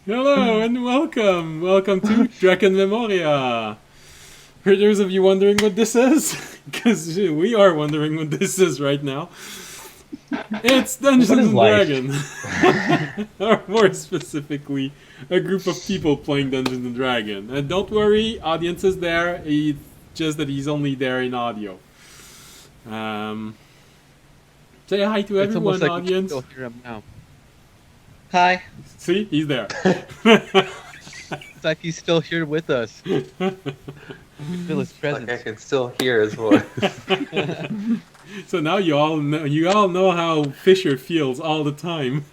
Hello and welcome! Welcome to Drakenmemoria! For those of you wondering what this is, because we are wondering what this is right now, it's Dungeons and Dragons! Or more specifically, a group of people playing Dungeons and Dragons. And don't worry, audience is there, it's just that he's only there in audio. Say hi to everyone, like audience. We can still hear him now. Hi. See, he's there. It's like he's still here with us. Feel his presence. Like I can still hear his voice. So now you all know how Fisher feels all the time.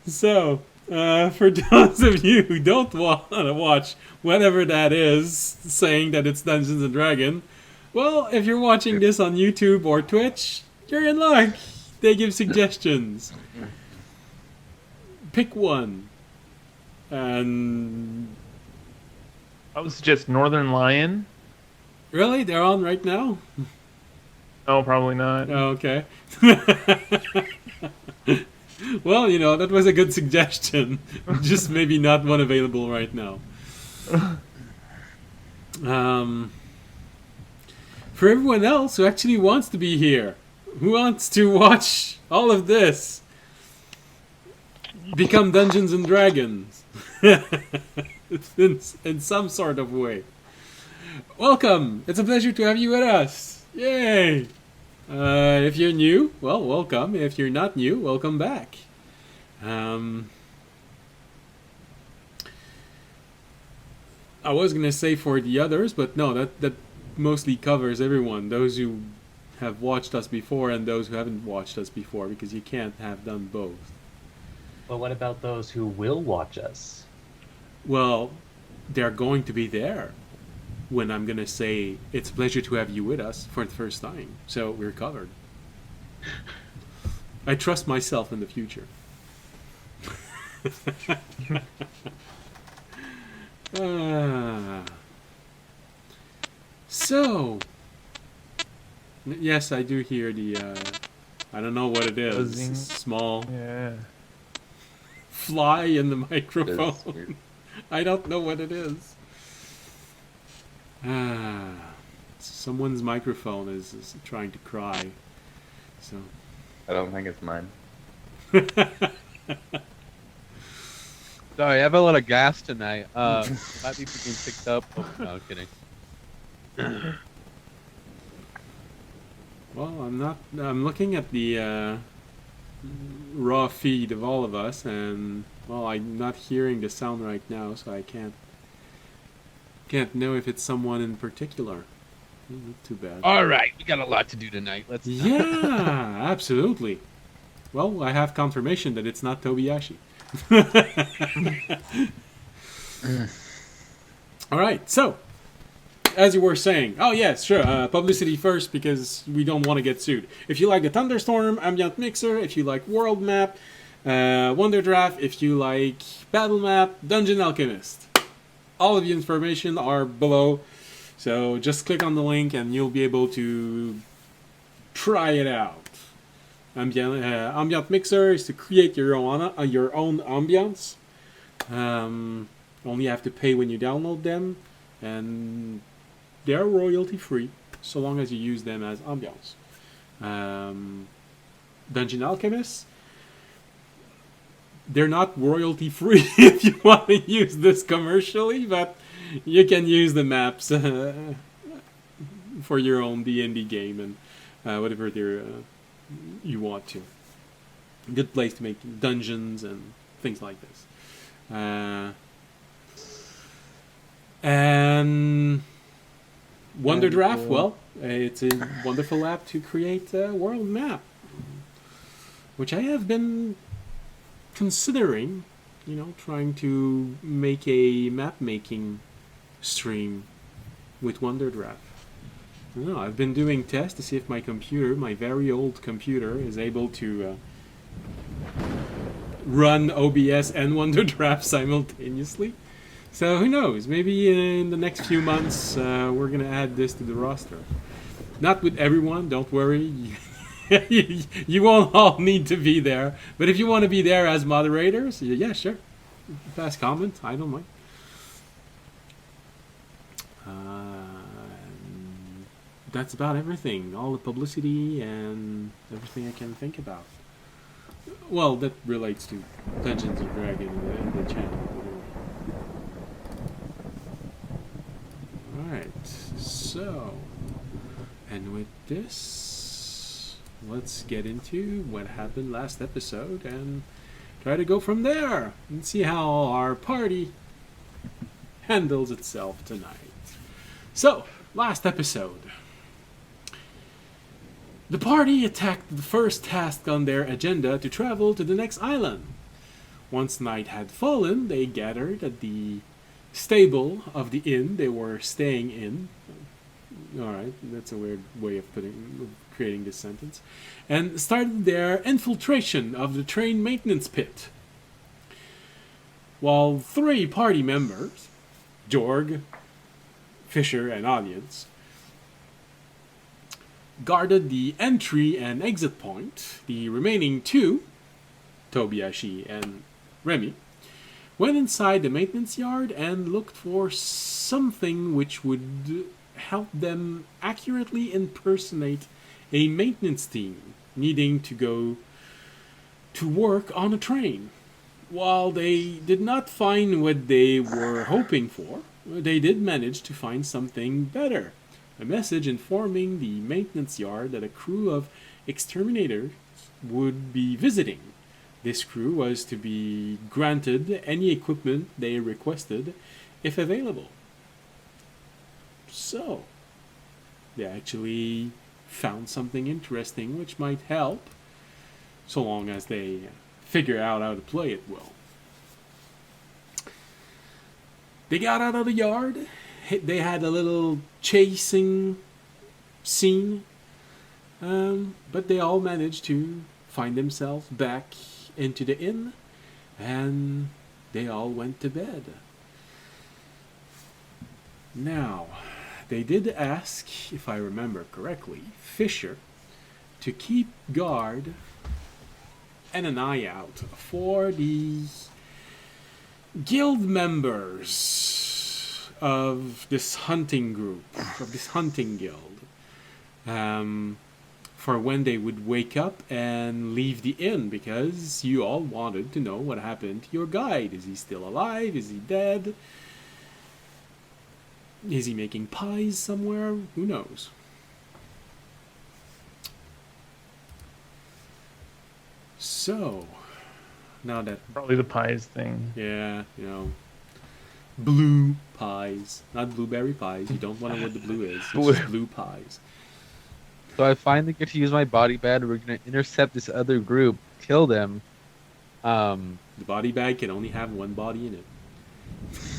So, for those of you who don't want to watch whatever that is, saying that it's Dungeons and Dragons, well, if you're watching this on YouTube or Twitch, you're in luck. They give suggestions. Pick one. And I would suggest Northern Lion. really, they're on right now? No, probably not. Oh, okay. Well, you know, that was a good suggestion. Just maybe not one available right now. For everyone else who actually wants to be here, who wants to watch all of this become Dungeons and Dragons in some sort of way. Welcome! It's a pleasure to have you with us. Yay! If you're new, well, welcome. If you're not new, welcome back. I was gonna say for the others, but no, that mostly covers everyone. Those who have watched us before and those who haven't watched us before, because you can't have done both. But what about those who will watch us? Well, they're going to be there when I'm going to say, it's a pleasure to have you with us for the first time. So we're covered. I trust myself in the future. So, yes, I do hear the, I don't know what it is. Buzzing. Small Yeah. fly in the It is microphone. weird. I don't know what it is. Someone's microphone is trying to cry. So. I don't think it's mine. Sorry, I have a lot of gas tonight. Might be being picked up. Oh, no, I'm kidding. Well, I'm looking at the raw feed of all of us, and well, I'm not hearing the sound right now, so I can't know if it's someone in particular. Not too bad. All right, we got a lot to do tonight. Let's. Yeah, absolutely. Well, I have confirmation that it's not Tobiyashi. All right, so as you were saying, oh yes, sure, publicity first because we don't want to get sued. If you like the Thunderstorm, Ambient Mixer, if you like World Map, WonderDraft, if you like Battle Map, Dungeon Alchemist, all of the information are below. So just click on the link and you'll be able to try it out. Ambient Mixer is to create your own ambiance. Only have to pay when you download them, and they're royalty free so long as you use them as ambiance. Dungeon Alchemist, they're not royalty free if you want to use this commercially, but you can use the maps for your own D&D game and whatever you want to. Good place to make dungeons and things like this. And WonderDraft, well, it's a wonderful app to create a world map, which I have been considering, trying to make a map making stream with WonderDraft. I don't know, I've been doing tests to see if my very old computer, is able to run OBS and WonderDraft simultaneously. So who knows? Maybe in the next few months we're gonna add this to the roster. Not with everyone, don't worry. You won't all need to be there, but if you want to be there as moderators, yeah, sure. Pass comment, I don't mind. That's about everything. All the publicity and everything I can think about. Well, that relates to Dungeons and Dragons and the channel. Alright, so, and with this, let's get into what happened last episode and try to go from there and see how our party handles itself tonight. So, last episode. The party attacked the first task on their agenda to travel to the next island. Once night had fallen, they gathered at the stable of the inn they were staying in. Alright, that's a weird way of creating this sentence. And started their infiltration of the train maintenance pit. While 3 party members, Jorg, Fisher, and Audience, guarded the entry and exit point, the remaining 2, Tobiashi and Remy, went inside the maintenance yard and looked for something which would help them accurately impersonate a maintenance team needing to go to work on a train. While they did not find what they were hoping for, they did manage to find something better. A message informing the maintenance yard that a crew of exterminators would be visiting. This crew was to be granted any equipment they requested, if available. So, they actually found something interesting which might help, so long as they figure out how to play it well. They got out of the yard. They had a little chasing scene, but they all managed to find themselves back into the inn, and they all went to bed. Now, they did ask, if I remember correctly, Fisher to keep guard and an eye out for the guild members of this hunting group, of this hunting guild, for when they would wake up and leave the inn, because you all wanted to know what happened to your guide. Is he still alive? Is he dead? Is he making pies somewhere? Who knows? So, now that... Probably the pies thing. Yeah, blue pies, not blueberry pies. You don't want to know what the blue is. It's just blue pies. So I finally get to use my body bag. We're gonna intercept this other group, kill them. The body bag can only have one body in it.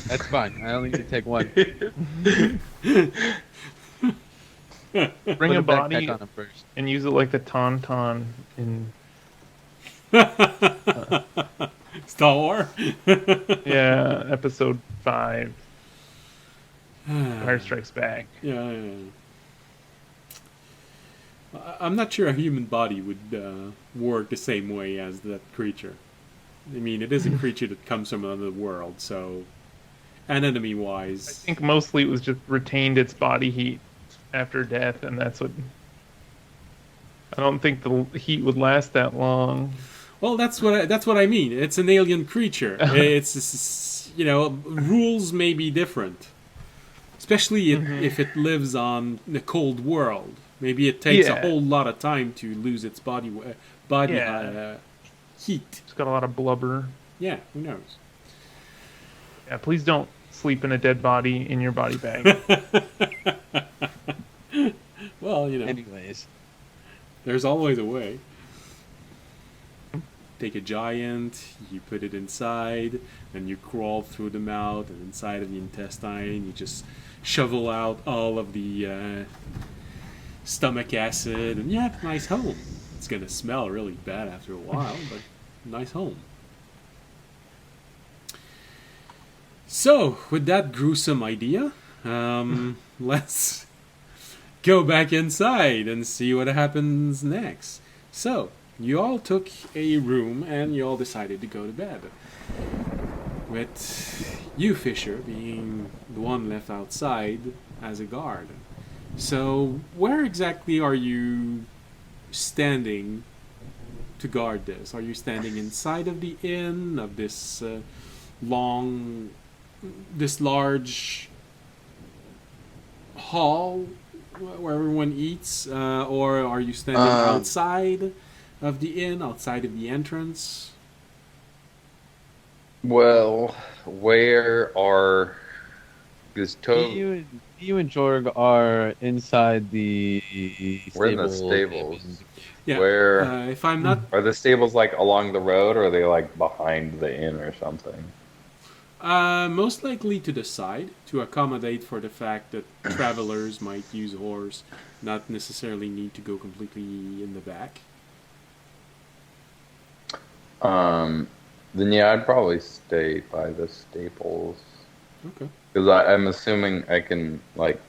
That's fine. I only need to take one. Bring a Put body backpack on them first. and use it like the tauntaun in Star Wars? episode 5. Empire Strikes Back. Yeah. I'm not sure a human body would work the same way as that creature. I mean, it is a creature that comes from another world, so anatomy-wise... I think mostly it was just retained its body heat after death, and that's what... I don't think the heat would last that long. Well, that's what I mean. It's an alien creature. It's rules may be different, especially if it lives on the cold world. Maybe it takes a whole lot of time to lose its body heat. It's got a lot of blubber. Yeah, who knows? Yeah, please don't sleep in a dead body in your body bag. Well, Anyways. there's always a way. Take a giant, you put it inside, and you crawl through the mouth, and inside of the intestine, you just shovel out all of the stomach acid, and you have a nice home. It's going to smell really bad after a while, but nice home. So, with that gruesome idea, let's go back inside and see what happens next. So, you all took a room and you all decided to go to bed. With you, Fisher, being the one left outside as a guard. So, where exactly are you standing to guard this? Are you standing inside of the inn, of this large hall where everyone eats, or are you standing outside of the inn, outside of the entrance? Well, where are this You and Jorg are inside the We're in the stable. stables. Yeah. Where If I'm not are the stables, like along the road, or are they like behind the inn or something? most likely to the side to accommodate for the fact that travelers might use a horse, not necessarily need to go completely in the back. Then yeah, I'd probably stay by the stables Okay. because I'm assuming I can like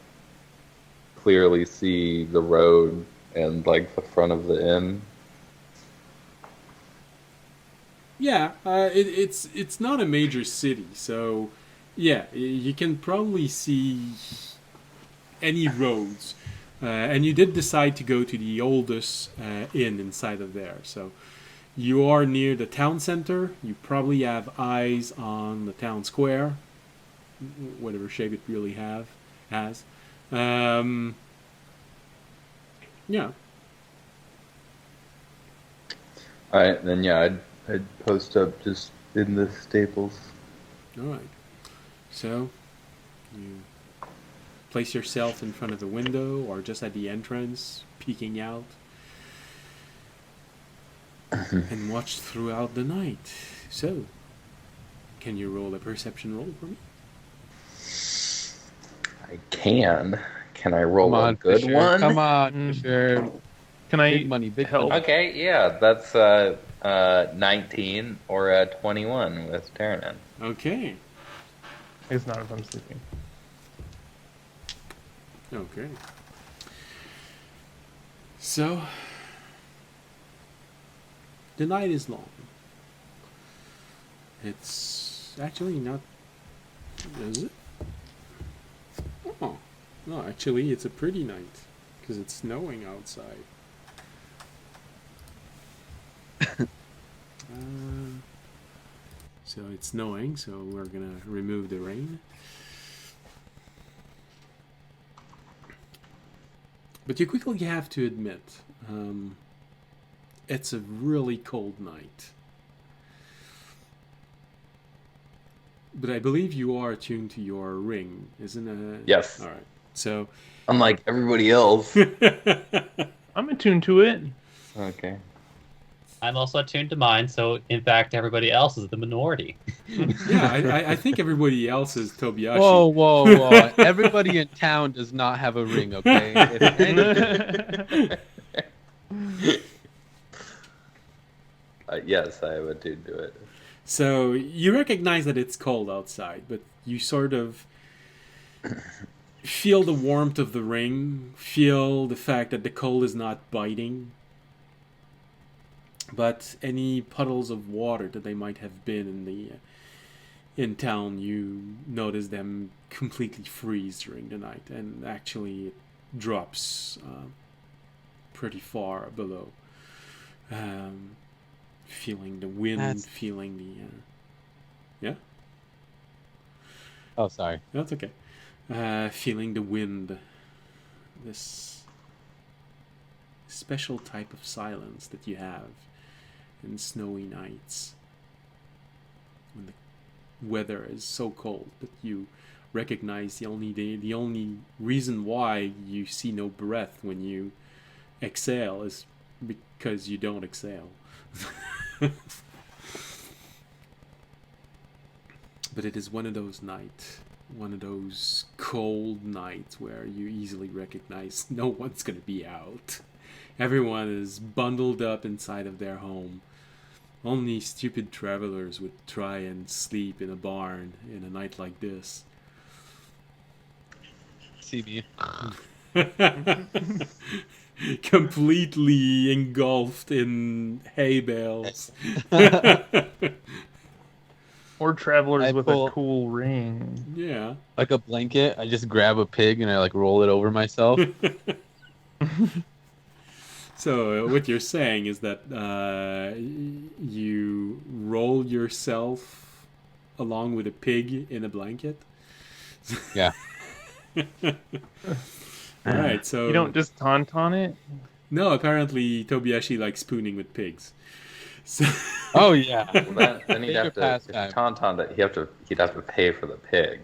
clearly see the road and like the front of the inn. Yeah, it's not a major city, so yeah, you can probably see any roads. And you did decide to go to the oldest inn inside of there, so you are near the town center. You probably have eyes on the town square, whatever shape it really has. Yeah. All right, then yeah, I'd post up just in the stables. All right. So you place yourself in front of the window or just at the entrance, peeking out, and watch throughout the night. So, can you roll a perception roll for me? I can. Can I roll Come on, a good Fisher. one? Come on, Fisher. Can I Big money, big help? money. Okay, yeah, that's 19 or a 21 with Terranin. Okay. It's not if I'm sleeping. Okay. So, the night is long. It's actually not. Is it? Oh, no, actually, it's a pretty night because it's snowing outside. So it's snowing, so we're gonna remove the rain. But you quickly have to admit, it's a really cold night. But I believe you are attuned to your ring, isn't it? Yes. All right. So, Unlike everybody else. I'm attuned to it. Okay. I'm also attuned to mine, so in fact, everybody else is the minority. yeah, I think everybody else is Tobiyashi. Whoa, whoa, whoa. Everybody in town does not have a ring, okay? If any- Yes, I am attuned to it. So you recognize that it's cold outside, but you sort of feel the warmth of the ring, feel the fact that the cold is not biting. But any puddles of water that they might have been in town, you notice them completely freeze during the night, and actually it drops pretty far below. Feeling the wind, That's- feeling the yeah. Oh, sorry. That's okay. Feeling the wind, this special type of silence that you have in snowy nights when the weather is so cold that you recognize the only reason why you see no breath when you exhale is because you don't exhale. But it is one of those cold nights where you easily recognize no one's going to be out. Everyone is bundled up inside of their home. Only stupid travelers would try and sleep in a barn in a night like this. See me. Completely engulfed in hay bales. Or travelers I with pull- a cool ring. Yeah. Like a blanket, I just grab a pig and I like roll it over myself. So what you're saying is that you roll yourself along with a pig in a blanket. Yeah. Right. So You don't just tauntaun it? no. Apparently, Tobiashi likes spooning with pigs. So Oh yeah. Well, then he'd have Favorite to, if pastime. Tauntaun that he'd have to pay for the pig.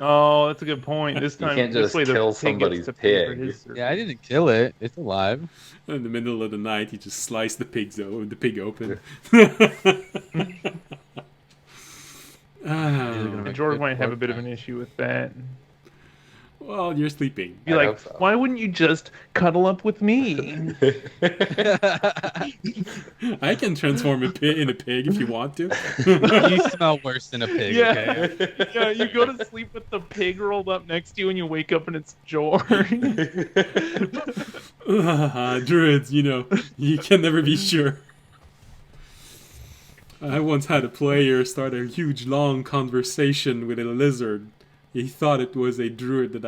Oh, that's a good point. This You time, can't this just way the kill pig gets somebody's to pay for pig. his service. Yeah, I didn't kill it. It's alive. in the middle of the night, you just slice the pig open. Ah, And George might have a bit of an issue with that. well, you're sleeping. Be I like, hope so. why wouldn't you just cuddle up with me? I can transform in a pig if you want to. You smell worse than a pig. Yeah. Okay. Yeah, you go to sleep with the pig rolled up next to you, and you wake up and it's George. Druids, you can never be sure. I once had a player start a huge long conversation with a lizard. He thought it was a druid that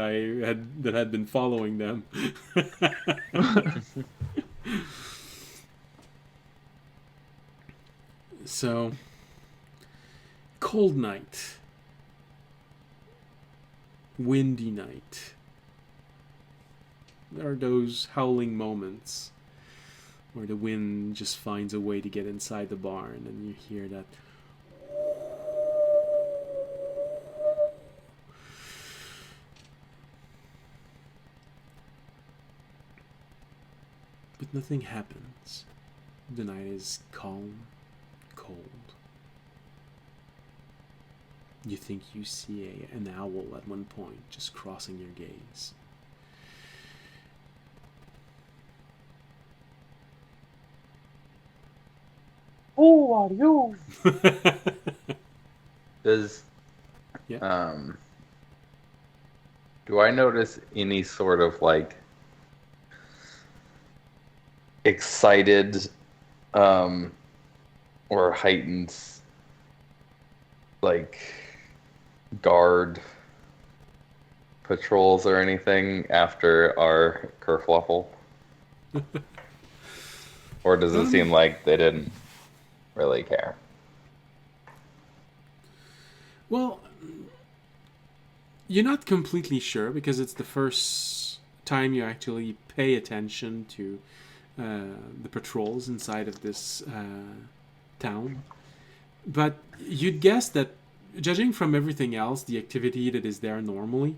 had been following them. So, cold night, windy night. There are those howling moments where the wind just finds a way to get inside the barn, and you hear that. But nothing happens. The night is calm, cold. You think you see an owl at one point just crossing your gaze. Who are you? Does Yeah. do I notice any sort of like excited or heightened like guard patrols or anything after our kerfluffle? Or does it seem like they didn't really care? Well, you're not completely sure because it's the first time you actually pay attention to the patrols inside of this town. But you'd guess that, judging from everything else, the activity that is there normally,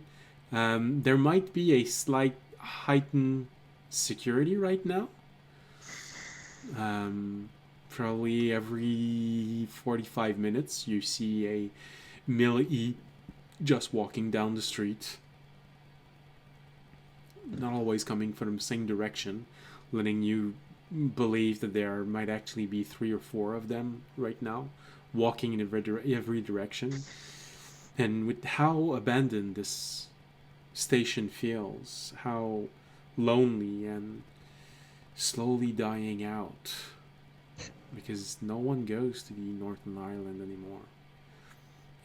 there might be a slight heightened security right now. Probably every 45 minutes you see a melee just walking down the street. Not always coming from the same direction, letting you believe that there might actually be 3 or 4 of them right now, walking in every direction. And with how abandoned this station feels, how lonely and slowly dying out, because no one goes to the Northern Ireland anymore.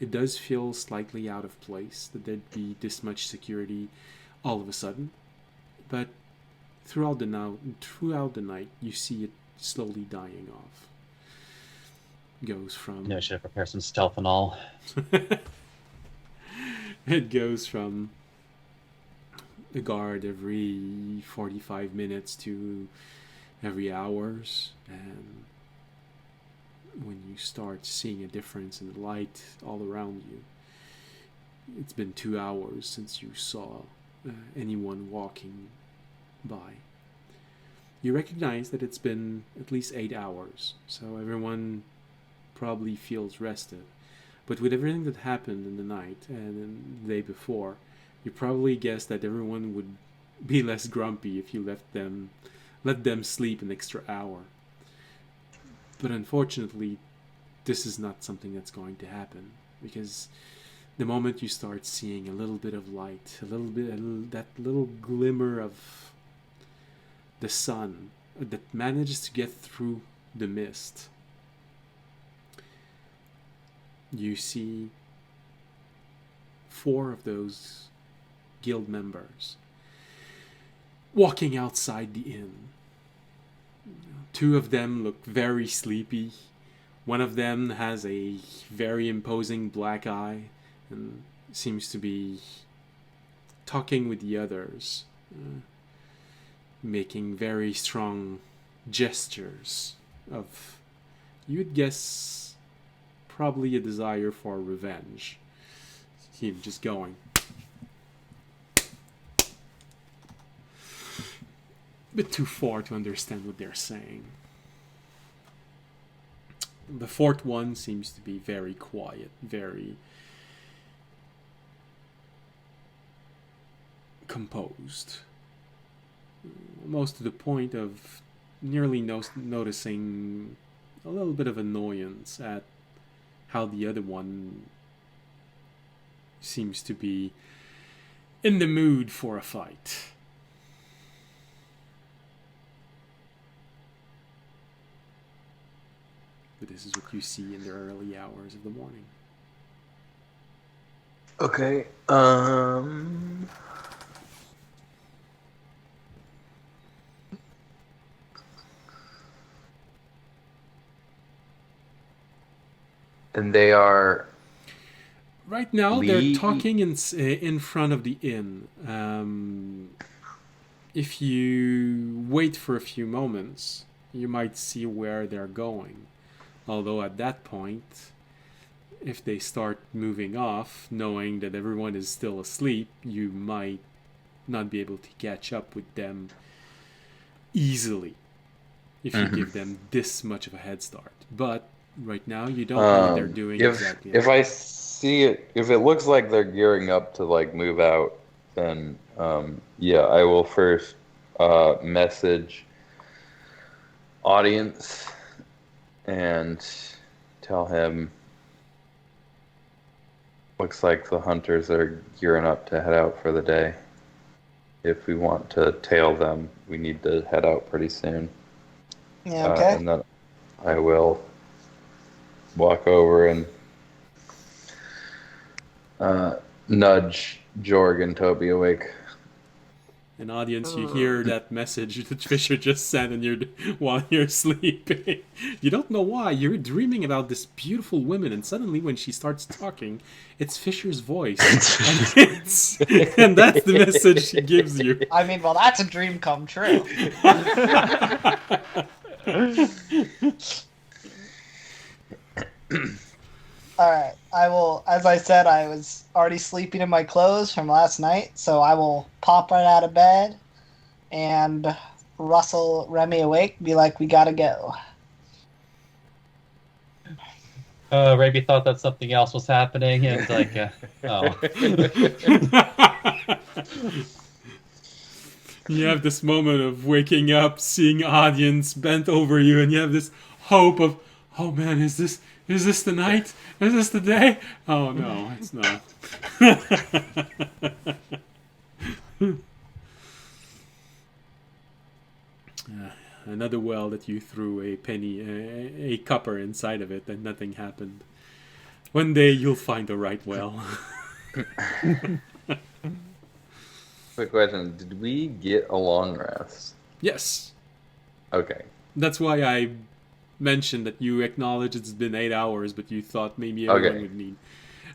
It does feel slightly out of place that there'd be this much security all of a sudden, but throughout the night, you see it slowly dying off. Goes from I should have prepared some stealth and all. it goes from a guard every 45 minutes to every hours, and when you start seeing a difference in the light all around you, it's been 2 hours since you saw anyone walking by. You recognize that it's been at least 8 hours, so everyone probably feels rested. But with everything that happened in the night and the day before, you probably guess that everyone would be less grumpy if you let them sleep an extra hour. But unfortunately, this is not something that's going to happen, because the moment you start seeing a little bit of light, that little glimmer of the sun that manages to get through the mist, you see 4 of those guild members walking outside the inn. 2 of them look very sleepy. One of them has a very imposing black eye and seems to be talking with the others, making very strong gestures of, you'd guess, probably a desire for revenge. Him just going. Bit too far to understand what they're saying. The 4th one seems to be very quiet, very composed. Almost to the point of nearly noticing a little bit of annoyance at how the other one seems to be in the mood for a fight. But this is what you see in the early hours of the morning. Okay. And they are... Right now, they're talking in front of the inn. If you wait for a few moments, you might see where they're going. Although at that point, if they start moving off, knowing that everyone is still asleep, you might not be able to catch up with them easily if you give them this much of a head start. But right now, you don't know what they're doing exactly. If I see it, if it looks like they're gearing up to like move out, then yeah, I will first message audience and tell him, looks like the hunters are gearing up to head out for the day. If we want to tail them, we need to head out pretty soon. Yeah, okay. And then I will walk over and nudge Jorg and Toby awake. An audience, you hear that message that Fisher just sent while you're sleeping. You don't know why. You're dreaming about this beautiful woman, and suddenly when she starts talking, it's Fisher's voice. And that's the message she gives you. I mean, well, that's a dream come true. Alright, I will, as I said, I was already sleeping in my clothes from last night, so I will pop right out of bed and rustle Remy awake, be like, we gotta go. Raby thought that something else was happening, and it's like, oh. You have this moment of waking up, seeing audience bent over you, and you have this hope of, oh man, is this the night? Is this the day? Oh no, it's not. Another well that you threw a copper inside of it, and nothing happened. One day you'll find the right well. Quick question: did we get a long rest? Yes. Okay. That's why I mentioned that you acknowledge it's been 8 hours, but you thought maybe everyone would need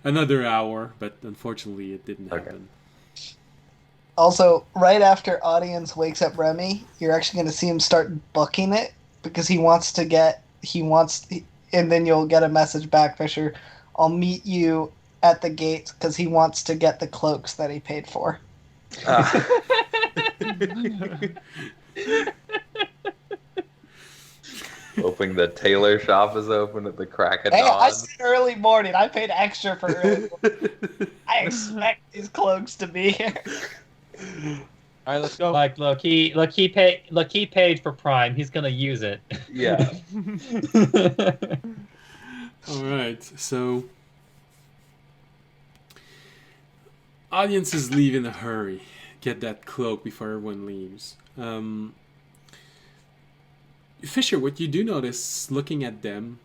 another hour, but unfortunately it didn't happen. Also, right after audience wakes up Remy, you're actually going to see him start booking it because and then you'll get a message back, Fisher. I'll meet you at the gates because he wants to get the cloaks that he paid for. Hoping the tailor shop is open at the crack of dawn. Hey, I said early morning. I paid extra for early morning. I expect these cloaks to be here. All right, let's go. Like, look, he paid for Prime. He's gonna use it. Yeah. All right, so Audiences leave in a hurry. Get that cloak before everyone leaves. Fisher, what you do notice, looking at them,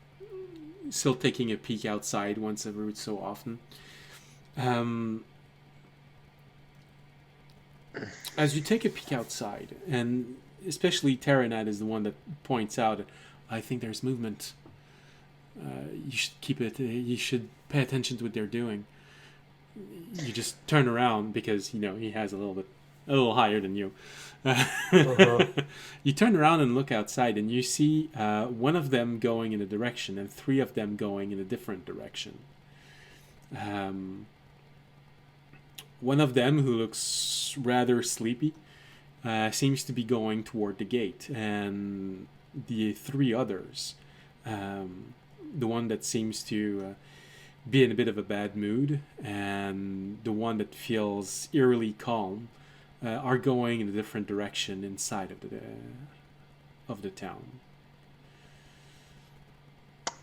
still taking a peek outside once every so often, as you take a peek outside, and especially Terranat is the one that points out, I think there's movement. You should keep it. You should pay attention to what they're doing. You just turn around because he has a little higher than you. You turn around and look outside, and you see one of them going in a direction and three of them going in a different direction. One of them, who looks rather sleepy, seems to be going toward the gate, and the three others, the one that seems to be in a bit of a bad mood, and the one that feels eerily calm, are going in a different direction inside of the town.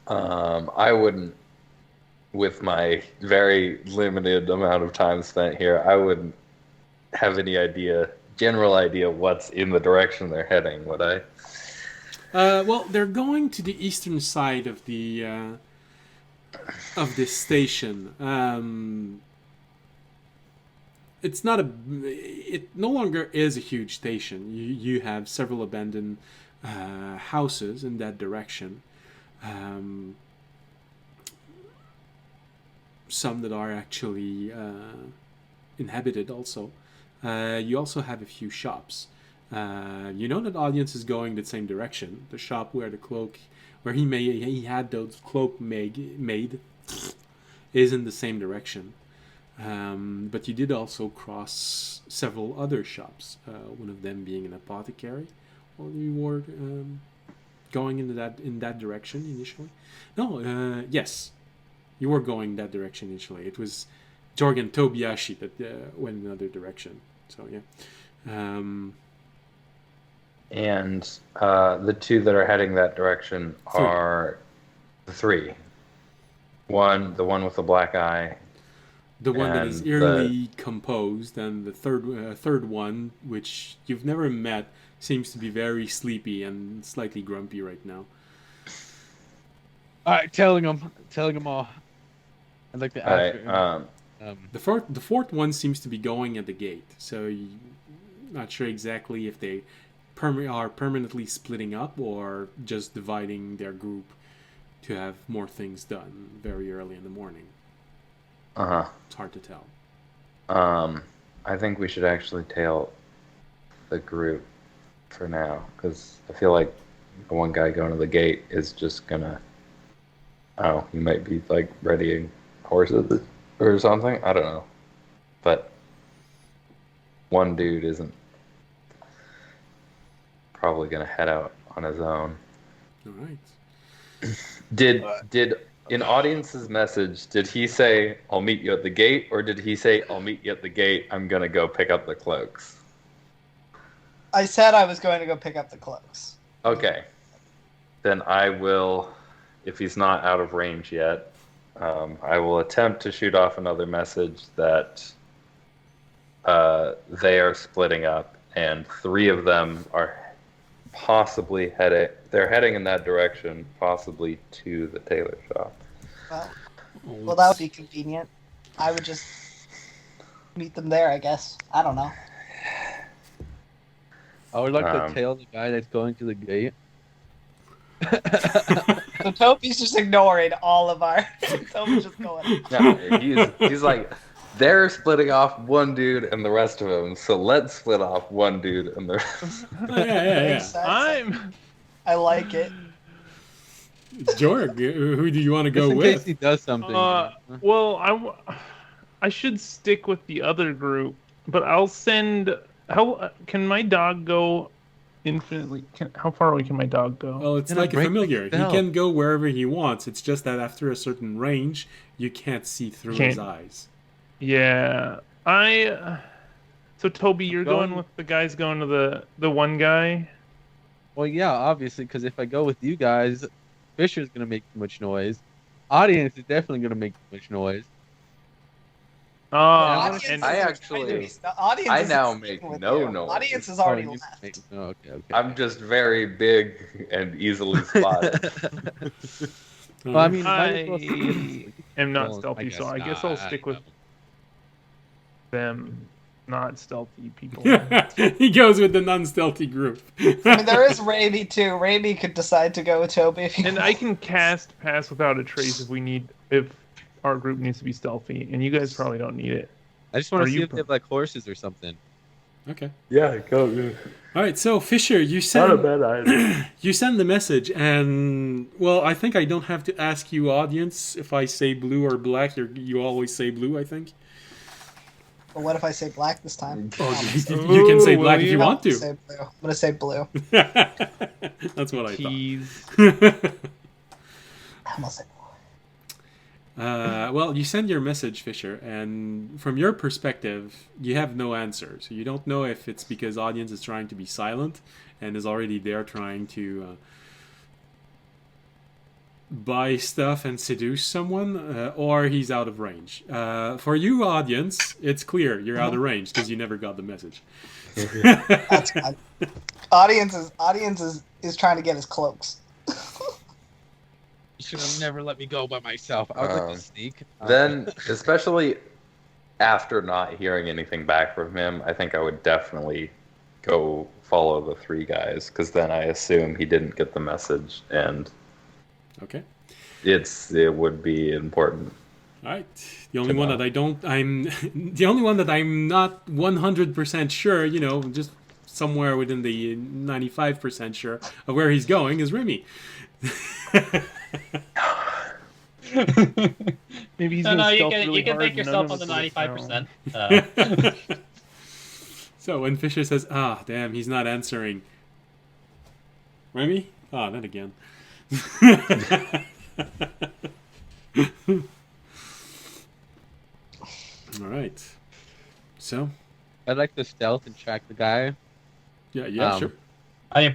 I wouldn't, with my very limited amount of time spent here, I wouldn't have any general idea what's in the direction they're heading, would I? Well, they're going to the eastern side of this station. It no longer is a huge station. You have several abandoned houses in that direction. Some that are actually inhabited also. You also have a few shops. You know that audience is going the same direction. The shop where he had those cloak made is in the same direction. But you did also cross several other shops. One of them being an apothecary. Or you were going in that direction initially. No, yes, you were going that direction initially. It was Jorgen Tobiashi that went in another direction. So yeah. And the two that are heading that direction are the three. The one with the black eye. The one that is eerily composed, and the third one, which you've never met, seems to be very sleepy and slightly grumpy right now. All right, telling them all. I'd like to ask. The fourth one seems to be going at the gate, so not sure exactly if they are permanently splitting up or just dividing their group to have more things done very early in the morning. It's hard to tell. I think we should actually tail the group for now, because I feel like the one guy going to the gate is just gonna... Oh, he might be like readying horses or something. I don't know. But one dude isn't probably gonna head out on his own. All right. Did in audience's message, did he say, I'll meet you at the gate, or did he say, I'll meet you at the gate, I'm gonna go pick up the cloaks? I said I was going to go pick up the cloaks. Okay. Then I will, if he's not out of range yet, I will attempt to shoot off another message that they are splitting up, and three of them are possibly heading in that direction, possibly to the tailor shop. Well, that would be convenient. I would just meet them there, I guess. I don't know. I would like to tail the guy that's going to the gate. So Toby's just ignoring all of our... Toby's just going... No, he's like, they're splitting off one dude and the rest of them, so let's split off one dude and the rest. Yeah. I like it. Jorg, who do you want to go Just in with? case he does something. Well, I should stick with the other group, but I'll send... How can my dog go infinitely? How far away can my dog go? Well, it's like a familiar. He can go wherever he wants. It's just that after a certain range, you can't see through his eyes. Yeah. So Toby, you're going with the guys going to the one guy? Well, yeah, obviously, because if I go with you guys, Fisher's going to make too much noise. Audience is definitely going to make too much noise. Audience and I is actually- trying to be- the audience I is now sticking make with no you. noise. Audience has already you left. make- oh, okay. I'm just very big and easily spotted. Well, I mean, might as well I am not Well, stealthy, so I guess not. I'll stick with them, not stealthy people. he goes with the non-stealthy group. I mean, there is Raimi too. Raimi could decide to go with Toby if he And I can cast Pass Without a Trace if our group needs to be stealthy, and you guys probably don't need it. I just want Are to see you if they have like horses or something. Okay. Yeah, go. All right. So Fisher, you Not a send bad idea. you send the message, and well, I think I don't have to ask you, audience, if I say blue or black. You always say blue, I think. But what if I say black this time? Oh, I'm you can say Ooh, black will if you you? want to. say blue. I'm gonna say blue. That's what I Tease. thought. I'm gonna say Well, you send your message, Fisher, and from your perspective, you have no answer. So you don't know if it's because audience is trying to be silent and is already there trying to buy stuff and seduce someone, or he's out of range. For you, audience, it's clear you're out of range because you never got the message. That's fine. Audience is trying to get his cloaks. You should have never let me go by myself. I would like to sneak. Then, especially after not hearing anything back from him, I think I would definitely go follow the three guys, because then I assume he didn't get the message, and Okay. it would be important. All right. The only one that the only one that I'm not 100% sure, just somewhere within the 95% sure of where he's going is Remy. Maybe he's No, gonna you stealth can really you can hard make and yourself none on of the us will 95%. So when Fisher says, damn, he's not answering. Remy? Not again. All right. So, I'd like to stealth and track the guy. yeah, sure. I mean,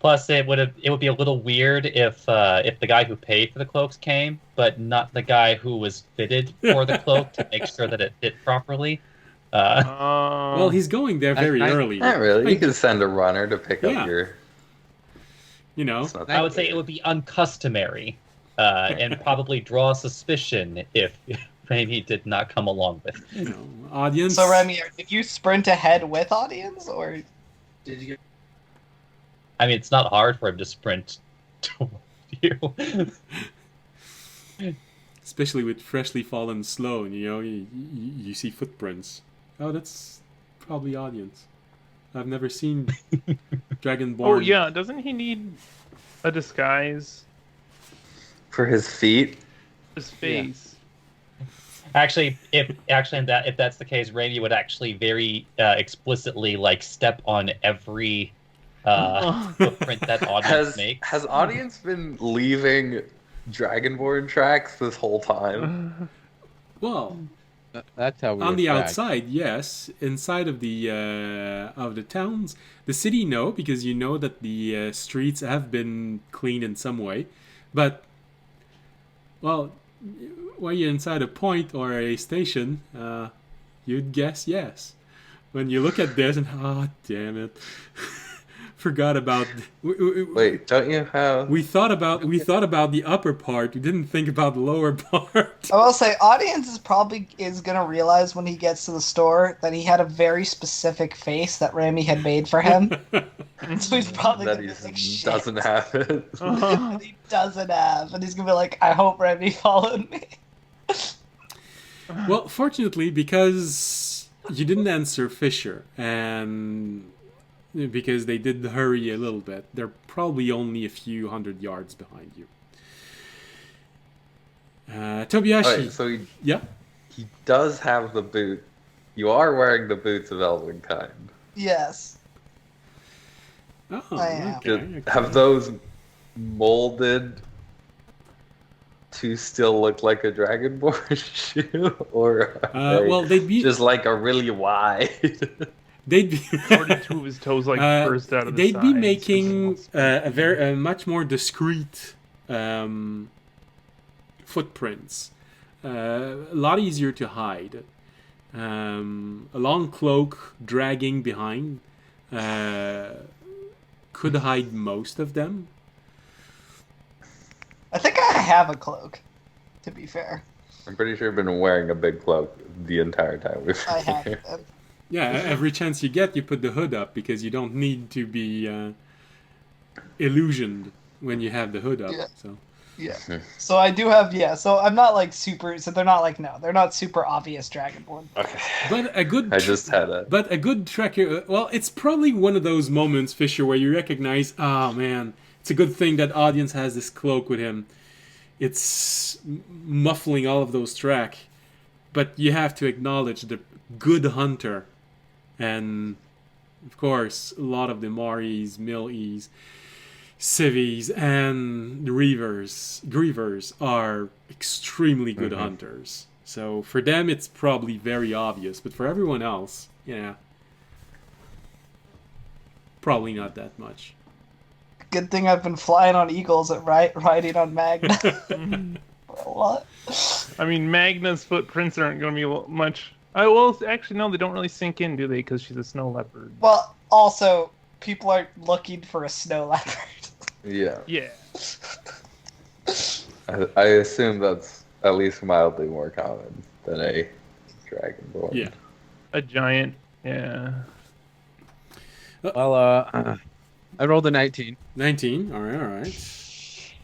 plus it would be a little weird if the guy who paid for the cloaks came, but not the guy who was fitted for the cloak to make sure that it fit properly. Well, he's going there very early. Not really. You Like, can send a runner to pick Yeah. up your. It's not I that would say it weird. would be uncustomary, and probably draw suspicion if Remy did not come along with. Audience. So Remy, did you sprint ahead with audience, or did you? I mean, it's not hard for him to sprint toward you. Especially with freshly fallen snow, and you see footprints. Oh, that's probably audience. I've never seen Dragonborn. Oh yeah, doesn't he need a disguise? For his feet. His face. Actually, if that's the case, Remy would actually very explicitly step on every footprint that audience makes. Has audience been leaving Dragonborn tracks this whole time? Well, That's how we on the attract. outside, yes. Inside of the towns, the city, no, because you know that the streets have been cleaned in some way. But, well, when you're inside a point or a station, you'd guess yes. When you look at this and damn it, forgot about. Wait, don't you have? We thought about the upper part. We didn't think about the lower part. I will say, audience is gonna realize when he gets to the store that he had a very specific face that Remy had made for him. So he's probably That gonna he be like, shit. doesn't have it. That he doesn't have, and he's gonna be like, I hope Remy followed me. Well, fortunately, because you didn't answer Fisher, and because they did hurry a little bit, they're probably only a few hundred yards behind you. Tobiashi. Alright, so Yeah? he does have the boot. You are wearing the boots of Elvenkind. Yes. Oh, I am. okay. Have those molded to still look like a Dragonborn shoe, or are they well, they'd be just like a really wide? they'd be 42 of his toes burst out of the they'd be sides. making a much more discreet footprints, a lot easier to hide. A long cloak dragging behind could hide most of them. I think I have a cloak, to be fair. I'm pretty sure I've been wearing a big cloak the entire time we've I been have here. them. Yeah, every chance you get, you put the hood up because you don't need to be illusioned when you have the hood up. Yeah. So Yeah. So I do have, so I'm not like super, so they're not like, no, they're not super obvious Dragonborn. Okay. but a good I just had a. But a good tracker, well, it's probably one of those moments, Fisher, where you recognize, oh man, it's a good thing that audience has this cloak with him. It's muffling all of those track. But you have to acknowledge the good hunter. And, of course, a lot of the Maris, Mil-E's, Civies, and the Grievers are extremely good hunters. So for them, it's probably very obvious. But for everyone else, probably not that much. Good thing I've been flying on eagles at riding on Magna. What? I mean, Magna's footprints aren't going to be much. Well, actually, no, they don't really sink in, do they? Because she's a snow leopard. Well, also, people are looking for a snow leopard. Yeah. Yeah. I assume that's at least mildly more common than a Dragonborn. Yeah. A giant. Yeah. Well, I rolled a 19. 19. All right.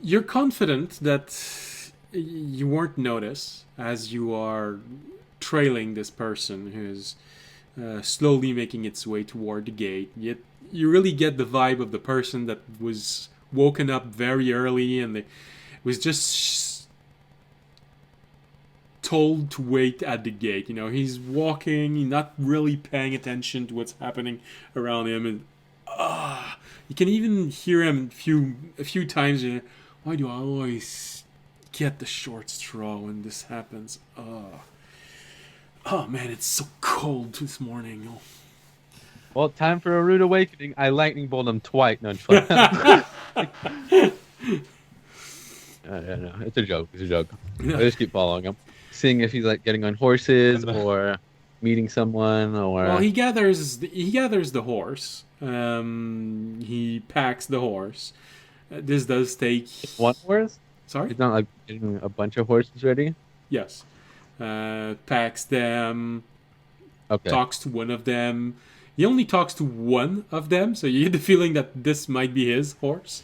You're confident that you won't notice as you are trailing this person who's slowly making its way toward the gate. Yet you really get the vibe of the person that was woken up very early and was just told to wait at the gate. You know, he's walking, not really paying attention to what's happening around him, and you can even hear him a few times. Why do I always get the short straw when this happens? Oh man, it's so cold this morning. Oh. Well, time for a rude awakening. I lightning bolt him twice. No, no, it's a joke. It's a joke. I just keep following him, seeing if he's like getting on horses or meeting someone or. Well, he gathers the horse. He packs the horse. This does take one horse. Sorry, he's not like getting a bunch of horses ready. Yes, packs them. Okay. Talks to one of them. He only talks to one of them, so you get the feeling that this might be his horse.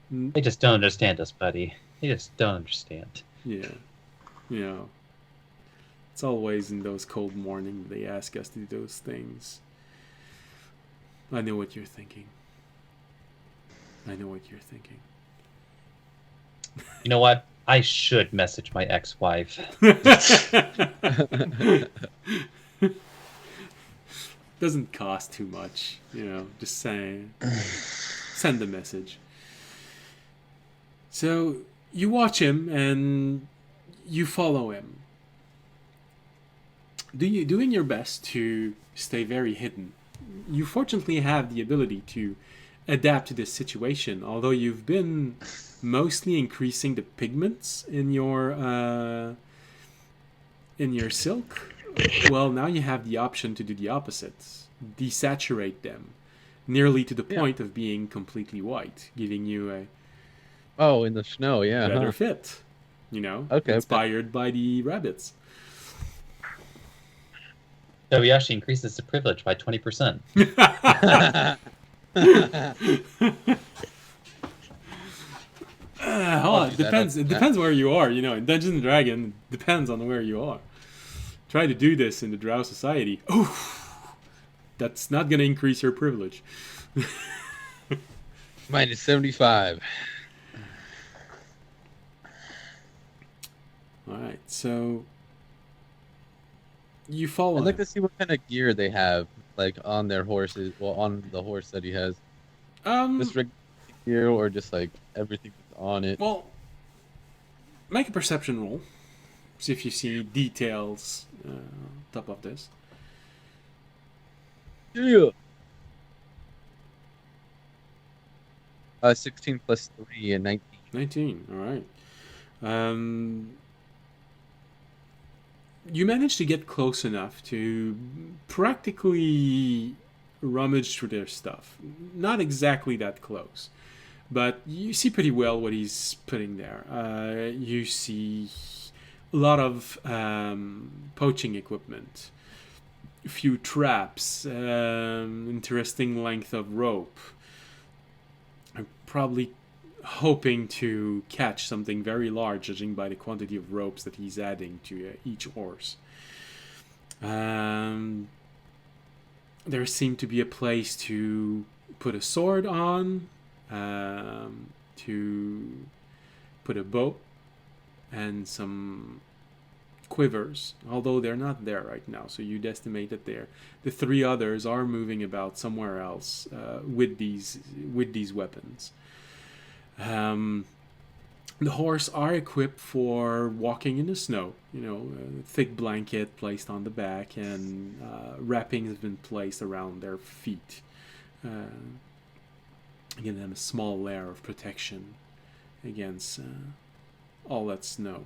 They just don't understand us, buddy. They just don't understand. Yeah. It's always in those cold mornings they ask us to do those things. I know what you're thinking. You know what? I should message my ex-wife. Doesn't cost too much, just saying. Send the message. So you watch him and you follow him. Doing your best to stay very hidden. You fortunately have the ability to adapt to this situation, although you've been mostly increasing the pigments in your silk. Well, now you have the option to do the opposite. Desaturate them nearly to the point of being completely white, giving you a in the snow, better fit. Inspired by the rabbits. So he actually increases the privilege by 20%. It depends. It depends where you are. In Dungeons and Dragons, it depends on where you are. Try to do this in the Drow Society. That's not going to increase your privilege. Minus 75. All right, so you follow. I'd like to see what kind of gear they have, like on their horses. Well, on the horse that he has. Just regular gear, or just like everything that's on it. Well, make a perception roll. See if you see details on top of this. Yeah. 16 plus 3 and 19. 19. All right. You managed to get close enough to practically rummage through their stuff. Not exactly that close, but you see pretty well what he's putting there. You see a lot of poaching equipment, a few traps, interesting length of rope. I'm probably hoping to catch something very large, judging by the quantity of ropes that he's adding to each horse. There seemed to be a place to put a sword on, to put a bow, and some quivers, although they're not there right now. So you'd estimate that the three others are moving about somewhere else with these weapons. The horse are equipped for walking in the snow. A thick blanket placed on the back, and wrappings have been placed around their feet. Giving them a small layer of protection against all that snow.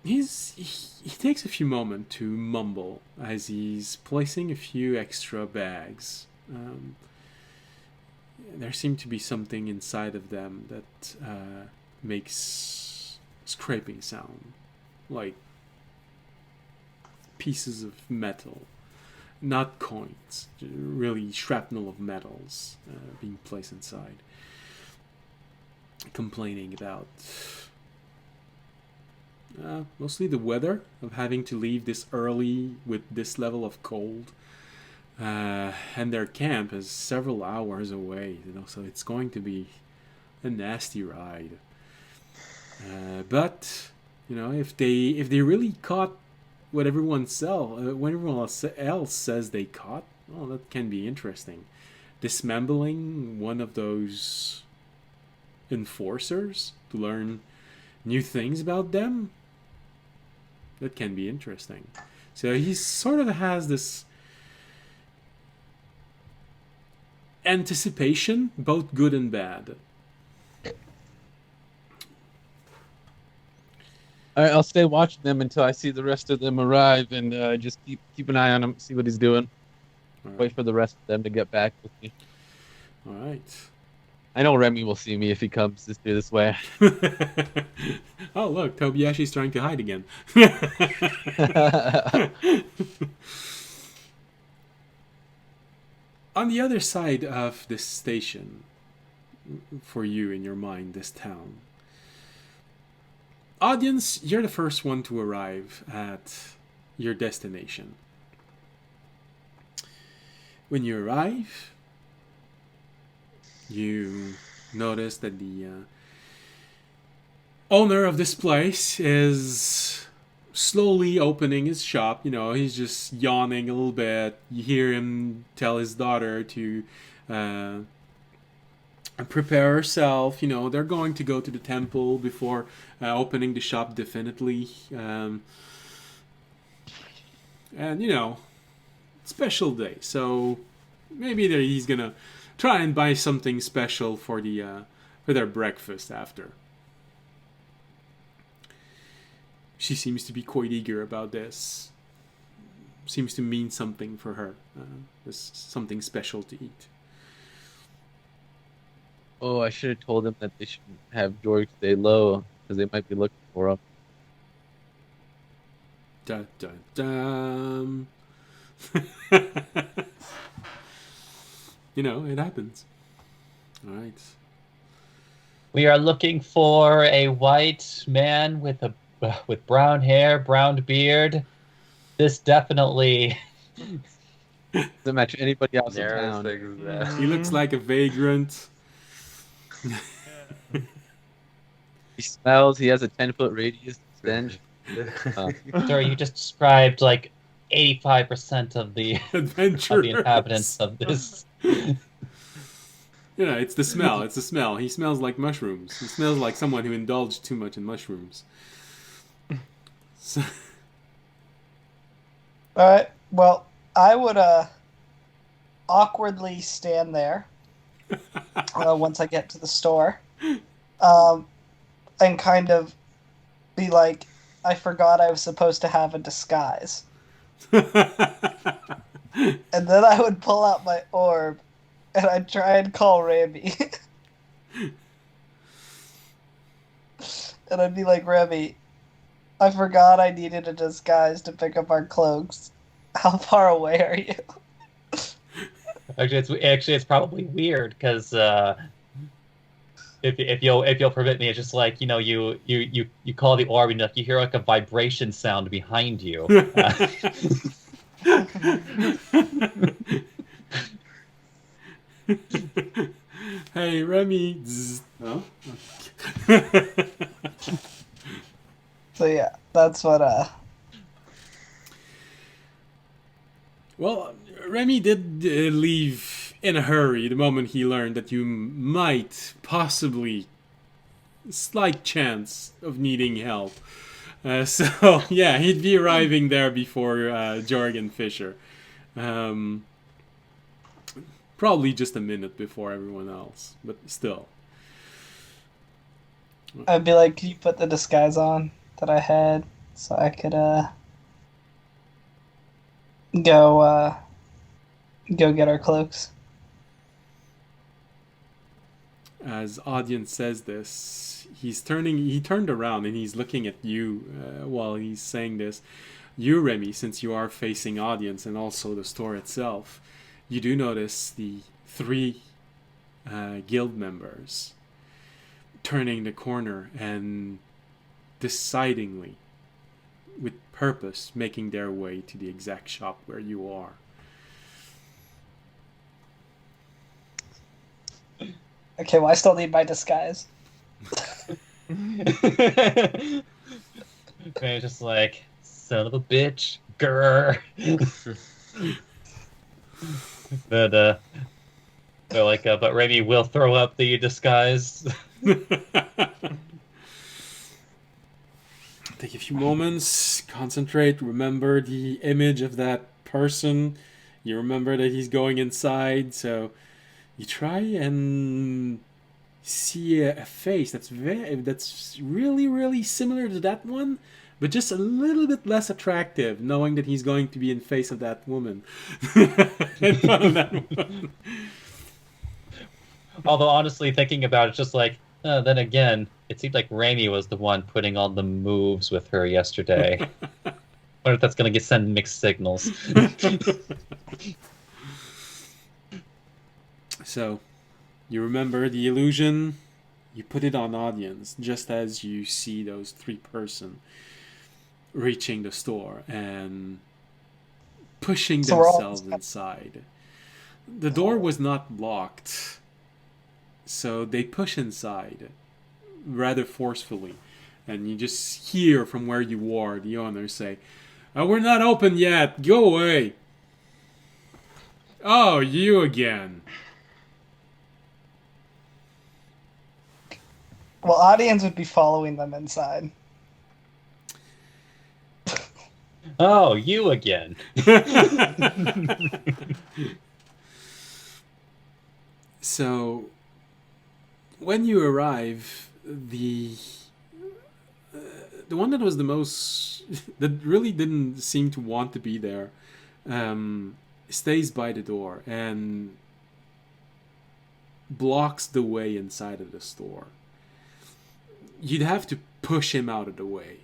He takes a few moments to mumble as he's placing a few extra bags. There seems to be something inside of them that makes scraping sound, like pieces of metal, not coins, really shrapnel of metals being placed inside. Complaining about mostly the weather, of having to leave this early with this level of cold, and their camp is several hours away, so it's going to be a nasty ride. But if they really caught what everyone else says they caught, well, that can be interesting. Dismembling one of those enforcers to learn new things about them, that can be interesting. So he sort of has this anticipation, both good and bad. Alright, I'll stay watching them until I see the rest of them arrive, and just keep an eye on him, see what he's doing. Right. Wait for the rest of them to get back with me. All right. I know Remy will see me if he comes this way. Oh, look, Tobiyashi's trying to hide again. On the other side of this station, for you in your mind, this town. Audience, you're the first one to arrive at your destination. When you arrive, you notice that the owner of this place is slowly opening his shop. He's just yawning a little bit. You hear him tell his daughter to prepare herself. They're going to go to the temple before opening the shop definitely. And special day. So maybe he's gonna try and buy something special for their breakfast after. She seems to be quite eager about this. Seems to mean something for her. There's something special to eat. Oh, I should have told them that they should have George stay low, because they might be looking for him. Dun, dun, dun. It happens. All right. We are looking for a white man with brown hair, brown beard. This definitely doesn't match anybody else in town. He looks like a vagrant. He smells. He has a 10-foot radius stench. Sir, you just described like 85% of the adventurers. Inhabitants of this. It's the smell. It's the smell. He smells like mushrooms. He smells like someone who indulged too much in mushrooms. So, All right. Well, I would awkwardly stand there once I get to the store, and kind of be like, I forgot I was supposed to have a disguise. And then I would pull out my orb, and I'd try and call Remy. And I'd be like, Remy, I forgot I needed a disguise to pick up our cloaks. How far away are you? Actually, it's probably weird because if you'll permit me, it's just like you call the orb and you hear like a vibration sound behind you. Hey, Remy. Oh. So yeah, that's what. Well, Remy did leave in a hurry the moment he learned that you might possibly slight chance of needing help. So yeah, he'd be arriving there before Jorgen Fisher. Probably just a minute before everyone else, but still. I'd be like, can you put the disguise on that I had so I could go get our cloaks? As audience says this, he turned around and he's looking at you while he's saying this. You, Remy, since you are facing audience and also the store itself, you do notice the 3 guild members turning the corner and decidingly, with purpose, making their way to the exact shop where you are. Okay, well, I still need my disguise. Man, just like, son of a bitch, grr. But Remy will throw up the disguise. Take a few moments, concentrate, remember the image of that person. You remember that he's going inside, so you try and see a face that's really, really similar to that one, but just a little bit less attractive, knowing that he's going to be in face of that woman. In front of that woman. Although honestly, thinking about it, just like then again, it seemed like Remy was the one putting on the moves with her yesterday. Wonder if that's gonna send mixed signals. So, you remember the illusion, you put it on audience, just as you see those 3 person reaching the store and pushing themselves inside. The door was not locked, so they push inside rather forcefully, and you just hear from where you are the owner say, "Oh, we're not open yet, go away." "Oh, you again." Well, audience would be following them inside. Oh, you again. So, when you arrive, the one that was the most, that really didn't seem to want to be there, stays by the door and blocks the way inside of the store. You'd have to push him out of the way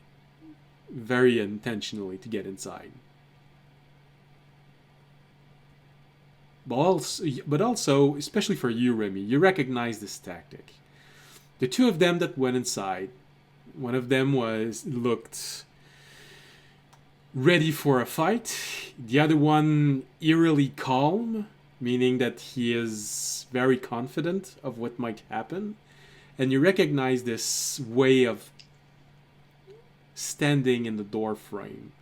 very intentionally to get inside. But also, especially for you, Remy, you recognize this tactic. The 2 of them that went inside, one of them looked ready for a fight. The other one eerily calm, meaning that he is very confident of what might happen. And you recognize this way of standing in the door frame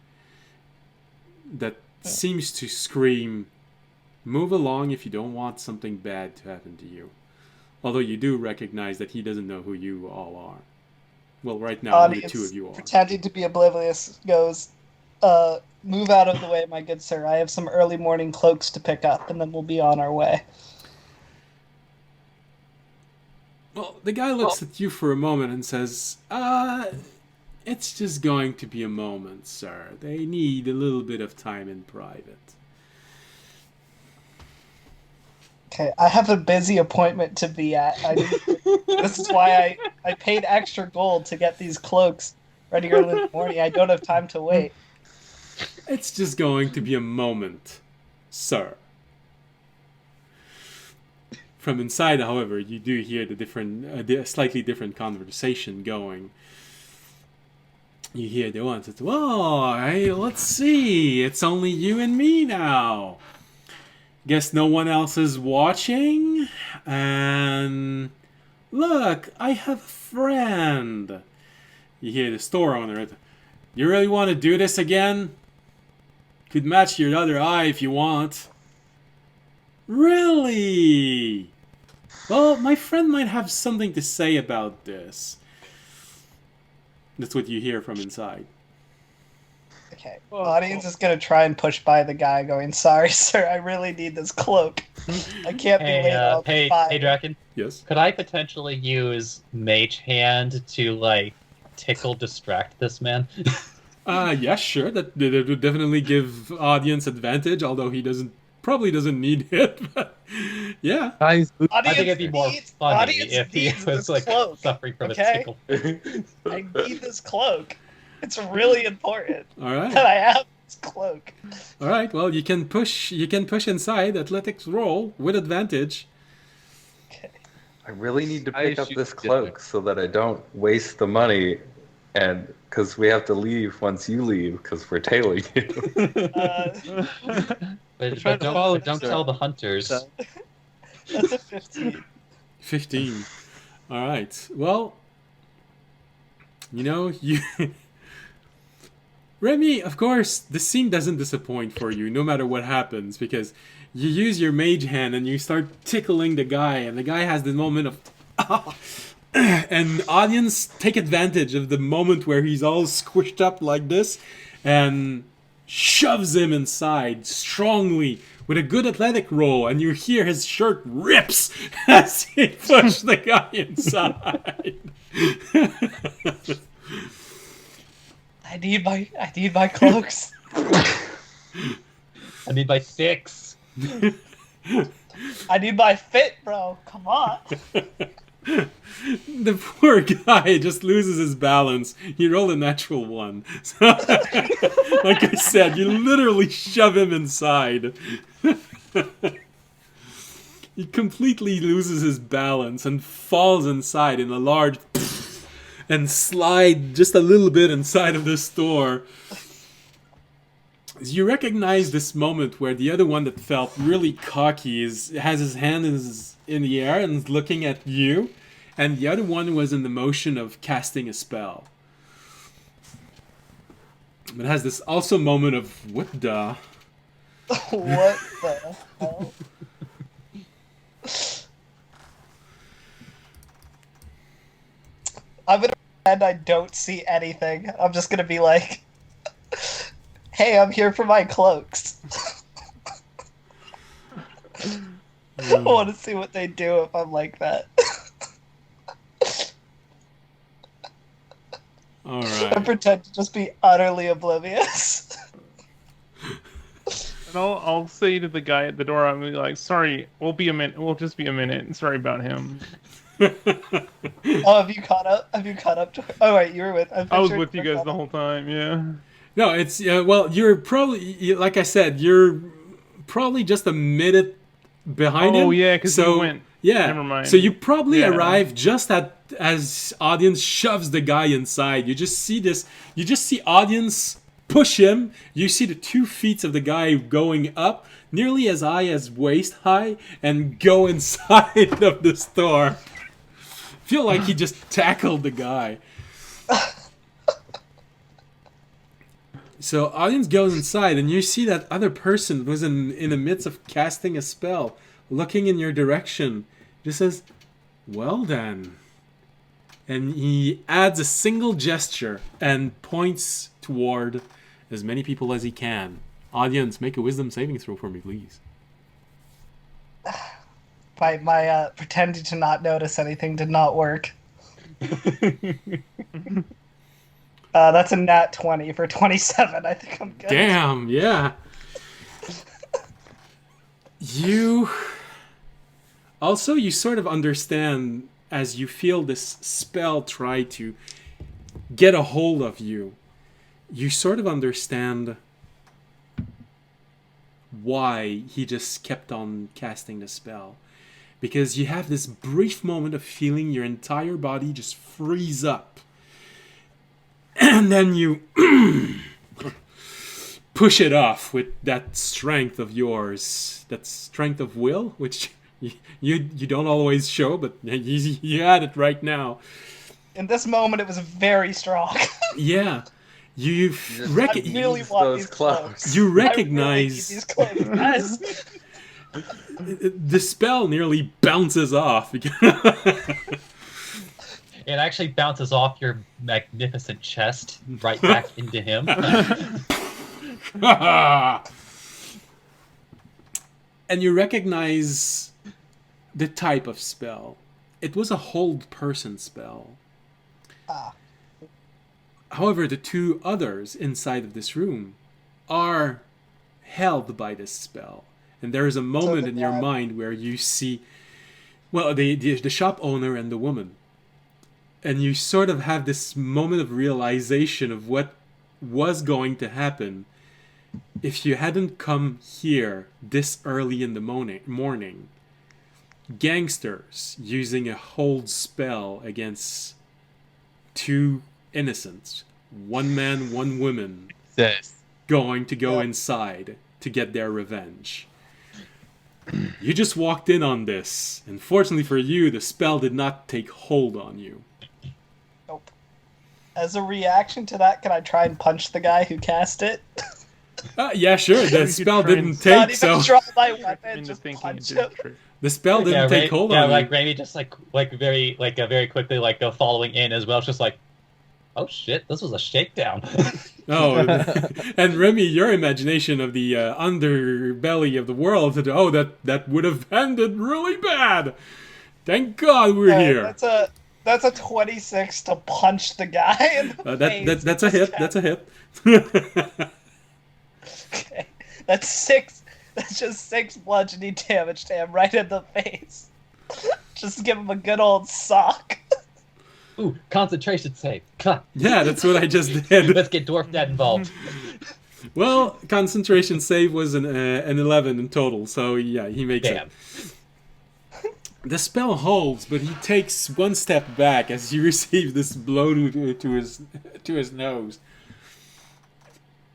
that seems to scream, "Move along if you don't want something bad to happen to you." Although you do recognize that he doesn't know who you all are. Well, right now, only 2 of you are. Pretending to be oblivious goes, Move out of the way, my good sir. I have some early morning cloaks to pick up, and then we'll be on our way. Well, the guy looks at you for a moment and says, it's just going to be a moment, sir. They need a little bit of time in private. Okay, I have a busy appointment to be at. This is why I paid extra gold to get these cloaks ready early in the morning. I don't have time to wait. It's just going to be a moment, sir. From inside, however, you do hear the slightly different conversation going. You hear the one that's, "Whoa, hey, let's see. It's only you and me now. Guess no one else is watching. And look, I have a friend." You hear the store owner. "You really want to do this again? Could match your other eye if you want." "Really? Well, my friend might have something to say about this." That's what you hear from inside. Okay, audience is gonna try and push by the guy going, "Sorry, sir, I really need this cloak. I can't be late all the time." Hey, Draken. Yes? Could I potentially use Mage Hand to, like, distract this man? Yeah, sure. That would definitely give audience advantage, although he probably doesn't need it. But yeah. I think it'd be more funny if he was like cloak, suffering from a okay? tickle. I need this cloak. It's really important All right. that I have this cloak. All right. Well, you can push inside. Athletics roll with advantage. Okay. I really need to I pick up shoot this it. cloak so that I don't waste the money, and because we have to leave once you leave because we're tailing you. But trying to follow don't sir. tell the hunters. That's a 15. 15. All right. Well, you... Remy, of course, the scene doesn't disappoint for you, no matter what happens, because you use your mage hand and you start tickling the guy, and the guy has the moment of... and audience take advantage of the moment where he's all squished up like this, and shoves him inside strongly with a good athletic roll, and you hear his shirt rips as he pushes the guy inside. I need my cloaks. I need my 6. I need my fit, bro. Come on. The poor guy just loses his balance. He rolled a natural 1. So, like I said, you literally shove him inside. He completely loses his balance and falls inside in a large and slide just a little bit inside of the store. You recognize this moment where the other one that felt really cocky has his hand in the air and is looking at you, and the other one was in the motion of casting a spell. It has this also moment of what the... What the hell? I'm gonna pretend I don't see anything. I'm just gonna be like, "Hey, I'm here for my cloaks." I want to see what they do if I'm like that. All I right. pretend to just be utterly oblivious. And I'll say to the guy at the door, I'm gonna be like, "Sorry, we'll be a minute. We'll just be a minute. Sorry about him." Oh, have you caught up? To... Oh wait, you were with. I was with you guys the whole time. Yeah. No, it's well, you're probably, like I said, you're probably just a minute behind him. Oh yeah, because you went. Yeah. Never mind. So you probably Yeah. arrive just as audience shoves the guy inside. You just see audience push him. You see the 2 feet of the guy going up, nearly as high as waist high, and go inside of the store. Feel like he just tackled the guy. So audience goes inside, and you see that other person was in the midst of casting a spell, looking in your direction. Just says, "Well then." And he adds a single gesture and points toward as many people as he can. Audience, make a wisdom saving throw for me, please. My pretending to not notice anything did not work. That's a nat 20 for 27. I think I'm good. Damn, yeah. You sort of understand as you feel this spell try to get a hold of you. You sort of understand why he just kept on casting the spell. Because you have this brief moment of feeling your entire body just freeze up. And then you push it off with that strength of yours. That strength of will, which you don't always show, but you had it right now. In this moment, it was very strong. Yeah. You really want these cloaks. You recognize these cloaks, guys. The spell nearly bounces off. It actually bounces off your magnificent chest right back into him. And you recognize the type of spell. It was a hold person spell. However, the two others inside of this room are held by this spell. And there is a moment in your mind where you see, well, the shop owner and the woman. And you sort of have this moment of realization of what was going to happen if you hadn't come here this early in the morning. Gangsters using a hold spell against two innocents, one man, one woman, going to go inside to get their revenge. You just walked in on this, and fortunately for you, the spell did not take hold on you. Nope. As a reaction to that, can I try and punch the guy who cast it? Yeah, sure. The spell didn't take, so... Not even draw my weapon, just punch him. The spell didn't take hold on you. Yeah, like Raimi just very quickly go following in as well. It's just like, oh shit, this was a shakedown. Oh, and Remy, your imagination of the underbelly of the world, that would have ended really bad. Thank God we're here. That's a 26 to punch the guy in the face. That's a hit. That's a hit. Okay, that's 6. That's just 6 bludgeoning damage to him right in the face. Just give him a good old sock. Ooh, concentration save. Yeah, that's what I just did. Let's get Dwarf Dad involved. Well, concentration save was an 11 in total, so yeah, he makes it. The spell holds, but he takes one step back as you receive this blow to his nose.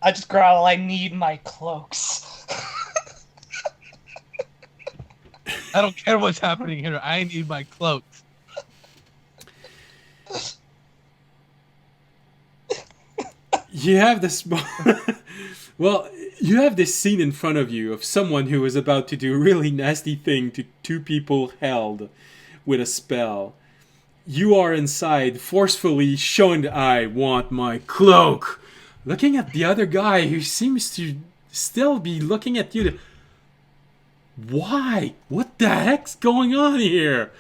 I just growl, I need my cloaks. I don't care what's happening here. I need my cloaks. You have this... Well, you have this scene in front of you of someone who is about to do a really nasty thing to two people held with a spell. You are inside, forcefully showing, I want my cloak. Looking at the other guy who seems to still be looking at you. Why? What the heck's going on here?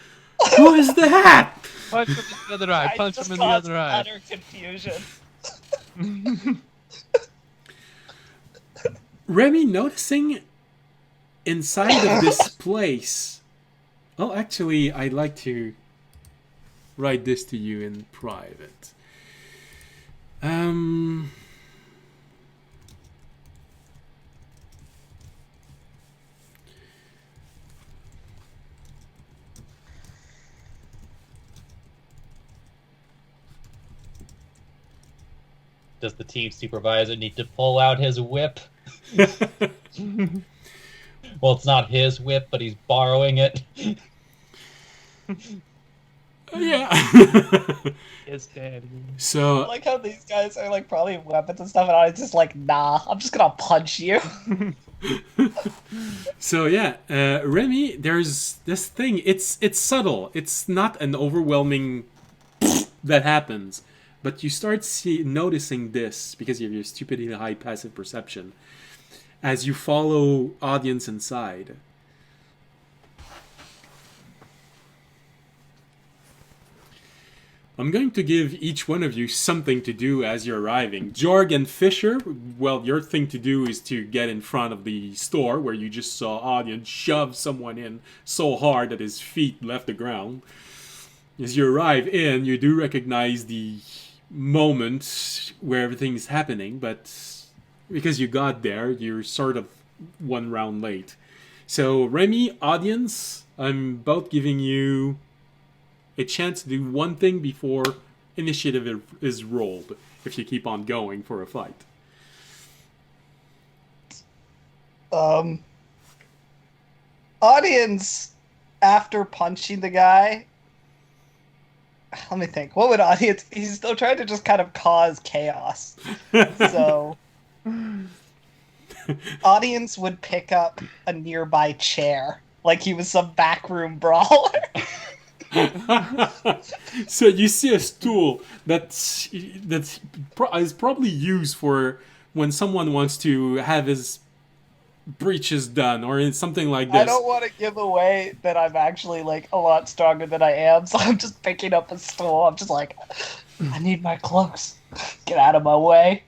Who is that? Punch him in the other eye. Punch him in the other eye. Utter confusion. Remy, noticing inside of this place... Well, actually, I'd like to write this to you in private. Does the team supervisor need to pull out his whip? Well, it's not his whip, but he's borrowing it. Yeah. Yes, Daddy. So I like how these guys are like probably weapons and stuff, and I was just like, nah, I'm just gonna punch you. So yeah, Remy, there's this thing. It's subtle. It's not an overwhelming that happens, but you start noticing this because of your stupidly high passive perception as you follow audience inside. I'm going to give each one of you something to do as you're arriving. Jorg and Fisher, well, your thing to do is to get in front of the store where you just saw audience shove someone in so hard that his feet left the ground. As you arrive in, you do recognize the moment where everything's happening, but because you got there, you're sort of one round late. So, Remy, audience, I'm both giving you a chance to do one thing before initiative is rolled, if you keep on going for a fight. Audience, after punching the guy, let me think. What would audience? He's still trying to just kind of cause chaos. So, audience would pick up a nearby chair like he was some backroom brawler. So you see a stool that's is probably used for when someone wants to have his breeches done or something like this. I don't want to give away that I'm actually like a lot stronger than I am, so I'm just picking up a stool. I'm just like, I need my clothes. Get out of my way.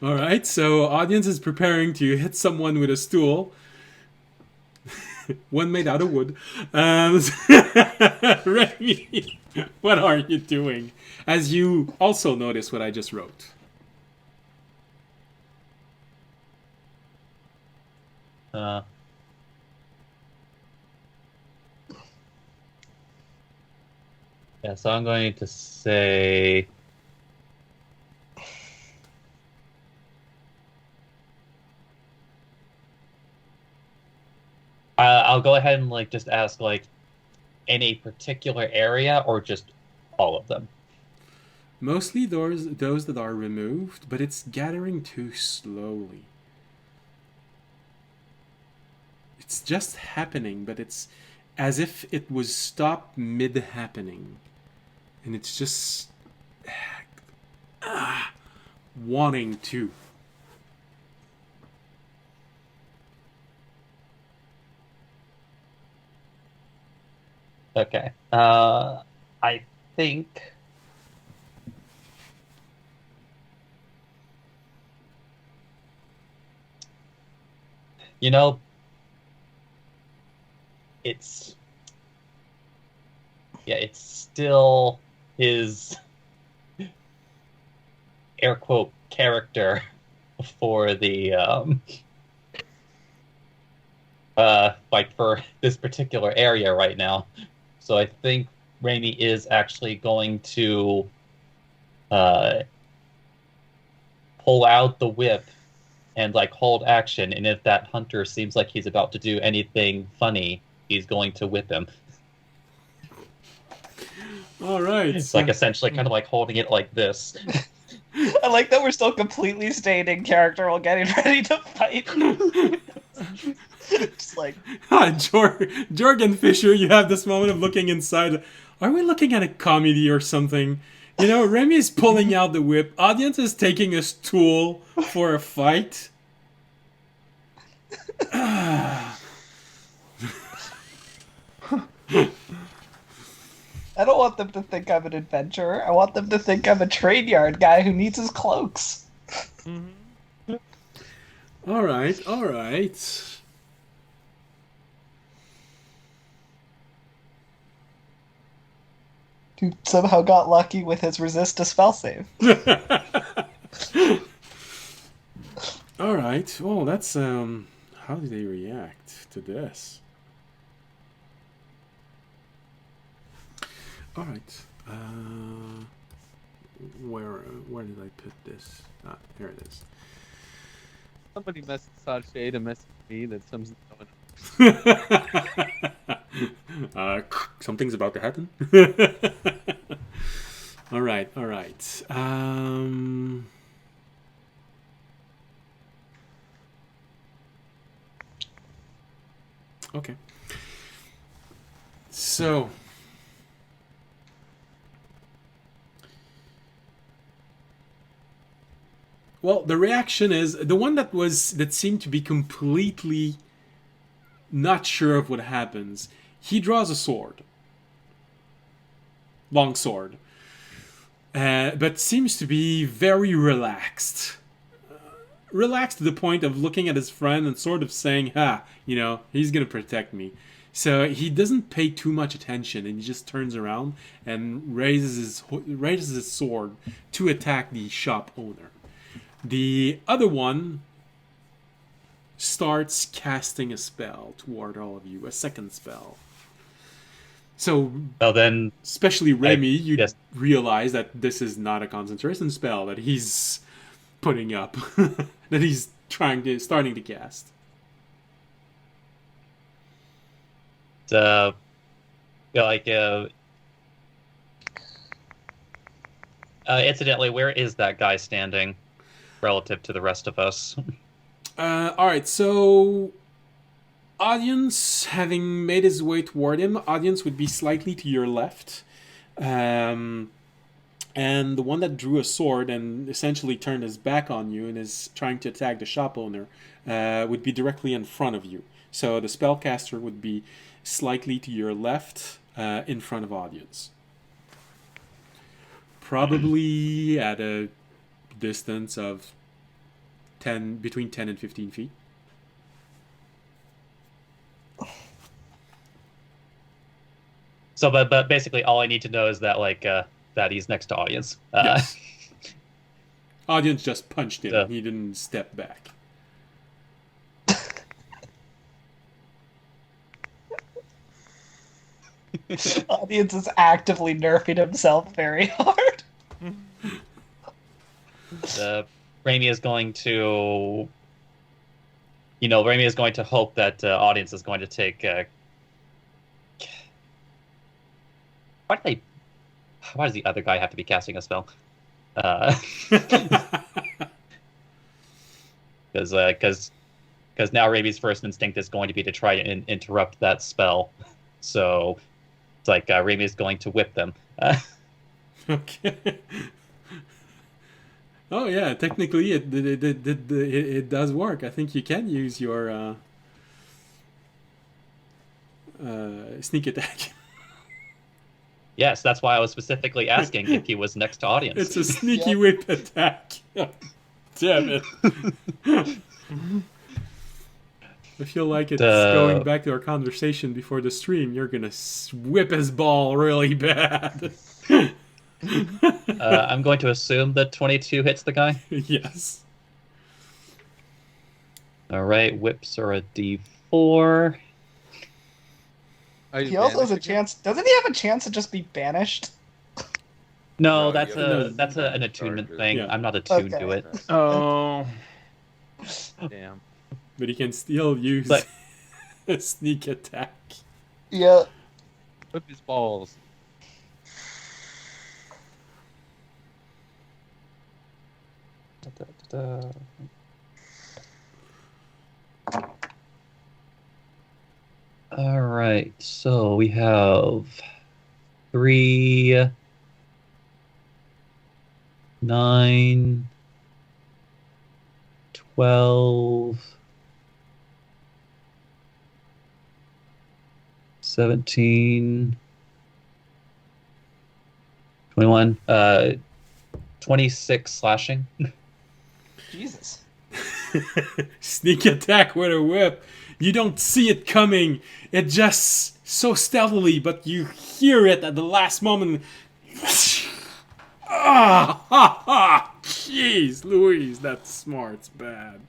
All right, so audience is preparing to hit someone with a stool. One made out of wood. Remy, what are you doing? As you also notice what I just wrote. Yeah, so I'm going to say... I'll go ahead and like just ask like in a particular area or just all of them. Mostly those that are removed, but it's gathering too slowly. It's just happening, but it's as if it was stopped mid-happening. And it's just wanting to. Okay. I think... You know, it's still his air quote character for the like for this particular area right now. So I think Raimi is actually going to pull out the whip and like hold action, and if that hunter seems like he's about to do anything funny, he's going to whip him. All right. It's like essentially kind of like holding it like this. I like that we're still completely staying in character while getting ready to fight. Just like Jorg and Fisher, you have this moment of looking inside. Are we looking at a comedy or something? You know, Remy is pulling out the whip. Audience is taking a stool for a fight. I don't want them to think I'm an adventurer. I want them to think I'm a trade yard guy who needs his cloaks. Mm-hmm. All right. Dude somehow got lucky with his resist a spell save. All right. Oh, that's how do they react to this? All right. Where did I put this? Ah, here it is. Somebody messaged Shade and messaged me that something's going on. Something's about to happen. All right. Okay. So Well, the reaction is the one that seemed to be completely not sure of what happens. He draws a sword, long sword, but seems to be very relaxed. Relaxed to the point of looking at his friend and sort of saying, he's gonna protect me. So he doesn't pay too much attention, and he just turns around and raises his sword to attack the shop owner. The other one starts casting a spell toward all of you, a second spell. So, well, then, especially Remy, you realize that this is not a concentration spell that he's putting up, that he's starting to cast. Incidentally, where is that guy standing relative to the rest of us? Alright, so audience, having made his way toward him, audience would be slightly to your left. And the one that drew a sword and essentially turned his back on you and is trying to attack the shop owner would be directly in front of you. So the spellcaster would be slightly to your left, in front of audience. Probably at a distance of between 10 and 15 feet. So, but basically, all I need to know is that that he's next to audience. Yes. Audience just punched him. He didn't step back. Audience is actively nerfing himself very hard. Raimi is going to, hope that audience is going to take. Why does the other guy have to be casting a spell? Because now Raimi's first instinct is going to be to try and interrupt that spell. So it's like Raimi is going to whip them. Okay. Oh yeah, technically it does work. I think you can use your sneak attack. Yes, that's why I was specifically asking if he was next to audience. It's a sneaky whip attack. Damn it. I feel like it's going back to our conversation before the stream. You're going to whip his ball really bad. I'm going to assume that 22 hits the guy. Yes. All right, whips are a D4. He also has a chance. Doesn't he have a chance to just be banished? No, that's an attunement thing. Yeah. I'm not attuned to it. Oh. Damn. But he can still use a sneak attack. Yeah. Whip his balls. All right, so we have 3, 9, 12, 17, 21, 26 slashing. Jesus. Sneak attack with a whip. You don't see it coming. It just so stealthily, but you hear it at the last moment. Ah, ha, ha. Jeez, Louise, that smart's bad.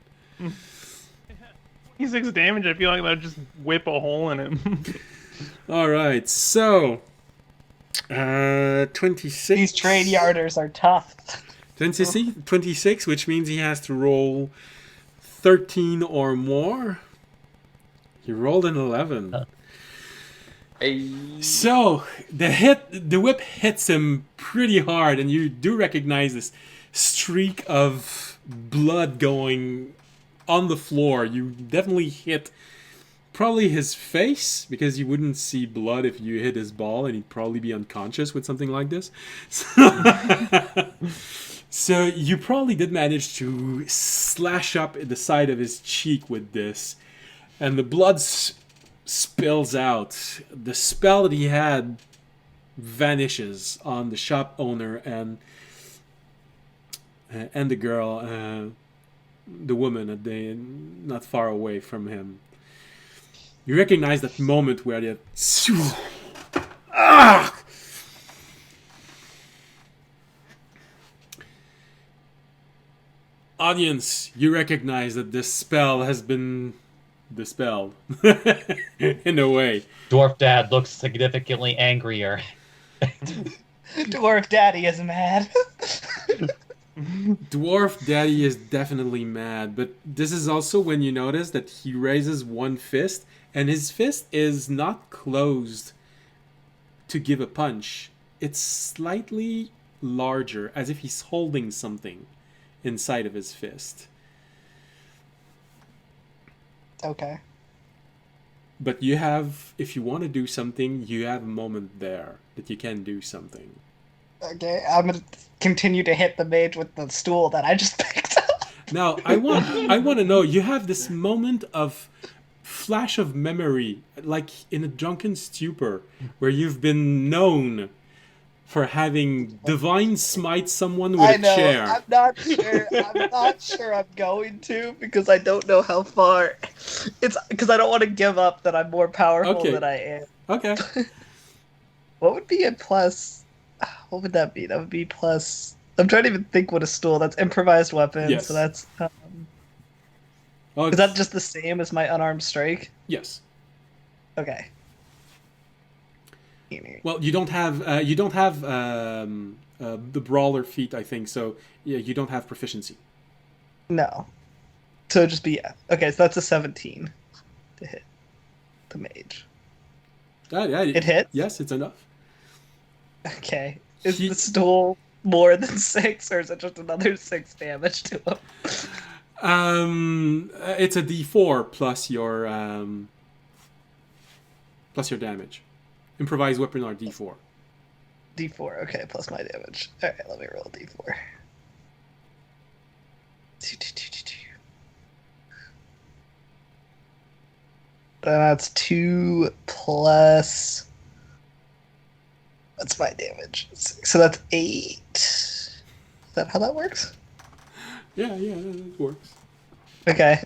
26 damage, I feel like that would just whip a hole in him. Alright, so 26. These trade yarders are tough. 26, which means he has to roll 13 or more. He rolled an 11. Hey. So the whip hits him pretty hard, and you do recognize this streak of blood going on the floor. You definitely hit probably his face, because you wouldn't see blood if you hit his ball, and he'd probably be unconscious with something like this. So you probably did manage to slash up the side of his cheek with this, and the blood spills out. The spell that he had vanishes on the shop owner and the girl, the woman, not far away from him. You recognize that moment where they... Ah! Audience, you recognize that this spell has been dispelled. In a way. Dwarf Dad looks significantly angrier. Dwarf Daddy is mad. Dwarf Daddy is definitely mad, but this is also when you notice that he raises one fist, and his fist is not closed to give a punch. It's slightly larger, as if he's holding something inside of his fist. Okay. But you have, if you want to do something, you have a moment there that you can do something. Okay, I'm gonna continue to hit the mage with the stool that I just picked up. Now, I want to know, you have this moment of flash of memory, like in a drunken stupor, where you've been known for having divine smite someone with a chair. I'm not sure. I'm not sure I'm going to, because I don't know how far. It's because I don't want to give up that I'm more powerful than I am. Okay. What would be a plus? What would that be? That would be plus. I'm trying to even think what a stool. That's improvised weapon. Yes. So that's. Is that just the same as my unarmed strike? Yes. Okay. Well, you don't have the brawler feat, I think. So yeah, you don't have proficiency. No. So it'd just be okay. So that's a 17 to hit the mage. It hits? Yes, it's enough. Okay. Is the stool more than 6, or is it just another 6 damage to him? It's a D4 plus your damage. Improvised weapon are D4. D4, okay, plus my damage. Alright, let me roll D4. 2. That's 2 plus... What's my damage? So that's 8. Is that how that works? Yeah, that works. Okay.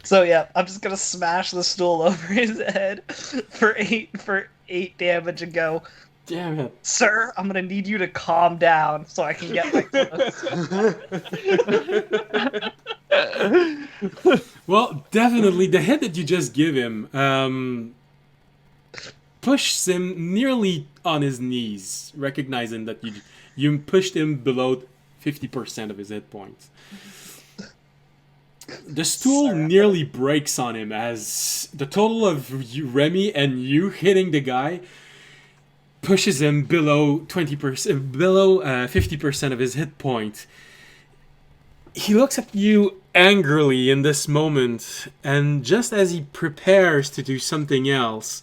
So yeah, I'm just gonna smash the stool over his head for 8 damage and go, damn it. Sir, I'm gonna need you to calm down so I can get my clothes. Well, definitely the hit that you just give him pushes him nearly on his knees, recognizing that you pushed him below 50% of his hit points. The stool nearly breaks on him as the total of Remy and you hitting the guy pushes him below 20%, below 50% of his hit point. He looks at you angrily in this moment, and just as he prepares to do something else,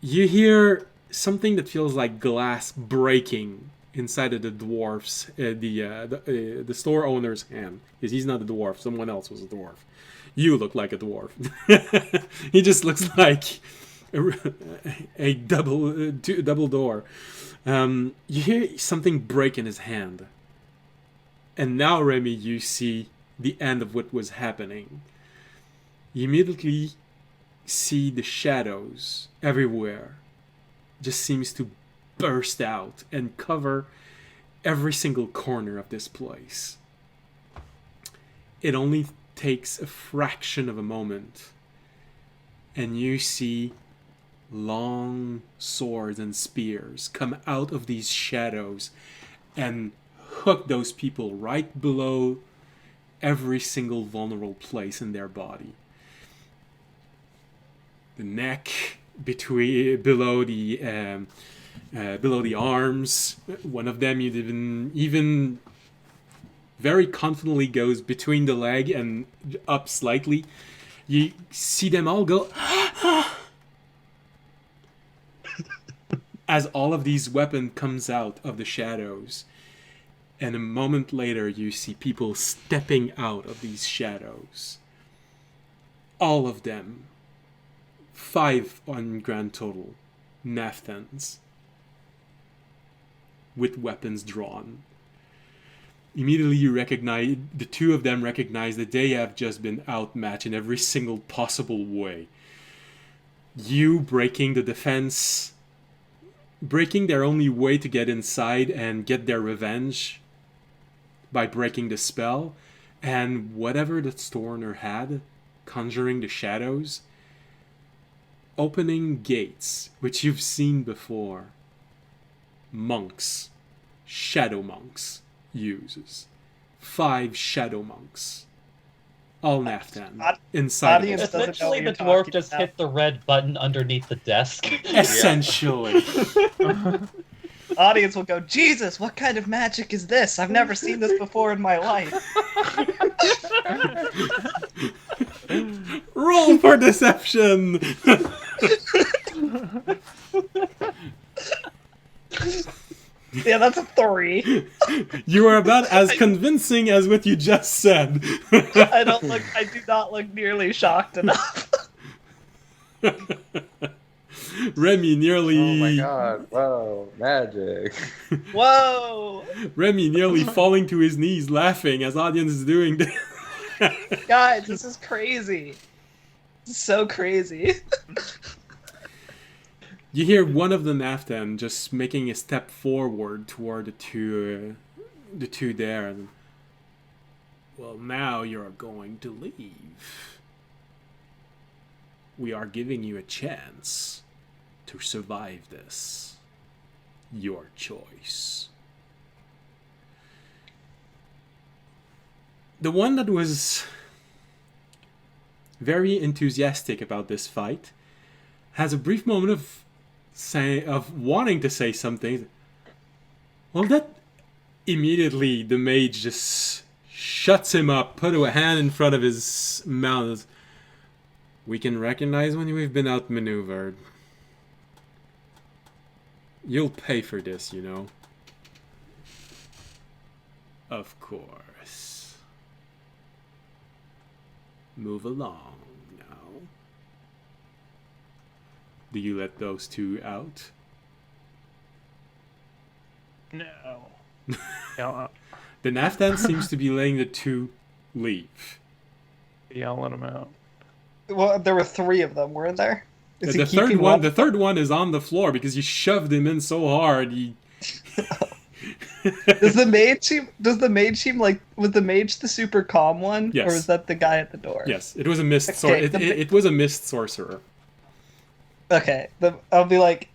you hear something that feels like glass breaking inside of the dwarf's, the store owner's hand. Because he's not a dwarf, someone else was a dwarf. You look like a dwarf. He just looks like a double door. You hear something break in his hand. And now, Remy, you see the end of what was happening. You immediately see the shadows everywhere. Just seems to burst out and cover every single corner of this place. It only takes a fraction of a moment, and you see long swords and spears come out of these shadows and hook those people right below every single vulnerable place in their body. The neck, below the arms. One of them even very confidently goes between the leg and up slightly. You see them all go as all of these weapons comes out of the shadows. And a moment later, you see people stepping out of these shadows. All of them. 5 on grand total. Naftans. With weapons drawn. Immediately you recognize, the 2 of them recognize that they have just been outmatched in every single possible way. You breaking the defense, breaking their only way to get inside and get their revenge by breaking the spell, and whatever the Storner had, conjuring the shadows, opening gates, which you've seen before. Monks, shadow monks, uses 5 shadow monks, all Naftan inside. Essentially, the dwarf just hit the red button underneath the desk. Essentially. Audience will go, Jesus, what kind of magic is this? I've never seen this before in my life. Roll for deception. Yeah, that's a 3. You are about as convincing as what you just said. I do not look nearly shocked enough. Remy nearly... Oh my god, whoa, magic. Whoa! Remy nearly falling to his knees laughing as audience is doing this. Guys, this is crazy. This is so crazy. You hear one of the Naftan just making a step forward toward the two there. And, well, now you're going to leave. We are giving you a chance to survive this. Your choice. The one that was very enthusiastic about this fight has a brief moment of wanting to say something. Well, that immediately the mage just shuts him up, put a hand in front of his mouth. We can recognize when we've been outmaneuvered. You'll pay for this, you know. Of course. Move along now. Do you let those 2 out? No. Yeah, The Naftan seems to be letting the 2 leave. I'll let him out. Well, there were 3 of them, weren't there? Is The third one is on the floor because you shoved him in so hard. Does the mage seem like, was the mage the super calm one? Yes. Or was that the guy at the door? Yes, it was a mist. Okay, it was a mist sorcerer. Okay, I'll be like,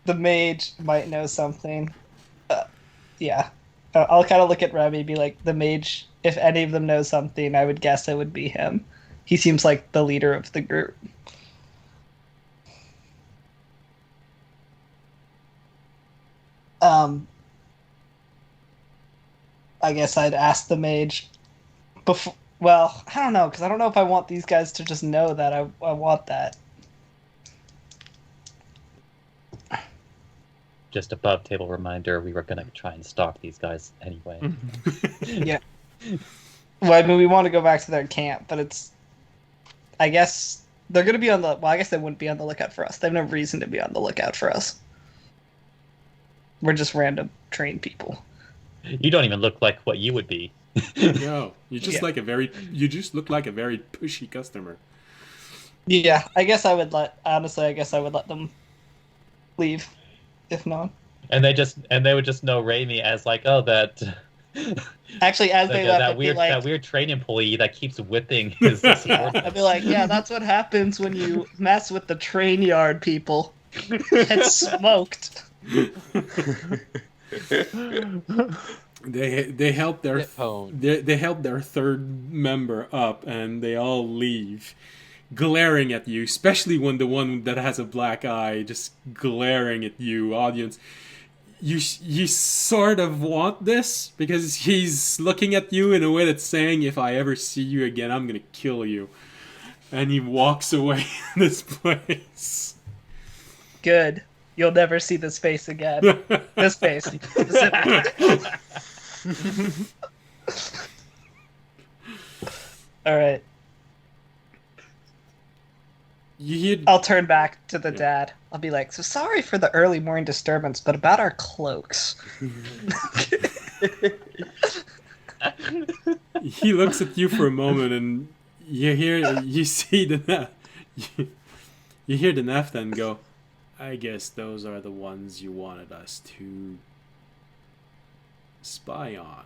the mage might know something. Yeah. I'll kind of look at Remy and be like, the mage, if any of them know something, I would guess it would be him. He seems like the leader of the group. I guess I'd ask the mage before. Well, I don't know, because I don't know if I want these guys to just know that I want that. Just above table reminder, we were going to try and stalk these guys anyway. Yeah. Well, I mean, we want to go back to their camp, but it's... I guess they're going to be on the... Well, I guess they wouldn't be on the lookout for us. They have no reason to be on the lookout for us. We're just random trained people. You don't even look like what you would be. No, you just look like a very pushy customer. Yeah, I guess I would let them leave, if not. And they would just know Raimi as like, oh, that. Actually, as they left, that weird train employee that keeps whipping his subordinates. I'd be like, yeah, that's what happens when you mess with the train yard people. Get smoked. They help their third member up, and they all leave, glaring at you. Especially when the one that has a black eye just glaring at you, audience. You sort of want this because he's looking at you in a way that's saying, "If I ever see you again, I'm gonna kill you." And he walks away in this place. Good. You'll never see this face again. This face. specifically. All right. You hear I'll turn back to the dad. I'll be like, so sorry for the early morning disturbance, but about our cloaks. He looks at you for a moment, and you see the you hear the Neptune go, I guess those are the ones you wanted us to spy on.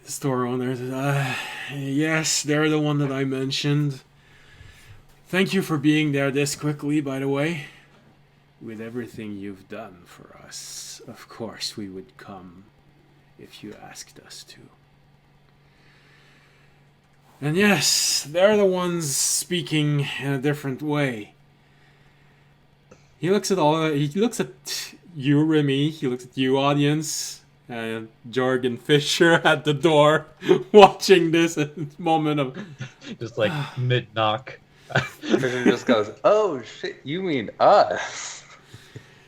The store owner says, yes, they're the one that I mentioned. Thank you for being there this quickly, by the way. With everything you've done for us, of course we would come if you asked us to. And yes, they're the ones speaking in a different way. He looks at you, Remy. He looks at you, audience, and Jorgen Fisher at the door, watching this at this moment of Just like mid-knock. Fisher just goes, "Oh shit, you mean us?"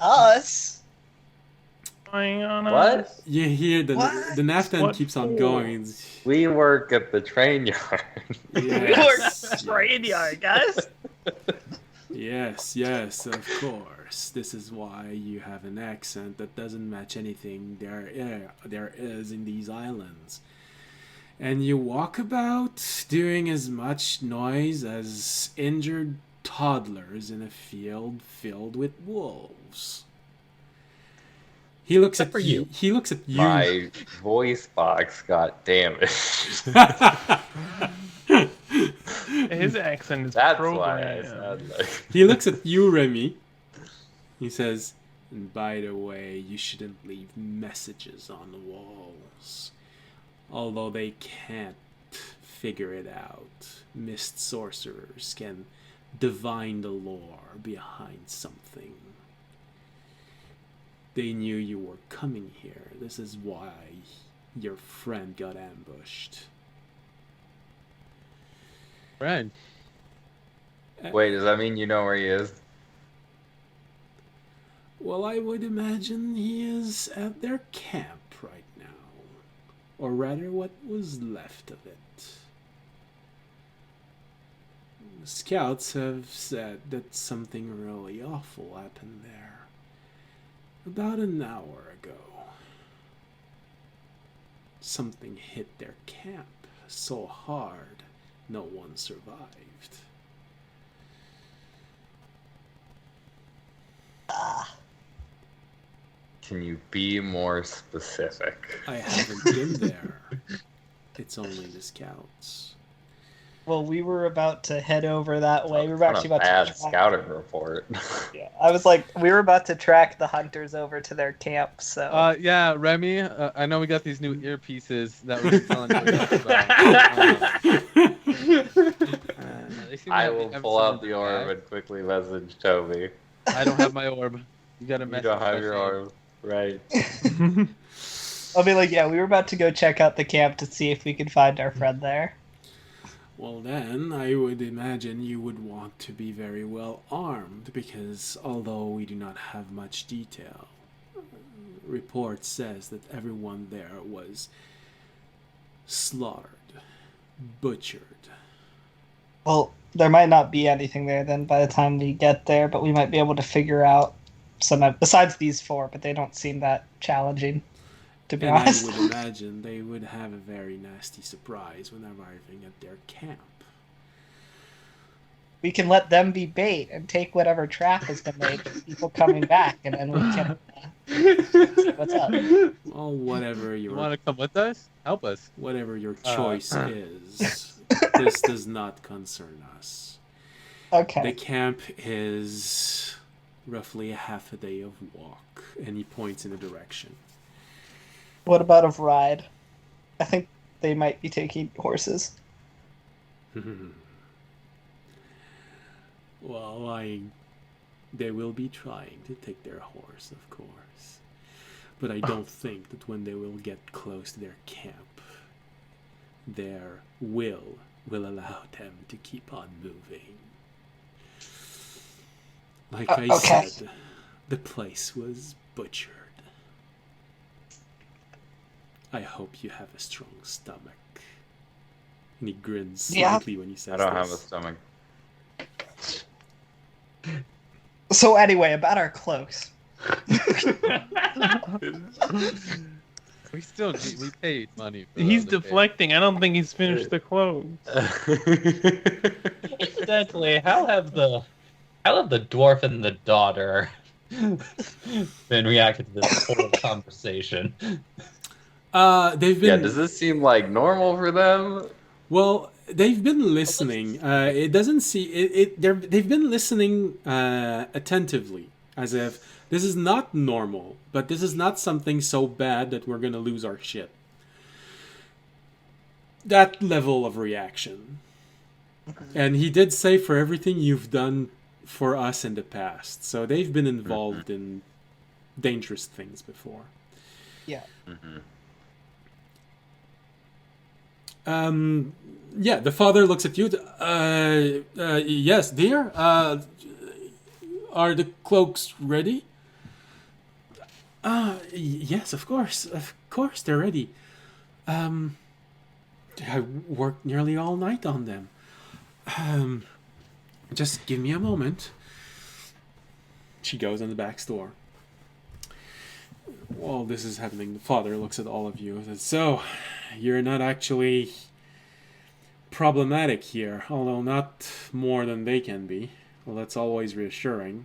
Us? What? You hear the What? Naftan What keeps on for? going. We work at the train yard. Yes, Train yard, guys. yes, of course. This is why you have an accent that doesn't match anything there is in these islands. And you walk about doing as much noise as injured toddlers in a field filled with wolves. He looks Except for at you. He looks at you. My voice box got damaged. His accent is That's why I programmed. sound like. He looks at you, Remy. He says, and by the way, you shouldn't leave messages on the walls. Although they can't figure it out, mist sorcerers can divine the lore behind something. They knew you were coming here. This is why your friend got ambushed. Friend. Wait, does that mean you know where he is? Well, I would imagine he is at their camp right now. Or rather, what was left of it. The scouts have said that something really awful happened there about an hour ago. Something hit their camp so hard no one survived. Can you be more specific? I haven't been there. It's only the scouts. Well, we were about to head over that way. We were What actually a about bad to track. scouting report. Yeah, I was like, we were about to track the hunters over to their camp. So Yeah, Remy, I know we got these new earpieces that we were telling you about. They seem to I have will the pull emphasis out in the bag. orb and quickly message Toby. I don't have my orb. You gotta You message don't have my your phone. orb, right? I'll be like, yeah, we were about to go check out the camp to see if we could find our friend there. Well then, I would imagine you would want to be very well armed, because although we do not have much detail, report says that everyone there was slaughtered, butchered. Well, there might not be anything there then by the time we get there, but we might be able to figure out some besides these four, but they don't seem that challenging, to be And honest. I would imagine they would have a very nasty surprise when arriving at their camp. We can let them be bait and take whatever trap has been made for people coming back, and then we can see what's up. Well, whatever You your want to come with us? Help us. whatever your choice is, this does not concern us. Okay. The camp is roughly a half a day of walk, and he points in a direction. What about a ride? I think they might be taking horses. Well, they will be trying to take their horse, of course. But I don't think that when they will get close to their camp, their will allow them to keep on moving. Like I okay. said, the place was butchered. I hope you have a strong stomach. And he grins slightly when he says I don't this. have a stomach. So anyway, about our cloaks. We paid money for He's them to pay. deflecting. I don't think he's finished the clothes. Incidentally, how have the dwarf and the daughter been reacting to this whole conversation? They've been. Yeah, does this seem like normal for them? Well, they've been listening. It doesn't see it. They've been listening attentively, as if this is not normal, but this is not something so bad that we're gonna lose our shit. That level of reaction. And he did say for everything you've done for us in the past. So they've been involved in dangerous things before. Yeah. Yeah, the father looks at you. Yes, dear. Are the cloaks ready? Yes, of course. Of course, they're ready. I worked nearly all night on them. Just give me a moment. She goes in the back store. While this is happening, the father looks at all of you and says, so, you're not actually problematic here, although not more than they can be. Well, that's always reassuring.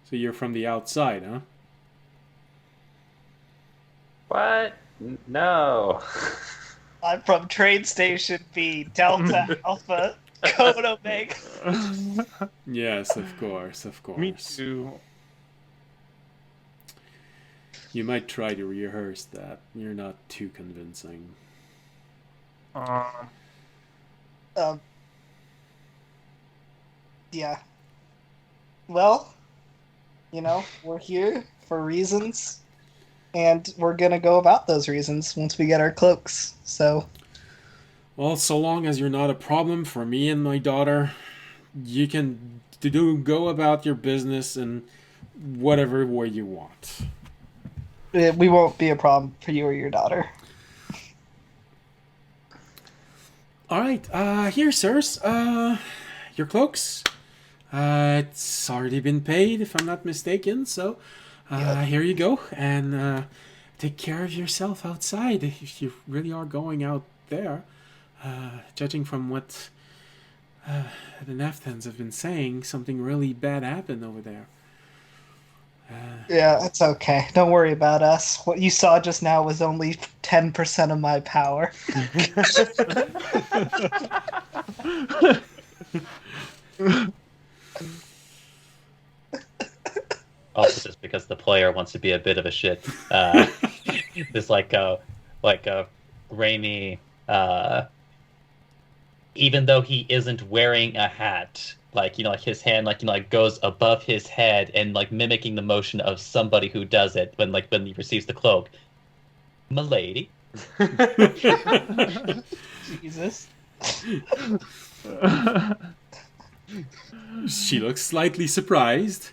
So you're from the outside, huh? What? No. I'm from train station B, Delta Alpha, Code Omega. Yes, of course, of course. Me too. You might try to rehearse that. You're not too convincing. Yeah. Well, we're here for reasons, and we're gonna go about those reasons once we get our cloaks. So. Well, so long as you're not a problem for me and my daughter, you can go about your business in whatever way you want. We won't be a problem for you or your daughter. All right, here, sirs. Your cloaks. It's already been paid, if I'm not mistaken. So, here you go, and take care of yourself outside if you really are going out there. Judging from what the Naftans have been saying, something really bad happened over there. Yeah, it's okay. Don't worry about us. What you saw just now was only 10% of my power. Also, just because the player wants to be a bit of a shit. There's like a Raimi, even though he isn't wearing a hat, like his hand goes above his head and mimicking the motion of somebody who does it when he receives the cloak. Milady. Jesus. She looks slightly surprised.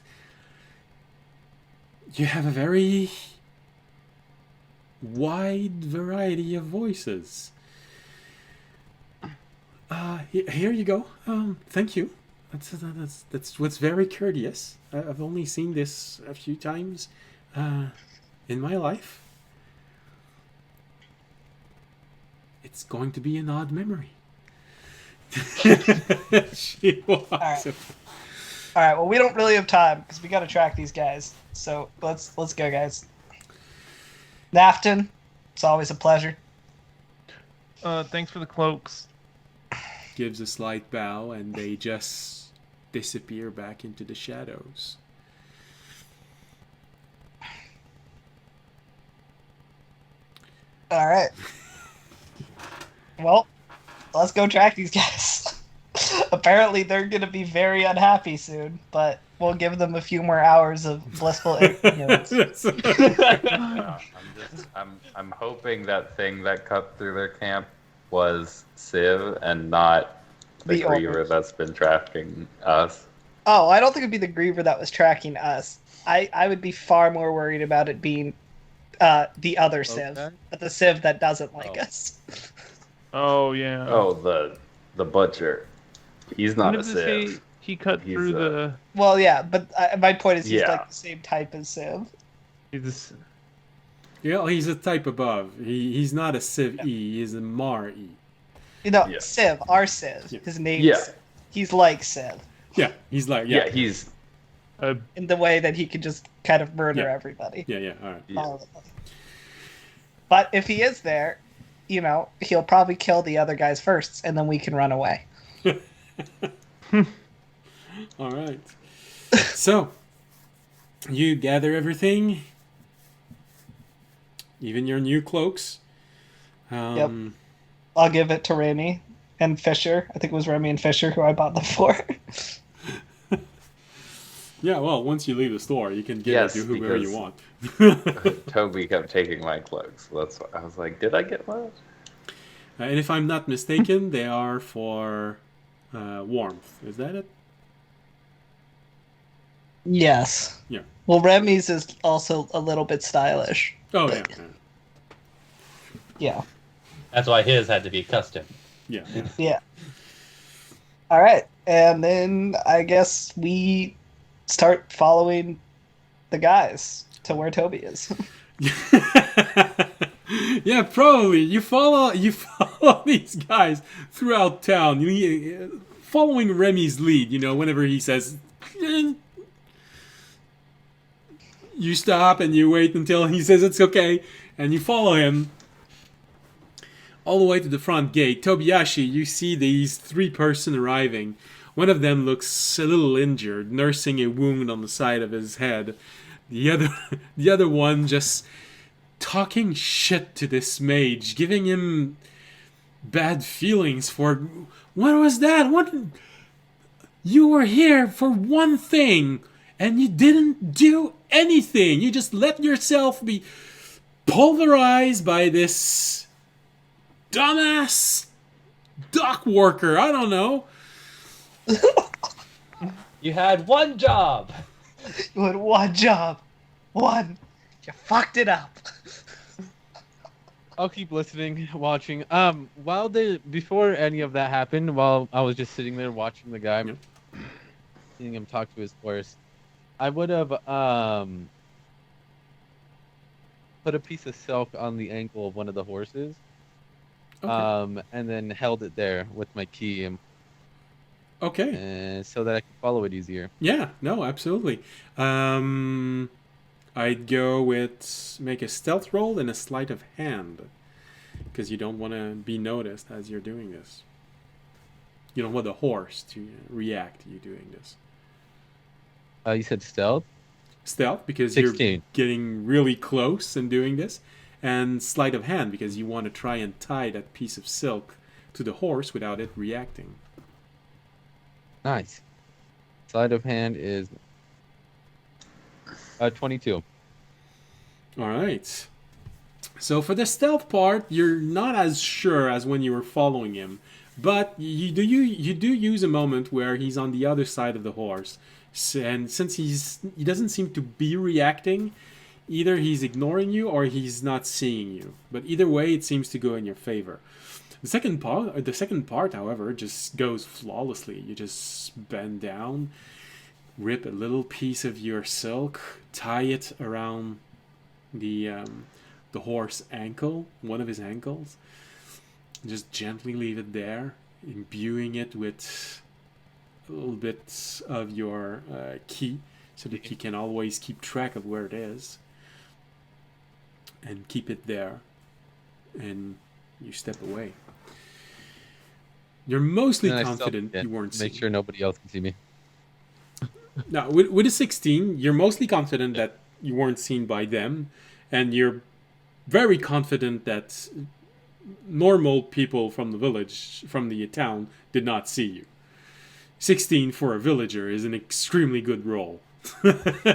You have a very wide variety of voices. Here you go. Thank you. That's what's very courteous. I've only seen this a few times in my life. It's going to be an odd memory. She walks. All right. Well, we don't really have time because we got to track these guys. So let's go, guys. Nafton, it's always a pleasure. Thanks for the cloaks. Gives a slight bow, and they just disappear back into the shadows. All right. Well, let's go track these guys. Apparently, they're going to be very unhappy soon, but we'll give them a few more hours of blissful ignorance. I'm hoping that thing that cut through their camp was Civ and not the The Griever owners. that's been tracking us. Oh, I don't think it'd be the Griever that was tracking us. I would be far more worried about it being the other Civ, Okay. but the Civ that doesn't like Oh. us. Oh yeah. Oh, the butcher. He's not When a did it say Civ. he cut He's through the? Well, yeah, but my point is he's Yeah. like the same type as Civ. He's, Yeah, he's a type above. He's not a Civ E. He's a Mar E. You know, Yeah. Civ, our Civ. Yeah. His name Yeah. is Civ. He's like Civ Yeah, he's like Yeah, he's in the way that he can just kind of murder Yeah. everybody. yeah. All right. yeah. Violently. But if he is there, you know, he'll probably kill the other guys first, and then we can run away. All right. So, you gather everything, even your new cloaks. I'll give it to Remy and Fisher. I think it was Remy and Fisher who I bought them for. Yeah, well, once you leave the store, you can give Yes, it to whoever you because- want. Toby kept taking my cloaks. So that's why I was like, did I get one? And if I'm not mistaken, they are for warmth. Is that it? Yes. Yeah. Well, Remy's is also a little bit stylish. Oh, yeah. Yeah. That's why his had to be custom. Yeah. Yeah. All right. And then I guess we start following the guys to where Toby is. Yeah, probably. You follow these guys throughout town. Following Remy's lead, whenever he says, you stop and you wait until he says it's okay, and you follow him all the way to the front gate. Tobiyashi, you see these 3 person arriving. One of them looks a little injured, nursing a wound on the side of his head. The other one just talking shit to this mage, giving him bad feelings for, what was that? What? You were here for one thing, and you didn't do anything. You just let yourself be pulverized by this dumbass dock worker. I don't know. You had one job. You had one job. One. You fucked it up. I'll keep listening, watching. Before any of that happened, while I was just sitting there watching the guy, Yep. seeing him talk to his horse, I would have put a piece of silk on the ankle of one of the horses, Okay. and then held it there with my key, Okay. so that I could follow it easier. Yeah, no, absolutely. I'd go with make a stealth roll and a sleight of hand, because you don't want to be noticed as you're doing this. You don't want the horse to react to you doing this. You said stealth? Stealth, because 16. you're getting really close and doing this, and sleight of hand, because you want to try and tie that piece of silk to the horse without it reacting. Nice. Sleight of hand is 22. All right. So for the stealth part, you're not as sure as when you were following him, but you do use a moment where he's on the other side of the horse, and since he doesn't seem to be reacting, either he's ignoring you or he's not seeing you. But either way, it seems to go in your favor. The second part, however, just goes flawlessly. You just bend down, rip a little piece of your silk, tie it around the horse ankle, one of his ankles, and just gently leave it there, imbuing it with a little bit of your key, so that you can always keep track of where it is, and keep it there, and you step away. You're mostly Then I stealth confident again, you weren't make seen. sure nobody else can see me. Now, with a 16, you're mostly confident that you weren't seen by them, and you're very confident that normal people from the village, from the town, did not see you. 16 for a villager is an extremely good roll.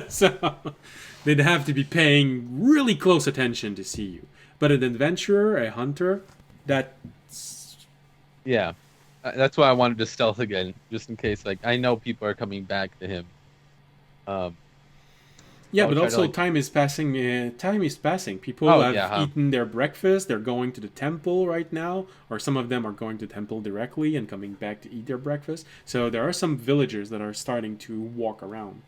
So, they'd have to be paying really close attention to see you. But an adventurer, a hunter, that's Yeah, that's why I wanted to stealth again, just in case. Like I know people are coming back to him. Yeah, I'll but try to, also like- time is passing. Time is passing. People Oh, have yeah, huh. eaten their breakfast. They're going to the temple right now, or some of them are going to the temple directly and coming back to eat their breakfast. So there are some villagers that are starting to walk around.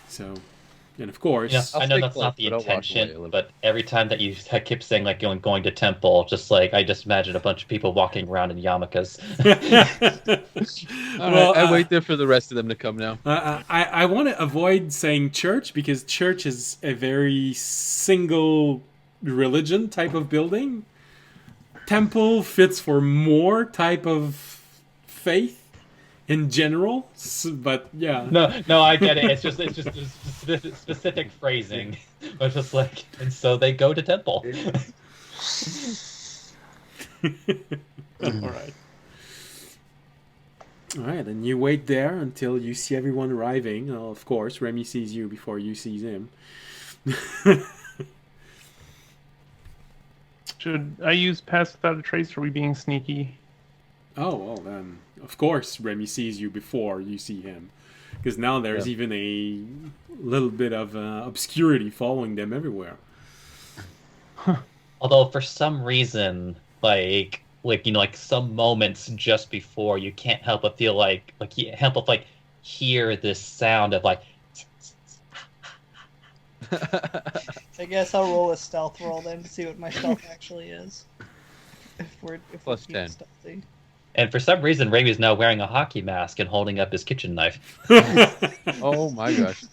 So, and of course, Yeah, I know stay that's close, not the but I'll walk away a intention, little. but every time that you keep saying like going to temple, just like I just imagine a bunch of people walking around in yarmulkes. All well, right, I wait there for the rest of them to come now. I want to avoid saying church because church is a very single religion type of building. Temple fits for more type of faith in general, but yeah. No, I get it. It's just specific phrasing, but just like, and so they go to temple. All right. All right, and you wait there until you see everyone arriving. Well, of course, Remy sees you before you see him. Should I use pass without a trace, or are we being sneaky? Oh, well, then, of course, Remy sees you before you see him. Because now there's even a little bit of obscurity following them everywhere. Although for some reason, like like some moments just before, you can't help but feel like you can't help but like hear this sound of like. I guess I'll roll a stealth roll then to see what my stealth actually is. If we're Plus being 10. stealthy. And for some reason, Ramey's now wearing a hockey mask and holding up his kitchen knife. Oh my gosh.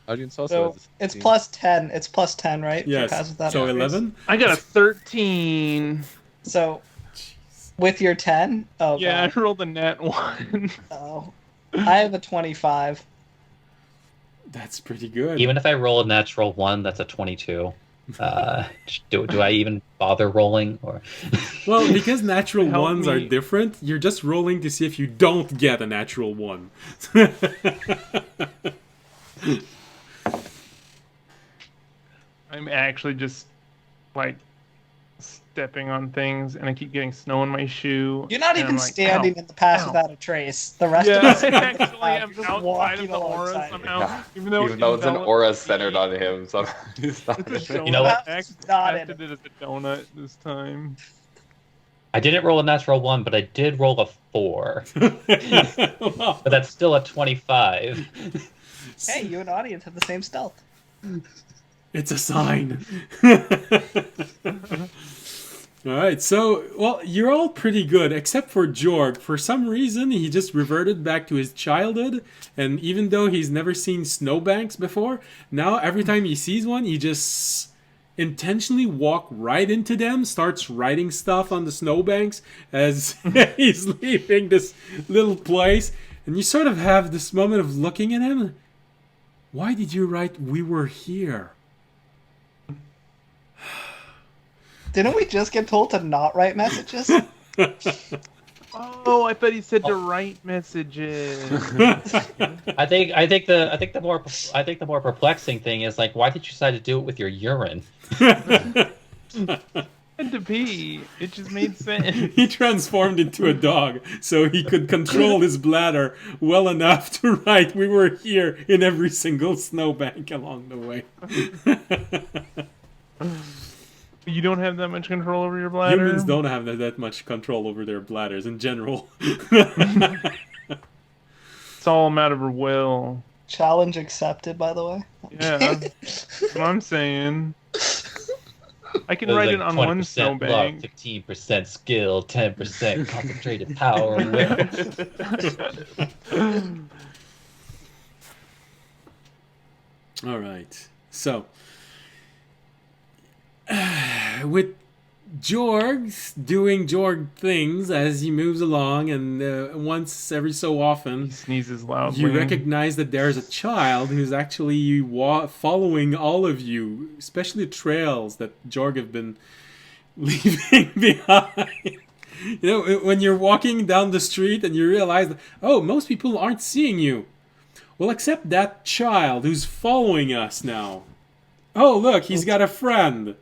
Audience also So has this it's scene. plus 10. It's plus 10, right? for Yes. pass without So a trace? 11? I got a 13. So with your 10? Oh, Yeah, God. I rolled a nat 1. Oh. I have a 25. That's pretty good. Even if I roll a natural 1, that's a 22. Do I even bother rolling? Or Well, because natural Help ones are me. different, you're just rolling to see if you don't get a natural one. I'm actually just like stepping on things, and I keep getting snow in my shoe. You're not and even I'm like, standing "Ow, in the pass ow." without a trace. The rest Yeah, of us actually, I'm just outside walking of the aura alongside. somehow. Yeah. Even though Even though it's an enveloped aura me. centered on him, so he's not. It's a donut. You know what? I Not acted it as a donut this time. I didn't roll a natural 1, but I did roll a 4. Well, But that's still a 25. Hey, you and audience have the same stealth. it's a sign. All right, so, well, you're all pretty good, except for Jorg. For some reason, he just reverted back to his childhood, and even though he's never seen snowbanks before, now every time he sees one, he just intentionally walk right into them, starts writing stuff on the snowbanks as he's leaving this little place, and you sort of have this moment of looking at him. Why did you write "we were here"? Didn't we just get told to not write messages? Oh, I thought he said to write messages. I think the more perplexing thing is like, why did you decide to do it with your urine? Had to pee. It just made sense. He transformed into a dog so he could control his bladder well enough to write "we were here" in every single snowbank along the way. You don't have that much control over your bladder? Humans don't have that much control over their bladders in general. It's all a matter of will. Challenge accepted, by the way. Yeah, that's what I'm saying. I can It was write like it on one 20% snowbank. luck, 15% skill, 10% concentrated power. Will. All right. So, with Jorg doing Jorg things as he moves along, and once every so often, He sneezes loudly. you recognize that there's a child who's actually following all of you, especially the trails that Jorg have been leaving behind. You know, when you're walking down the street and you realize that, oh, most people aren't seeing you. Well, except that child who's following us now. Oh, look, he's got a friend.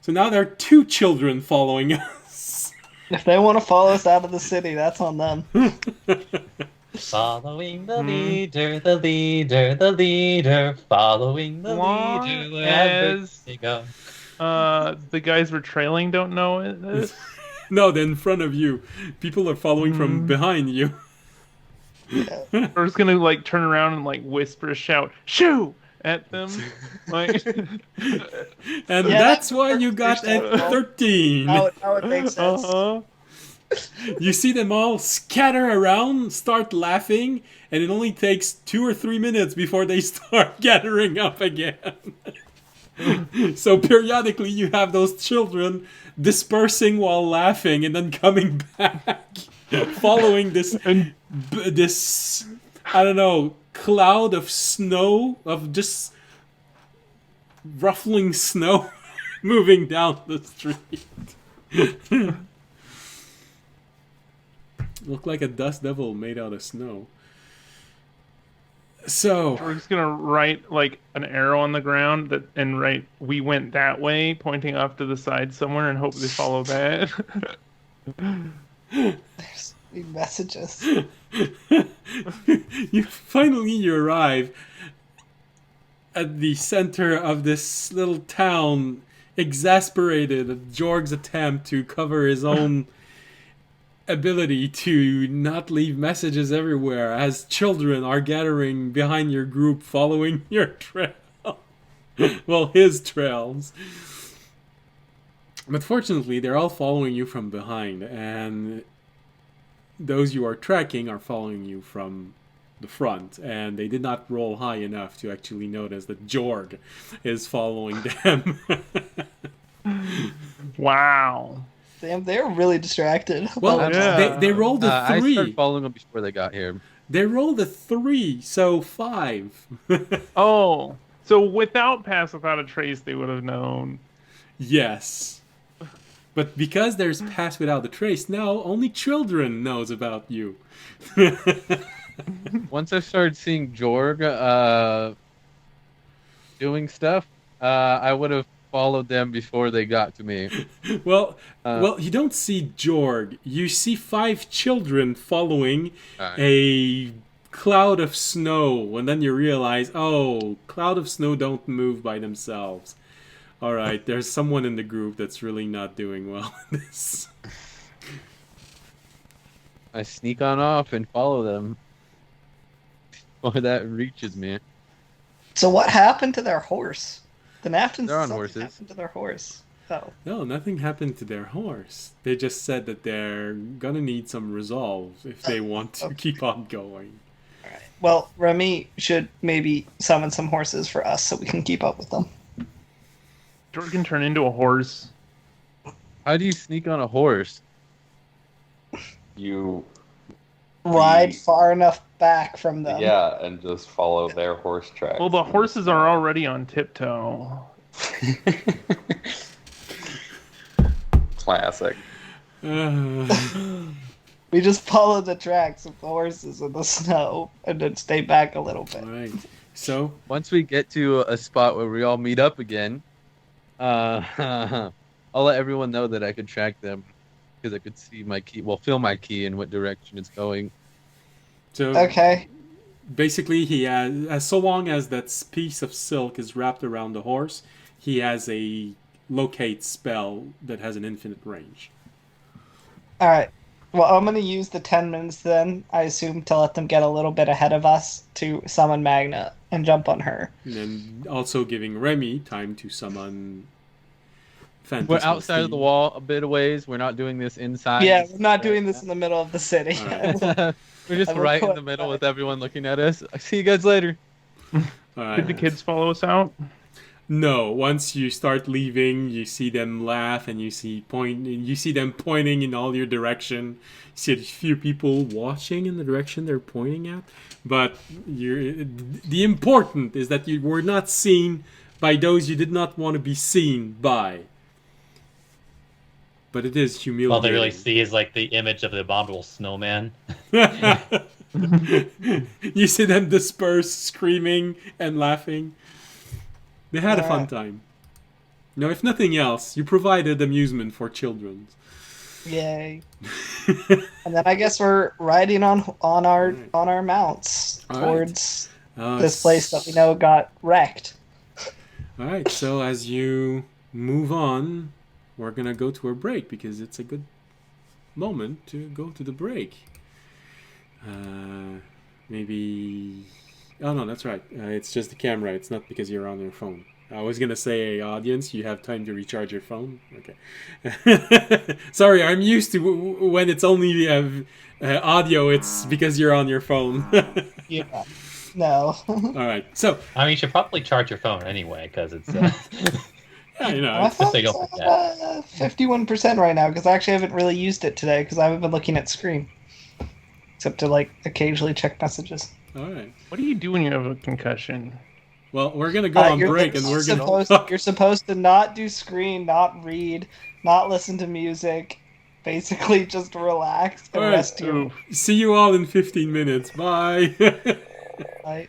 So now there are two children following us. If they want to follow us out of the city, that's on them. Following the leader, the leader, the leader. Following the leader wherever they go. The guys we're trailing don't know it. No, they're in front of you. People are following from behind you. We're just gonna like turn around and like whisper, shout, "Shoo!" at them. Like, and that's why you got a 13. Now it makes sense. You see them all scatter around, start laughing, and it only takes 2 or 3 minutes before they start gathering up again. So periodically you have those children dispersing while laughing and then coming back, following this I don't know, cloud of snow, of just ruffling snow moving down the street. Look like a dust devil made out of snow. So we're just gonna write like an arrow on the ground and write "We went that way," pointing off to the side somewhere, and hope they follow that. There's messages. you arrive at the center of this little town, exasperated at Jorg's attempt to cover his own ability to not leave messages everywhere, as children are gathering behind your group following your trail. Well, his trails. But fortunately, they're all following you from behind, and those you are tracking are following you from the front, and they did not roll high enough to actually notice that Jorg is following them. Wow. Damn, they're really distracted. Well, they rolled a 3. I started following them before they got here. They rolled a 3, so 5. Oh, so without Pass Without a Trace, they would have known. Yes. But because there's Pass Without a Trace, now only children knows about you. Once I started seeing Jorg doing stuff, I would have followed them before they got to me. Well, you don't see Jorg. You see 5 children following a cloud of snow, and then you realize, oh, cloud of snow don't move by themselves. All right, there's someone in the group that's really not doing well in this. I sneak on off and follow them before that reaches me. So what happened to their horse? The Naftons. They're on something horses. happened to their horse. Oh. No, nothing happened to their horse. They just said that they're gonna need some resolve if they want to keep on going. All right. Well, Remy should maybe summon some horses for us so we can keep up with them. Jorg can turn into a horse. How do you sneak on a horse? You Ride far enough back from them. yeah, and just follow their horse tracks. Well, the horses are already on tiptoe. Classic. We just follow the tracks of the horses in the snow and then stay back a little bit. Right. So Once we get to a spot where we all meet up again, I'll let everyone know that I could track them because I could see my key. Well, feel my key in what direction it's going. So Okay. basically, he has, as so long as that piece of silk is wrapped around the horse, he has a locate spell that has an infinite range. All right. Well, I'm going to use the 10 minutes then, I assume, to let them get a little bit ahead of us to summon Magna and jump on her. And then also giving Remy time to summon Phantasmal We're outside of the Steed. wall a bit of ways. We're not doing this inside. Yeah, we're not doing this in the middle of the city. Alright. We're just I will right in put the middle that. with everyone looking at us. I see you guys later. All right. Did the kids follow us out? No, once you start leaving, you see them laugh and you see them pointing in all your direction. You see a few people watching in the direction they're pointing at. But the important is that you were not seen by those you did not want to be seen by. But it is humiliating. All they really see is like the image of the abominable snowman. You see them disperse, screaming and laughing. They had a fun time. Now, if nothing else, you provided amusement for children. Yay! And then I guess we're riding on our Alright. on our mounts Alright. towards this place that we know got wrecked. All right, so as you move on, we're gonna go to a break because it's a good moment to go to the break. Maybe. Oh no, that's right. It's just the camera. It's not because you're on your phone. I was gonna say, audience, you have time to recharge your phone. Okay. Sorry, I'm used to when it's only audio. It's because you're on your phone. Yeah. No. All right. So I mean, you should probably charge your phone anyway, because it's. yeah, you know, My it's, Just so you phone's don't forget. 51% right now because I actually haven't really used it today because I haven't been looking at screen. Except to like occasionally check messages. all right. What do you do when you have a concussion? Well, we're gonna go on You're break, and we're gonna. you're supposed to not do screen, not read, not listen to music. Basically, just relax and All right. rest your Oof. See you all in 15 minutes. Bye. right.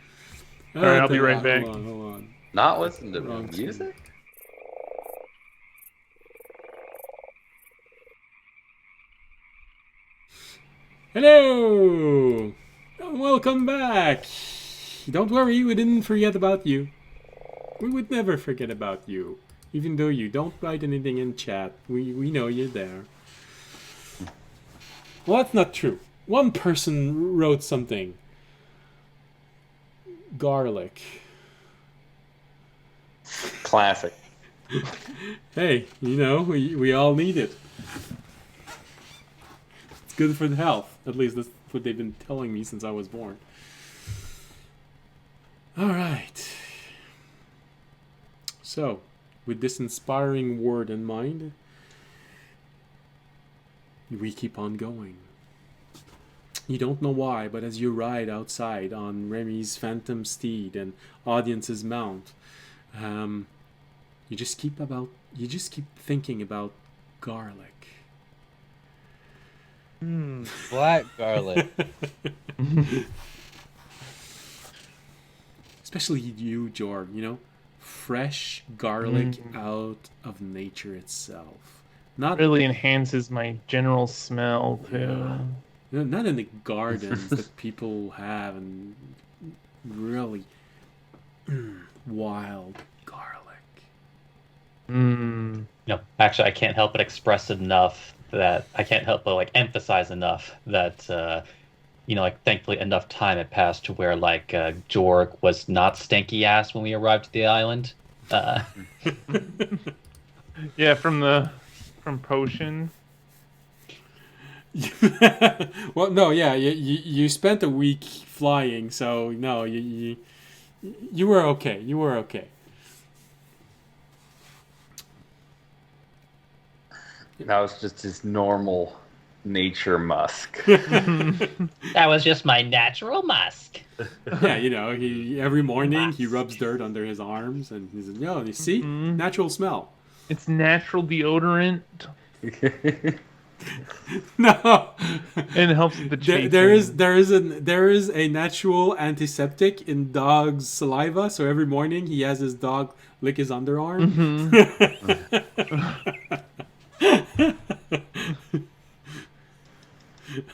All right, I'll be right back. Hold on. Not listen to Wrong music? Hello! Welcome back! Don't worry, we didn't forget about you. We would never forget about you. Even though you don't write anything in chat, we know you're there. Well, that's not true. One person wrote something. Garlic. Classic. Hey, you know, we all need it. It's good for the health. At least that's what they've been telling me since I was born. Alright. So, with this inspiring word in mind, we keep on going. You don't know why, but as you ride outside on Remy's phantom steed and Audience's mount, you just keep thinking about garlic. Black garlic. Especially you, Jorg, you know? Fresh garlic out of nature itself. Not Really enhances my general smell too. you know, not in the gardens that people have and really wild garlic. No, actually, I can't help but express enough that I can't help but like emphasize enough that like thankfully enough time had passed to where like Jorg was not stanky ass when we arrived at the island. Yeah, from potion. Well, no, yeah, you spent a week flying, so no, you were okay. You were okay. That was just his normal nature musk. That was just my natural musk. Yeah, you know, every morning he rubs dirt under his arms, and he says, "Yo, you see, natural smell." It's natural deodorant. No, And it helps with the chafing. there is a natural antiseptic in dog's saliva. So every morning he has his dog lick his underarm.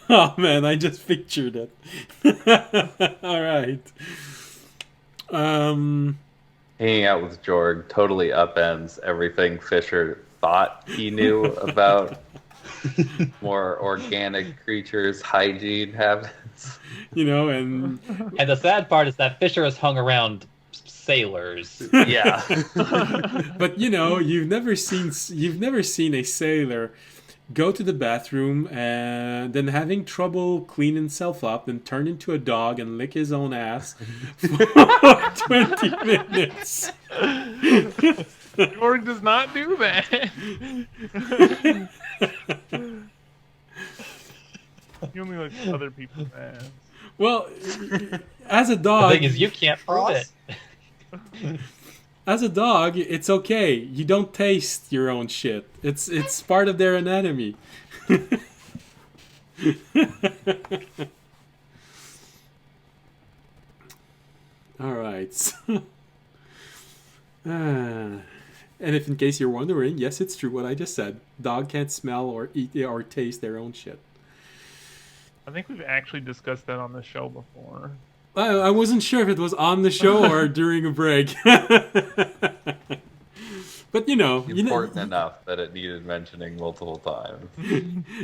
Oh man, I just pictured it. All right. Hanging out with Jorg totally upends everything Fisher thought he knew about more organic creatures' hygiene habits. You know, and And the sad part is that Fisher has hung around sailors. Yeah. but you know, you've never seen a sailor go to the bathroom and then having trouble clean himself up, then turn into a dog and lick his own ass for 20 minutes. Jorg does not do that. He only likes other people's ass. Well, as a The dog, thing is, you can't prove it. as a dog, it's okay. You don't taste your own shit. It's part of their anatomy. All right. So, And if in case you're wondering, yes, it's true what I just said. Dog can't smell or eat or taste their own shit. I think we've actually discussed that on the show before. I wasn't sure if it was on the show or during a break. But Important enough that it needed mentioning multiple times.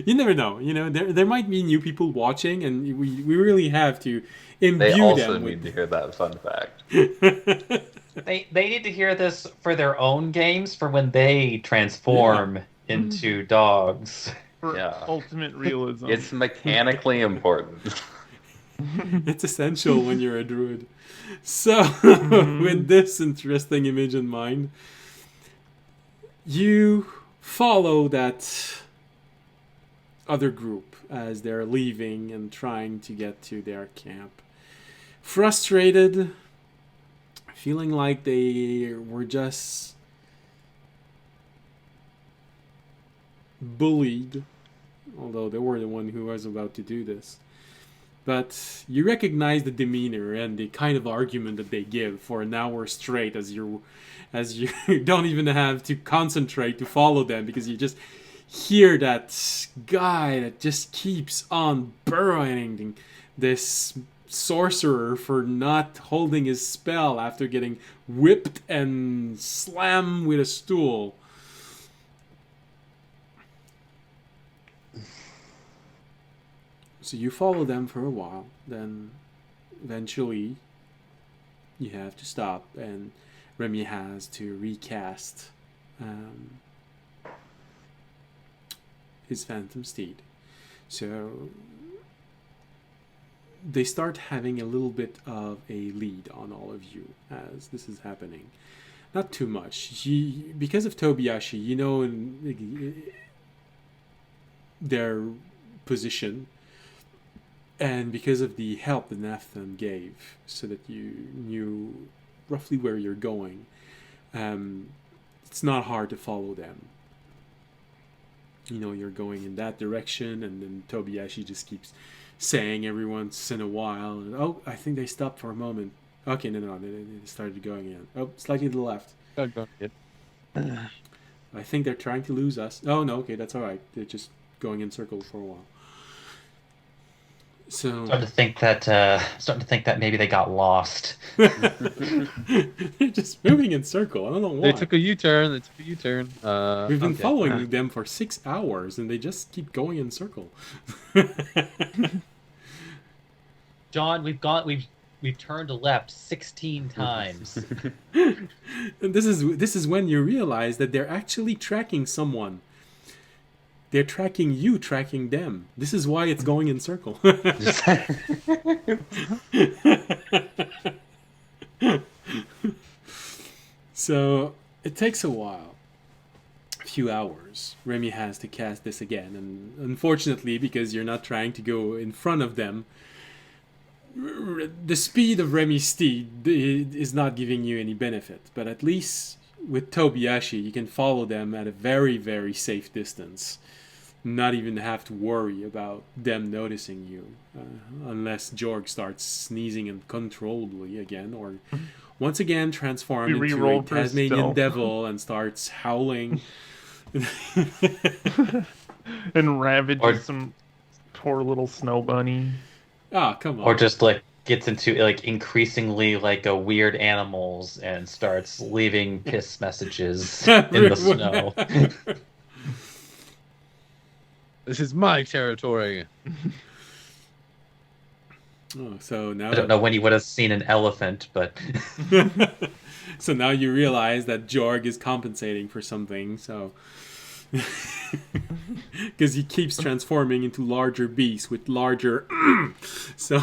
you never know. There might be new people watching, and we really have to imbue They also them need to hear that fun fact. They need to hear this for their own games for when they transform into dogs. For Yeah. ultimate realism. It's mechanically important. It's essential when you're a druid. So, with this interesting image in mind, you follow that other group as they're leaving and trying to get to their camp. Frustrated, feeling like they were just bullied, although they were the one who was about to do this. But you recognize the demeanor and the kind of argument that they give for an hour straight as you don't even have to concentrate to follow them, because you just hear that guy that just keeps on burrowing this sorcerer for not holding his spell after getting whipped and slammed with a stool. So you follow them for a while, then eventually you have to stop, and Remy has to recast his Phantom Steed. So they start having a little bit of a lead on all of you as this is happening. Not too much. Because of Tobiyashi, in their position, and because of the help that Nathan gave, so that you knew roughly where you're going, it's not hard to follow them. You're going in that direction, and then Tobiyashi just keeps saying every once in a while, oh, I think they stopped for a moment. Okay, no, they started going again. Oh, slightly to the left. I think they're trying to lose us. Oh, no, okay, that's all right. They're just going in circles for a while. So Starting to think that maybe they got lost. they're just moving in circle. I don't know why. They took a U-turn. We've been following them for 6 hours, and they just keep going in circle. John, we've turned left 16 times. And this is when you realize that they're actually tracking someone. They're tracking you, tracking them. This is why it's going in circle. So it takes a while. A few hours. Remy has to cast this again. And unfortunately, because you're not trying to go in front of them, the speed of Remy's steed is not giving you any benefit. But at least with Tobiyashi, you can follow them at a very, very safe distance. Not even have to worry about them noticing you, unless Jorg starts sneezing uncontrollably again, or once again transform into a Tasmanian devil and starts howling and ravages some poor little snow bunny. Ah, come on. Or just gets into increasingly a weird animals and starts leaving piss messages in the snow. This is my territory. Oh, so now I don't know when you would have seen an elephant, but so now you realize that Jorg is compensating for something. So because he keeps transforming into larger beasts with larger. So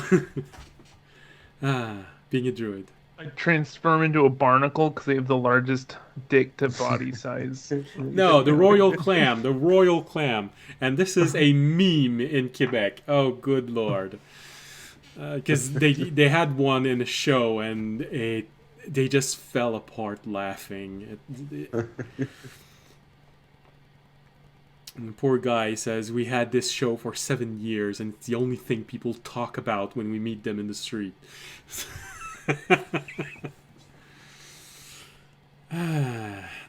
being a druid. I transform into a barnacle because they have the largest dick to body size. No, the royal clam. And this is a meme in Quebec. Oh, good lord. Because they had one in a show, and they just fell apart laughing. And the poor guy says, we had this show for 7 years, and it's the only thing people talk about when we meet them in the street.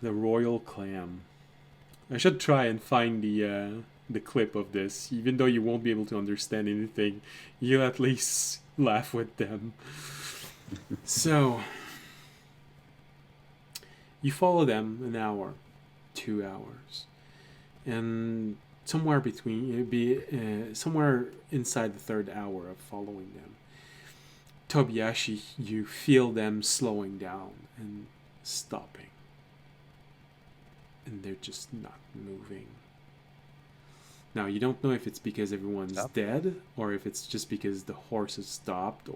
The royal royal clam. I should try and find the clip of this. Even though you won't be able to understand anything, you'll at least laugh with them. So, you follow them an hour, 2 hours, and somewhere between, it'd be somewhere inside the third hour of following them, Tobiyashi, you feel them slowing down and stopping. And they're just not moving. Now, you don't know if it's because everyone's dead or if it's just because the horse has stopped,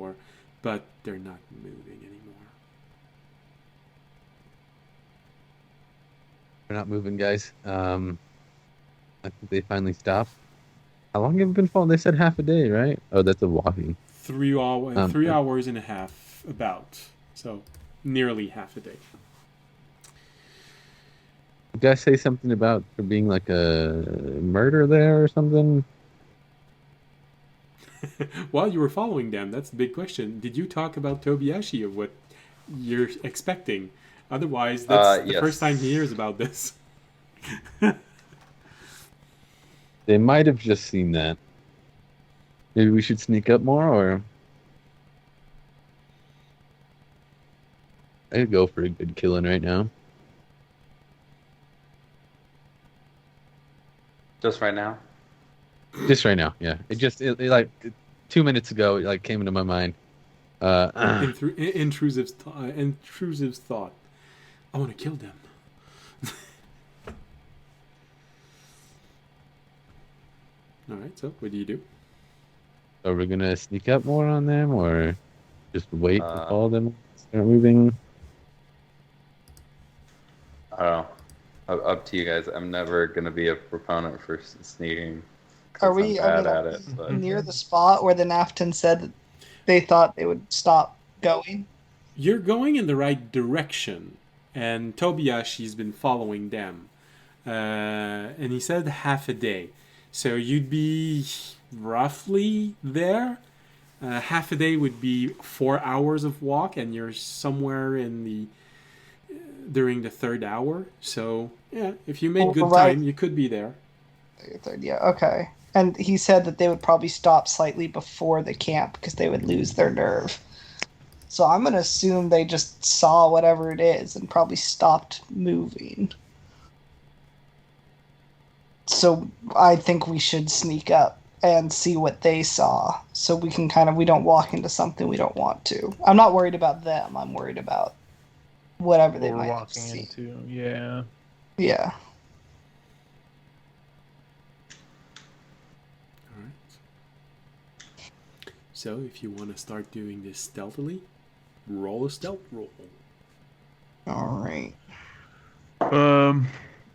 but they're not moving anymore. They're not moving, guys. I think they finally stopped. How long have you been following? They said half a day, right? Oh, that's a walking. 3 hours and a half, about. So, nearly half a day. You guys say something about there being like a murder there or something? While you were following them, that's the big question. Did you talk about Tobiyashi of what you're expecting? Otherwise, that's the first time he hears about this. They might have just seen that. Maybe we should sneak up more, or I'd go for a good killing right now. Just right now? Just right now, yeah. It like 2 minutes ago, it like came into my mind. Intrusive thought. I want to kill them. All right. So, what do you do? Are we gonna sneak up more on them, or just wait to follow them, start moving? I don't know. Up to you guys. I'm never gonna be a proponent for sneaking. Are we bad at it? But... near the spot where the Naftan said that they thought they would stop going? You're going in the right direction, and Tobiyashi's been following them. And he said half a day. So you'd be roughly there. Half a day would be 4 hours of walk, and you're somewhere during the third hour. So, yeah, if you made good time, you could be there. Yeah, okay. And he said that they would probably stop slightly before the camp because they would lose their nerve. So I'm going to assume they just saw whatever it is and probably stopped moving. So I think we should sneak up and see what they saw so we can we don't walk into something we don't want to. I'm not worried about them. I'm worried about whatever they might walking see. into. Yeah. Yeah. All right. So if you want to start doing this stealthily, roll a stealth roll. All right.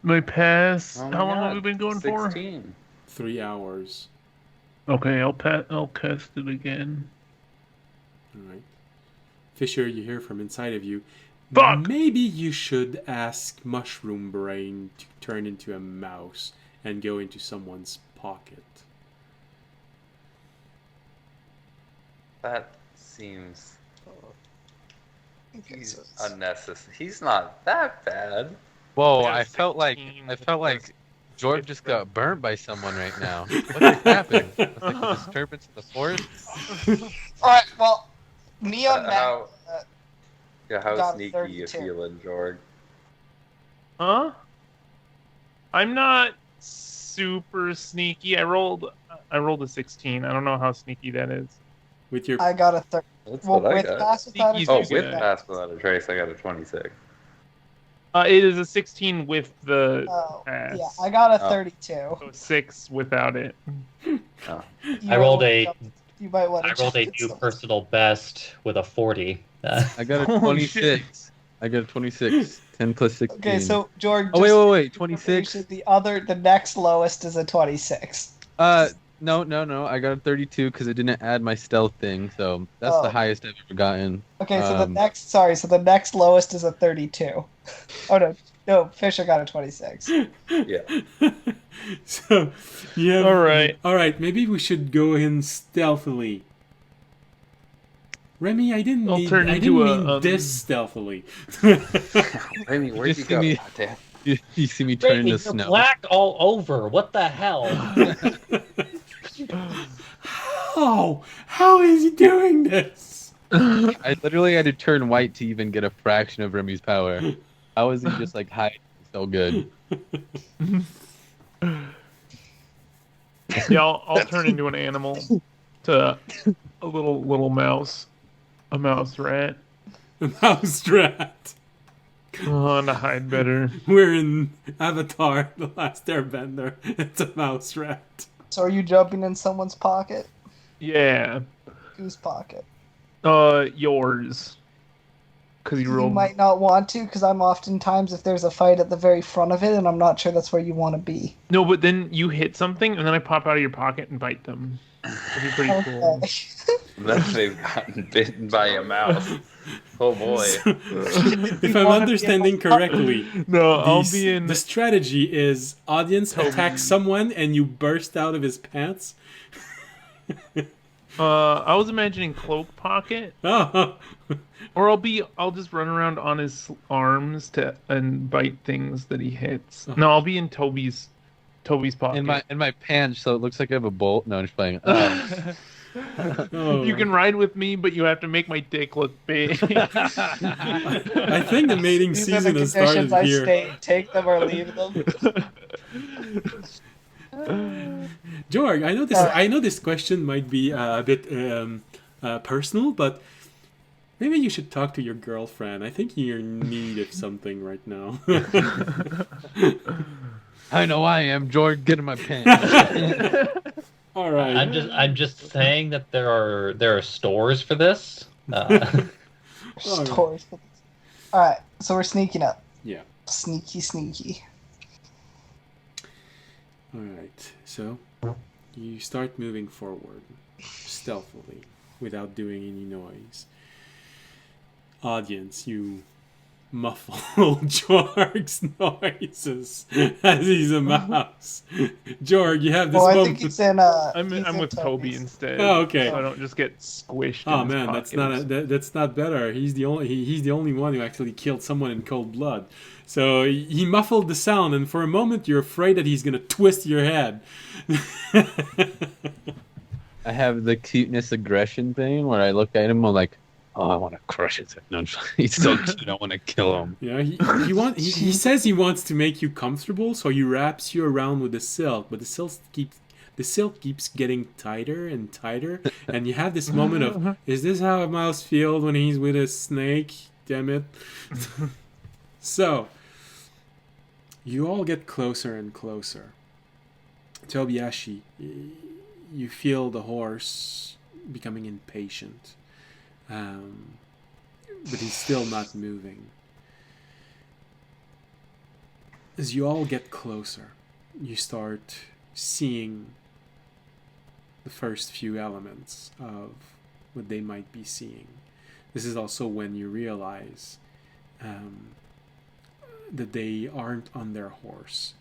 My pass. Oh my how long God, have we been going 16. for? 3 hours. Okay, I'll cast it again. All right. Fisher, you hear from inside of you. Fuck! Maybe you should ask Mushroom Brain to turn into a mouse and go into someone's pocket. That seems Okay, so it's- unnecessary. He's not that bad. Whoa! Yeah, I felt like 16 George just got burnt by someone right now. What just happened? Was like a disturbance in the forest? All right, well, Neon How got a sneaky 32. you feeling, Jorg? Huh? I'm not super sneaky. I rolled a 16. I don't know how sneaky that is. With your I got a 30. That's Well, what I with got. pass without a Sneaky's Oh, trace, with good. pass without a trace, I got a 26. It is a 16 with the Oh, pass. yeah, I got a Oh. 32. So 6 without it. You I rolled might a You might want to I rolled a check new it. personal best with a 40. I got a Holy shit. 26. I got a 26. 10 plus 16. Okay, so George. Oh, wait. 26? The next lowest is a 26. No. I got a 32 because it didn't add my stealth thing, so that's the Oh. highest I've ever gotten. Okay, so Um, the next lowest is a 32. Oh no, Fisher got a 26. Yeah. So, yeah. All right. All right. Maybe we should go in stealthily. Remy, I didn't I'll mean, turn I into didn't a, mean this stealthily. Remy, where'd you Just go? give me- Goddamn. You see me turn Remy, into you're snow. black all over. What the hell? How is he doing this? I literally had to turn white to even get a fraction of Remy's power. How is he just like hiding so good? Yeah, I'll turn into an animal, to a little mouse, a mouse rat. Mouse rat. Oh, to hide better. We're in Avatar: The Last Airbender. It's a mouse rat. So are you jumping in someone's pocket? Yeah. Whose pocket? Yours. Because you You rolled. might not want to, because I'm oftentimes, if there's a fight at the very front of it, and I'm not sure that's where you want to be. No, but then you hit something, and then I pop out of your pocket and bite them. That'd be pretty cool. Okay. Unless they've gotten bitten by a mouse. Oh boy. If I'm understanding correctly, No, I'll the, be in. the strategy is audience attacks someone and you burst out of his pants. I was imagining cloak pocket, Oh, or I'll just run around on his arms and bite things that he hits. No, I'll be in Toby's pocket. In my pants, so it looks like I have a bolt. No, I'm just playing. oh. You can ride with me, but you have to make my dick look big. I think the mating These are the season has started conditions I here. state. Take them or leave them. George, I know this. Alright. I know this question might be a bit personal, but maybe you should talk to your girlfriend. I think you're in need of something right now. I know I am. George, get in my pants. All right. I'm just saying that there are stores for this. Stores. Alright, so we're sneaking up. Yeah. Sneaky. All right. So you start moving forward stealthily without doing any noise. Audience, you muffle Jorg's noises as he's a mouse. Jorg, you have this Well, I moment. think it's in. I'm he's in with Toby Toby's. instead. Oh, okay. So I don't just get squished. Oh in his man, pockets. that's not better. He's the only one who actually killed someone in cold blood. So he muffled the sound, and for a moment you're afraid that he's gonna twist your head. I have the cuteness aggression thing where I look at him, I'm like, oh, I want to crush it. No, he's so cute. I want to kill him. Yeah, he says he wants to make you comfortable, so he wraps you around with the silk, but the silk keeps getting tighter and tighter, and you have this moment of, is this how a mouse feels when he's with a snake? Damn it. So, you all get closer and closer. Tobiashi, you feel the horse becoming impatient. But he's still not moving. As you all get closer, you start seeing the first few elements of what they might be seeing. This is also when you realize that they aren't on their horse.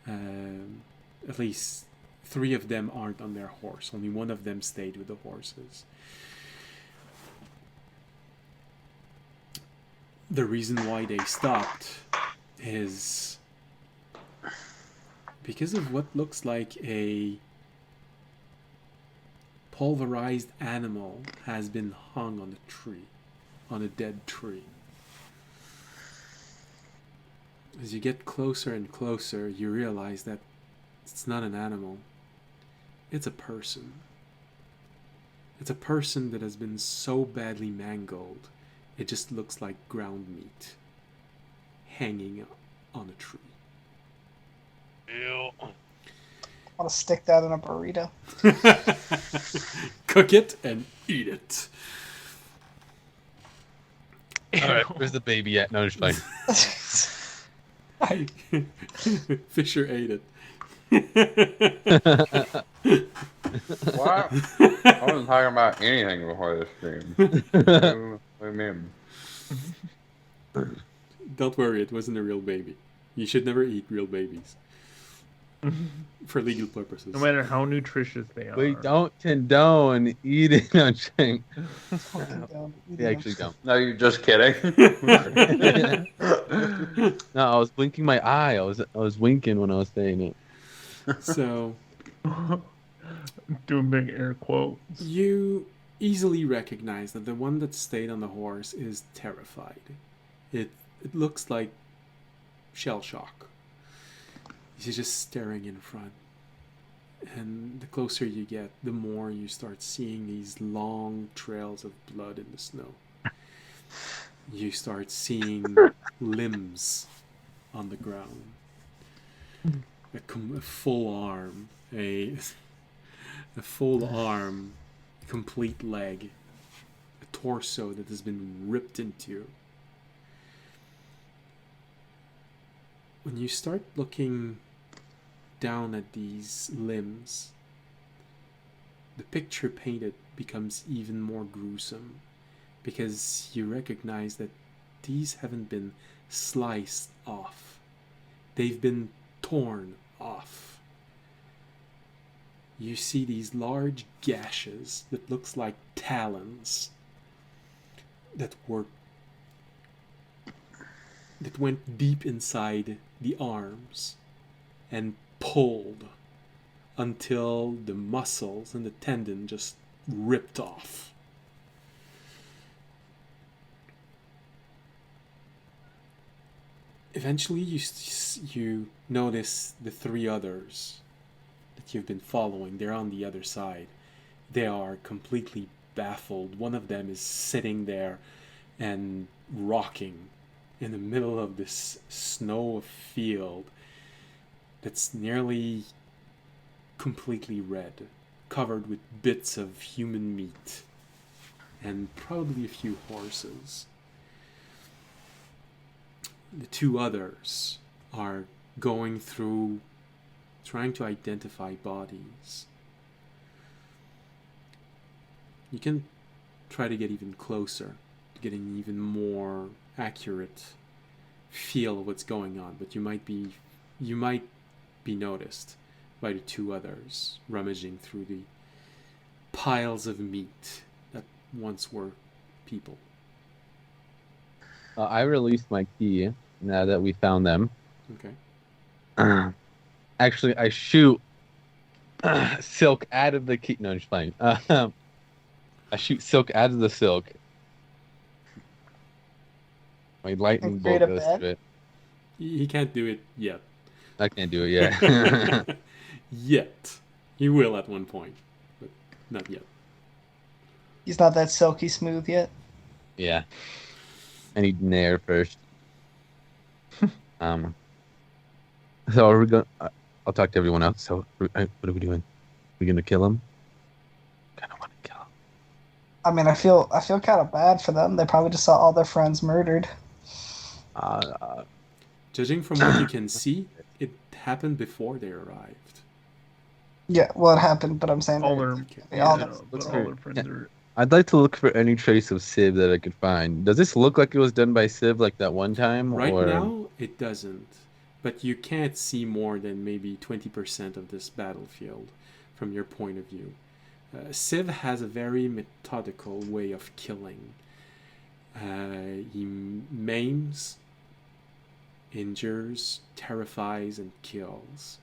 At least 3 of them aren't on their horse. Only one of them stayed with the horses. The reason why they stopped is because of what looks like a pulverized animal has been hung on a tree, on a dead tree. As you get closer and closer, you realize that it's not an animal. It's a person. It's a person that has been so badly mangled, it just looks like ground meat hanging on a tree. Ew. I want to stick that in a burrito. Cook it and eat it. All right, where's the baby at? No, just fine. Fisher ate it. What? I wasn't talking about anything before this stream. What do you mean? Don't worry, it wasn't a real baby. You should never eat real babies. for legal purposes. No matter how nutritious they are. We don't condone eating on Shank. Fucking dumb. We actually don't. No, you're just kidding. No, I was blinking my eye. I was winking when I was saying it. So Doing big air quotes. you easily recognize that the one that stayed on the horse is terrified. It looks like shell shock. He's just staring in front. And the closer you get, the more you start seeing these long trails of blood in the snow. You start seeing limbs on the ground. A full arm, a full arm, complete leg, a torso that has been ripped into. When you start looking down at these limbs, the picture painted becomes even more gruesome because you recognize that these haven't been sliced off. They've been torn off. You see these large gashes that looks like talons that went deep inside the arms and pulled until the muscles and the tendon just ripped off. Eventually you notice the three others that you've been following. They're on the other side. They are completely baffled. One of them is sitting there and rocking in the middle of this snow field that's nearly completely red, covered with bits of human meat and probably a few horses. The two others are going through, trying to identify bodies. You can try to get even closer, get an even more accurate feel of what's going on, but you might be noticed by the two others rummaging through the piles of meat that once were people. I released my key now that we found them. Okay. Actually, I shoot Silk out of the key. No, I'm just playing. I shoot Silk out of the silk. My lightning And bolt create a goes bed? through it. He can't do it yet. I can't do it yet. Yet. He will at one point, but not yet. He's not that silky smooth yet. Yeah. I need Nair first. So are we going? I'll talk to everyone else. So what are we doing? We gonna kill him? Kind of want to kill him. I mean, I feel kind of bad for them. They probably just saw all their friends murdered. Judging from what you can see, it happened before they arrived. Yeah, well, it happened, but I'm saying All that- their, all yeah, their- but all their friends are. I'd like to look for any trace of Civ that I could find. Does this look like it was done by Civ like that one time? Right or... now, it doesn't. But you can't see more than maybe 20% of this battlefield from your point of view. Civ has a very methodical way of killing. He maims, injures, terrifies, and kills.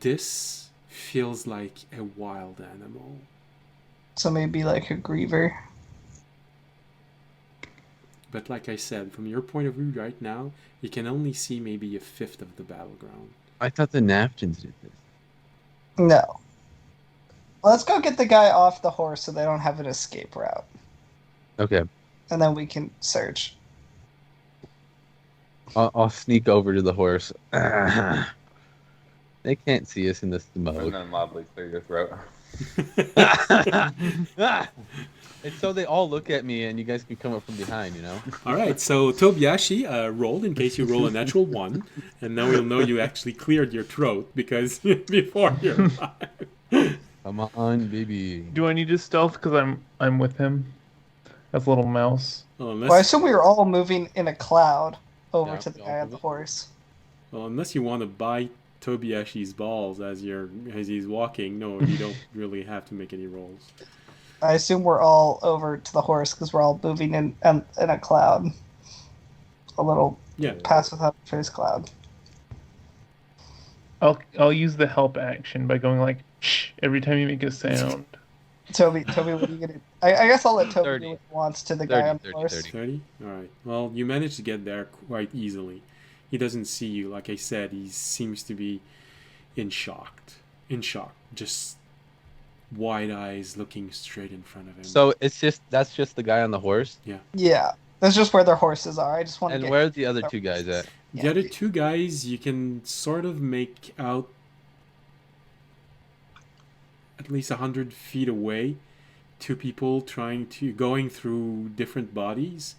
This feels like a wild animal. So maybe like a griever. But like I said, from your point of view right now, you can only see maybe a fifth of the battleground. I thought the Naftins did this. No. Let's go get the guy off the horse so they don't have an escape route. Okay. And then we can search. I'll sneak over to the horse. They can't see us in this And mode. then loudly clear your throat. It's so they all look at me and you guys can come up from behind, you know? All right, so Tobiashi rolled in case you roll a natural 1, and now we'll know you actually cleared your throat because before you arrived. Come on, baby. Do I need to stealth because I'm with him? As a little mouse. Well, Well, I assume we were all moving in a cloud over Yeah, to the we all guy on move the it. horse. unless you want to buy Tobiashi's balls as he's walking. No, you don't really have to make any rolls. I assume we're all over to the horse because we're all moving in a cloud. A little Yeah. pass without a trace cloud. I'll use the help action by going like shh every time you make a sound. Toby, what are you gonna? I guess I'll let Toby 30. do what he wants to the 30, guy on the 30, horse. 30. 30? All right. Well, you managed to get there quite easily. He doesn't see you. Like I said, he seems to be in shock. Just wide eyes looking straight in front of him. So that's just the guy on the horse. Yeah, that's just where their horses are. I just want to And get. where's the other two guys at? The other two guys, you can sort of make out at least 100 feet away. Two people going through different bodies.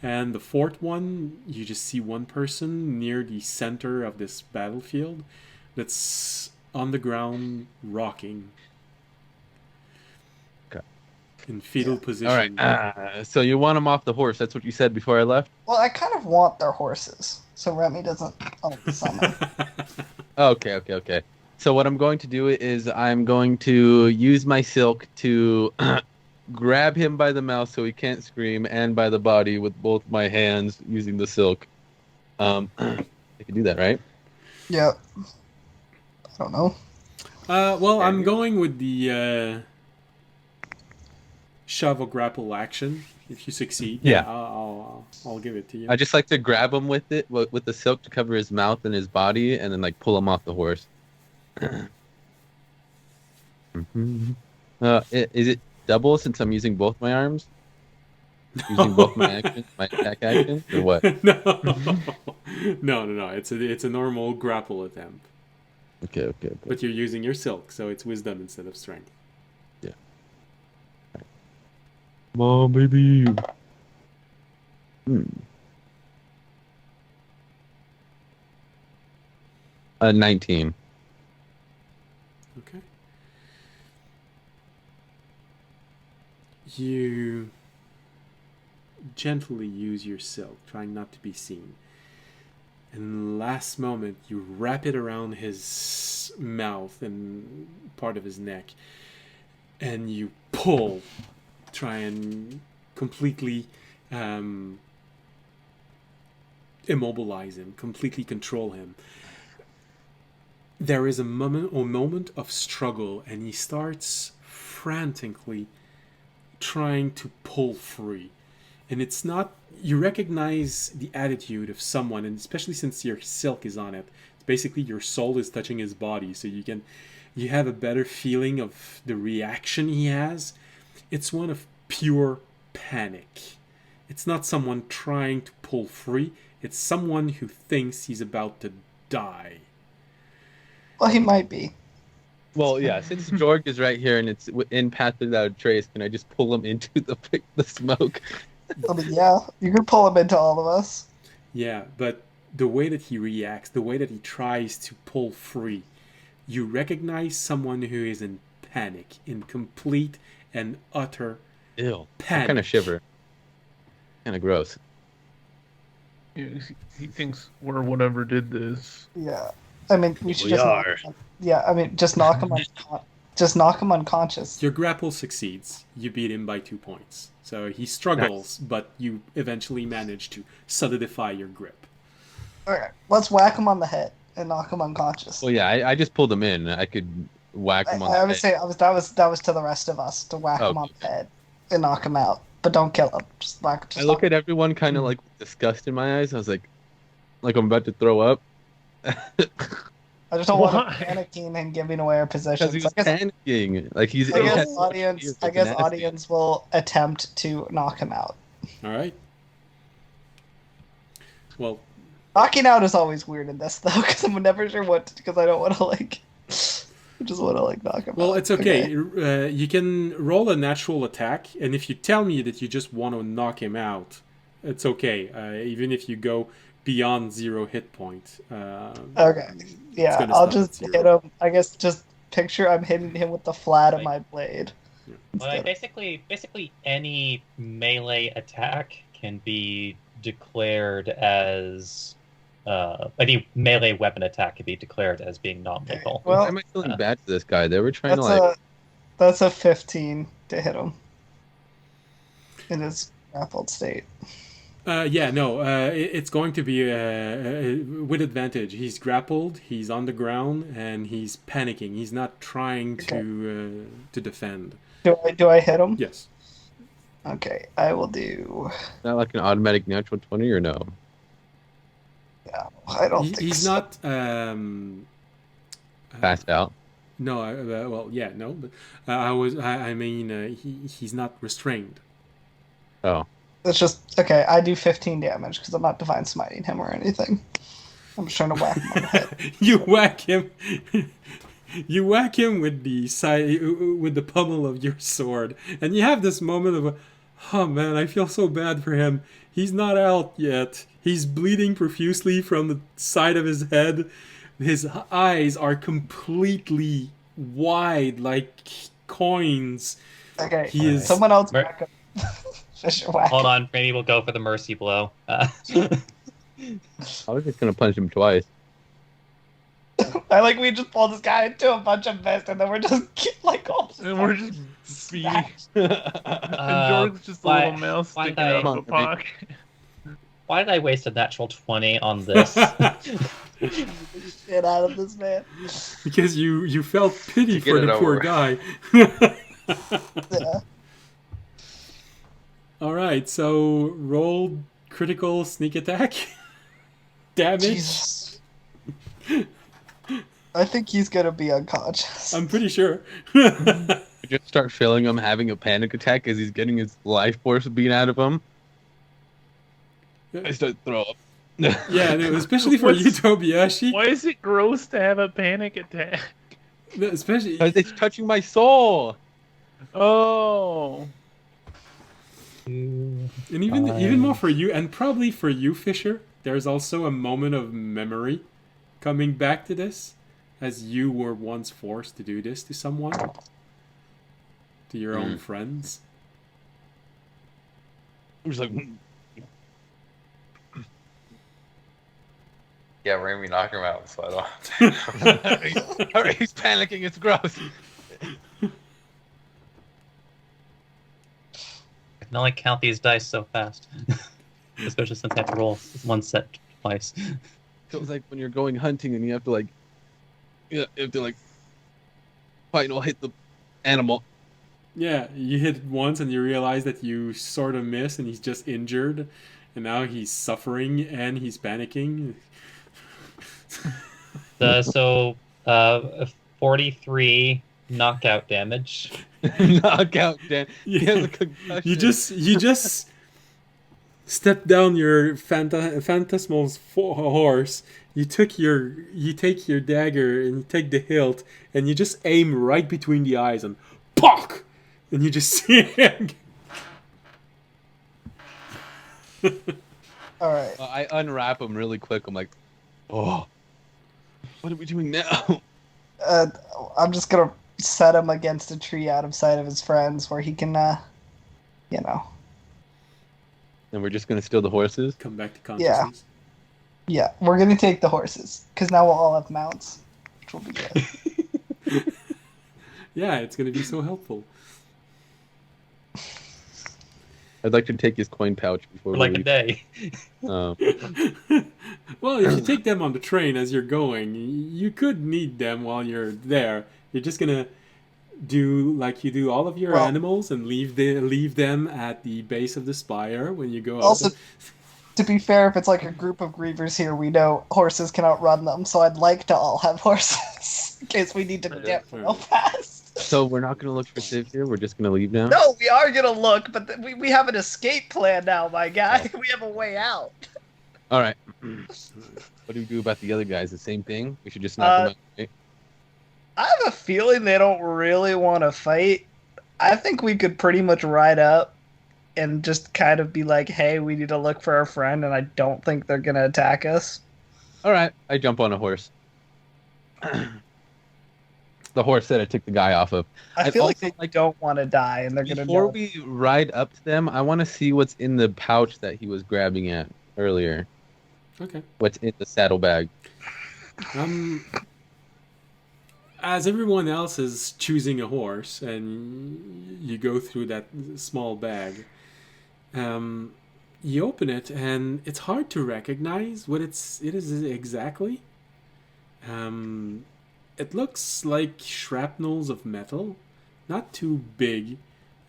And the fourth one, you just see one person near the center of this battlefield that's on the ground rocking. Okay. In fetal position. All right. So you want him off the horse? That's what you said before I left. Well, I kind of want their horses, so Remy doesn't summon. Okay. So what I'm going to do is I'm going to use my silk to grab him by the mouth so he can't scream, and by the body with both my hands using the silk. I can do that, right? Yeah. I don't know. Well, I'm going with the shove or grapple action. If you succeed, Yeah. I'll give it to you. I just like to grab him with the silk to cover his mouth and his body, and then like pull him off the horse. Is it double since I'm using both my arms? Using both my actions, my attack actions, or what? No. It's a normal grapple attempt. Okay. But you're using your silk, so it's wisdom instead of strength. Yeah. Come on, baby. 19. Okay. You gently use your silk, trying not to be seen. In the last moment, you wrap it around his mouth and part of his neck, and you pull, try and completely immobilize him, completely control him. There is a moment of struggle, and he starts frantically trying to pull free. And it's not, you recognize the attitude of someone, and especially since your silk is on it, it's basically your soul is touching his body, so you have a better feeling of the reaction he has. It's one of pure panic. It's not someone trying to pull free, it's someone who thinks he's about to die. Well, he might be. Well, yeah, since Jorg is right here and it's in Path Without Trace, can I just pull him into the smoke? I mean, yeah, you can pull him into all of us. Yeah, but the way that he reacts, the way that he tries to pull free, you recognize someone who is in panic, in complete and utter Ew. panic. Kind of shiver. Kind of gross. He thinks we're whatever did this. Yeah. I mean, we should We just are. just knock him unconscious. Your grapple succeeds. You beat him by 2 points. So he struggles, but you eventually manage to solidify your grip. Okay, let's whack him on the head and knock him unconscious. Well, yeah, I just pulled him in. I could whack him on the I would head. say that was to the rest of us to whack him on the head and knock him out, but don't kill him. Just I look at everyone kind of like with disgust in my eyes. I was like I'm about to throw up. I just don't want Why? him panicking and giving away our Because positions. he was panicking. Like he's. I he guess has so much fear, I it's guess nasty. audience will attempt to knock him out. All right? Well, Knocking out is always weird in this though, because I'm never sure because I don't want to I just want to knock him out. it's okay. You can roll a natural attack, and if you tell me that you just want to knock him out, it's okay. Even if you go beyond 0 hit point. Okay. Yeah, gonna I'll stop at just 0. hit him. I guess just picture I'm hitting him with the flat of my blade. Well, basically any melee attack can be declared as any melee weapon attack can be declared as being non-lethal. Well, Why am I feeling bad for this guy? They were trying to that's a 15 to hit him in his grappled state. It's going to be with advantage. He's grappled, he's on the ground, and he's panicking. He's not trying to defend. Do I hit him? Yes. Okay, I will do. Is that like an automatic natural 20 or no? Yeah, I don't think He's so. not. Passed out. No, but he's not restrained. Oh. It's just okay. I do 15 damage because I'm not divine smiting him or anything. I'm just trying to whack him on the head. You whack him. You whack him with the pommel of your sword, and you have this moment of, oh man, I feel so bad for him. He's not out yet. He's bleeding profusely from the side of his head. His eyes are completely wide, like coins. Okay, He is. someone else back up. Fisher whack. Hold on, maybe we'll go for the mercy blow. I was just gonna punch him twice. I like we just pulled this guy into a bunch of mist and then we're just like And we're just being. smashed. And Jorg's just a why- little mouse why sticking did I- out of a pocket. Why did I waste a natural 20 on this? Get out of this man. Because you felt pity To get for it the poor over. guy. Yeah. All right, so roll critical sneak attack damage. Jesus. I think he's gonna be unconscious. I'm pretty sure. You just start feeling him having a panic attack as he's getting his life force beat out of him. I start to throw up. Yeah, no, especially for you, Tobiyashi. Why is it gross to have a panic attack? Especially, Because it's touching my soul. Oh. and even more for you, and probably for you, Fisher. There's also a moment of memory coming back to this, as you were once forced to do this to someone, to your own friends. I'm just like, Yeah, we're gonna be knocking him out, so I don't. all right, he's panicking. It's gross. I can only count these dice so fast. Especially since I have to roll one set twice. So it's like when you're going hunting and you have to final hit the animal. Yeah, you hit it once and you realize that you sort of miss, and he's just injured, and now he's suffering and he's panicking. 43 knockout damage. Knockout, Dan. He has a concussion. You just step down your phantasmal horse. You take your dagger and you take the hilt and you just aim right between the eyes and POC! And you just see him. Alright. I unwrap him really quick. I'm like, oh, what are we doing now? I'm just gonna set him against a tree out of sight of his friends where he can, you know. And we're just gonna steal the horses. Come back to consciousness. Yeah, we're gonna take the horses because now we'll all have mounts, which will be good. Yeah, it's gonna be so helpful. I'd like to take his coin pouch before For we like a leave. day. Well, if you take them on the train as you're going, you could need them while you're there. You're just gonna do like you do all of your animals and leave them at the base of the spire when you go Also, out. to be fair, if it's like a group of grievers here, we know horses can outrun them, so I'd like to all have horses in case we need to dip real fast. So we're not gonna look for Civ here. We're just gonna leave now. No, we are gonna look, but we have an escape plan now, my guy. We have a way out. All right. What do we do about the other guys? The same thing. We should just knock them out. Right? I have a feeling they don't really want to fight. I think we could pretty much ride up and just kind of be like, hey, we need to look for our friend, and I don't think they're going to attack us. All right. I jump on a horse. The horse that I took the guy off of. I I'd feel like also they don't want to die, and they're going to Before know. we ride up to them, I want to see what's in the pouch that he was grabbing at earlier. Okay. what's in the saddlebag. Um, as everyone else is choosing a horse, and you go through that small bag, um, you open it, and it's hard to recognize what it is exactly. Um, it looks like shrapnels of metal, not too big,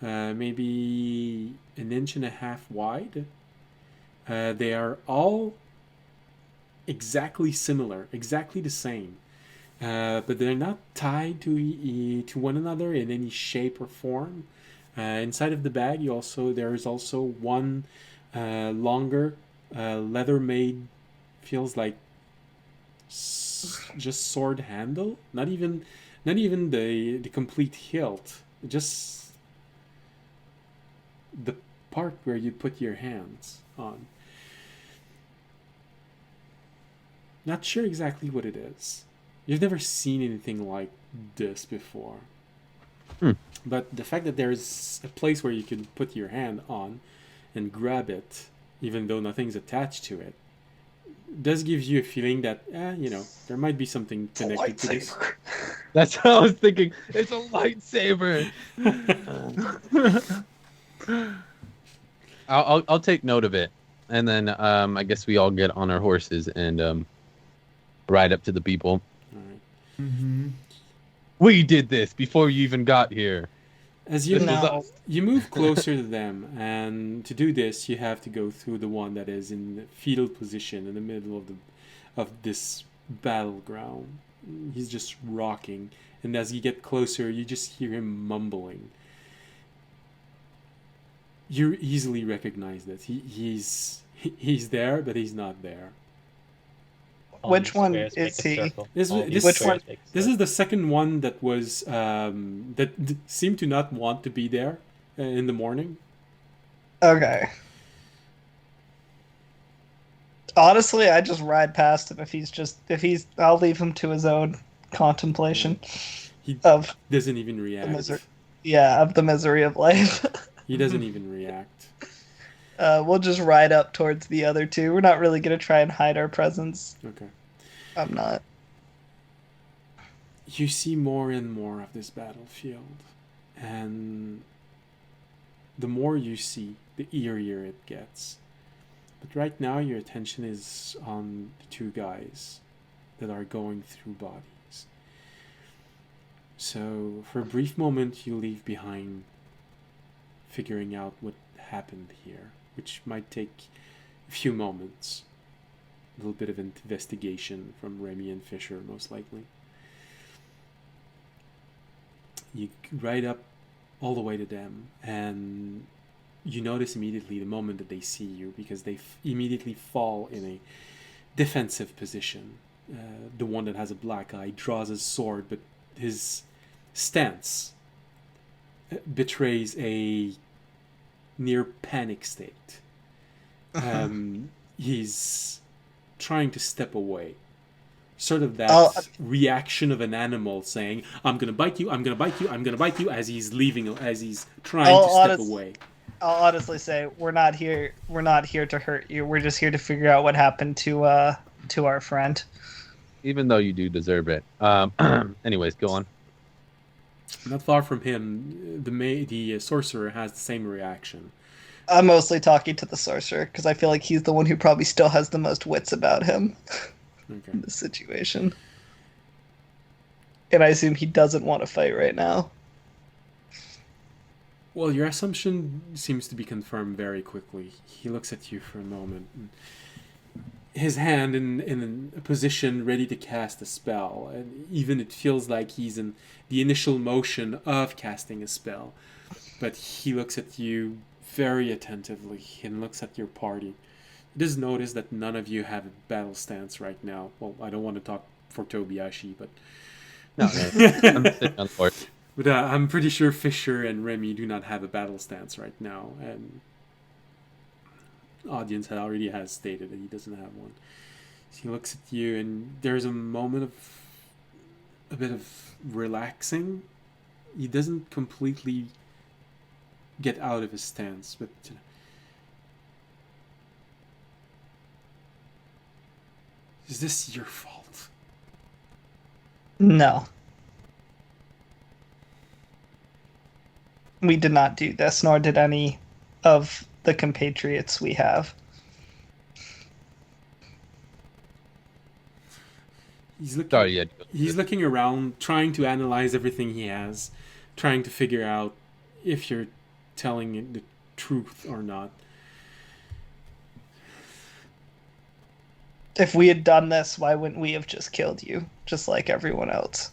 maybe an inch and a half wide. They are all exactly similar, exactly the same, but they're not tied to one another in any shape or form. Inside of the bag, there is also one longer leather made, feels like just sword handle, not even the complete hilt, just the part where you put your hands on. Not sure exactly what it is. You've never seen anything like this before. Hmm. But the fact that there's a place where you can put your hand on and grab it, even though nothing's attached to it, does give you a feeling that, there might be something It's a connected to this. lightsaber. That's what I was thinking. It's a lightsaber. I'll take note of it, and then I guess we all get on our horses and ride up to the people. All right. Mm-hmm. We did this before you even got here. As you This was No. us. you move closer to them, and to do this, you have to go through the one that is in the fetal position in the middle of this battleground. He's just rocking, and as you get closer, you just hear him mumbling. You easily recognize that he's there, but he's not there. All Which these one squares make is a he? circle. This- All these this- Which squares one? make a This circle. is the second one that was seemed to not want to be there in the morning. Okay. Honestly, I just ride past him I'll leave him to his own contemplation He of doesn't even react. misery. of the misery of life. He doesn't even react. We'll just ride up towards the other two. We're not really gonna try and hide our presence. Okay. I'm not. You see more and more of this battlefield, and the more you see, the eerier it gets. But right now, your attention is on the two guys that are going through bodies. So, for a brief moment, you leave behind figuring out what happened here, which might take a few moments. A little bit of investigation from Remy and Fisher, most likely. You ride up all the way to them, and you notice immediately the moment that they see you, because they immediately fall in a defensive position. The one that has a black eye draws his sword, but his stance betrays a near panic state. He's trying to step away. Sort of that reaction of an animal saying, "I'm gonna bite you, I'm gonna bite you, I'm gonna bite you," as he's trying to step away. I'll honestly say we're not here to hurt you. We're just here to figure out what happened to our friend. Even though you do deserve it. Anyways, go on. Not far from him, the sorcerer has the same reaction. I'm mostly talking to the sorcerer because I feel like he's the one who probably still has the most wits about him Okay. in this situation. And I assume he doesn't want to fight right now. Well, your assumption seems to be confirmed very quickly. He looks at you for a moment, and his hand in a position ready to cast a spell, and even it feels like he's in the initial motion of casting a spell. But he looks at you very attentively and looks at your party. He does notice that none of you have a battle stance right now. Well, I don't want to talk for Tobiashi, but No, I'm sitting on the horse. But I'm pretty sure Fisher and Remy do not have a battle stance right now, and audience already has stated that he doesn't have one. So he looks at you, and there's a moment of a bit of relaxing. He doesn't completely get out of his stance, but Is this your fault? No. We did not do this, nor did any of the compatriots we have. He's looking. Sorry, yeah. He's looking around, trying to analyze everything he has, trying to figure out if you're telling the truth or not. If we had done this, why wouldn't we have just killed you, just like everyone else?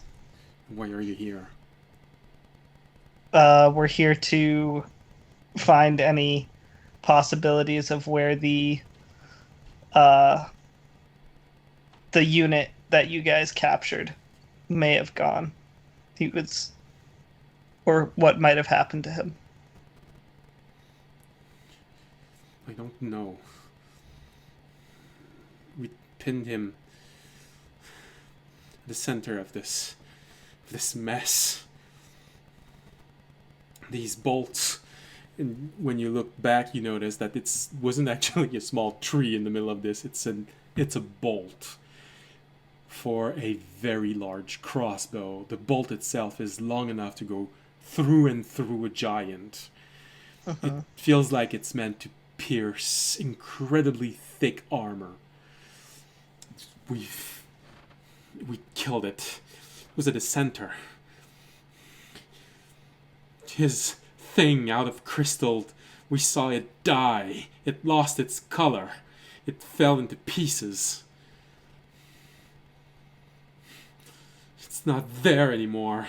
Why are you here? We're here to find any possibilities of where the unit that you guys captured may have gone. He was, or what might have happened to him. I don't know. We pinned him at the center of this mess. These bolts, and when you look back, you notice that it wasn't actually a small tree in the middle of this. It's a bolt for a very large crossbow. The bolt itself is long enough to go through and through a giant. It feels like it's meant to pierce incredibly thick armor. We killed it. It was at the center. His thing out of crystal, we saw it die. It lost its color. It fell into pieces. It's not there anymore.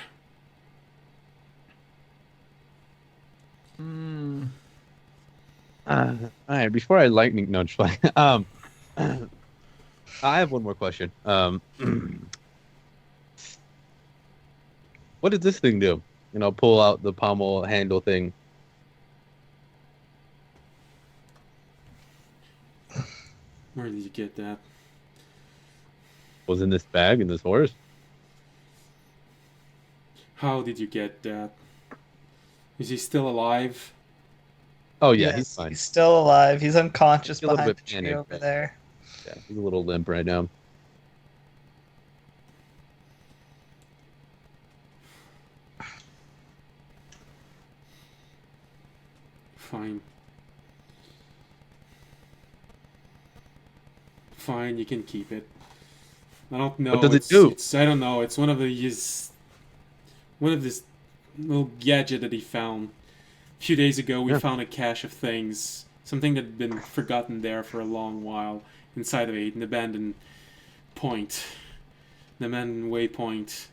Alright, before I lightning nudge, I have one more question. What did this thing do? Pull out the pommel handle thing. Where did you get that? Was in this bag, in this horse? How did you get that? Is he still alive? Oh yeah, Yes, he's fine. He's still alive. He's unconscious He's a little behind bit the tree panicked, over but- there. Yeah, he's a little limp right now. Fine. Fine, you can keep it. I don't know. What does it do? I don't know. It's one of this little gadget that he found. A few days ago, we found a cache of things. Something that had been forgotten there for a long while inside of an abandoned point. An abandoned waypoint.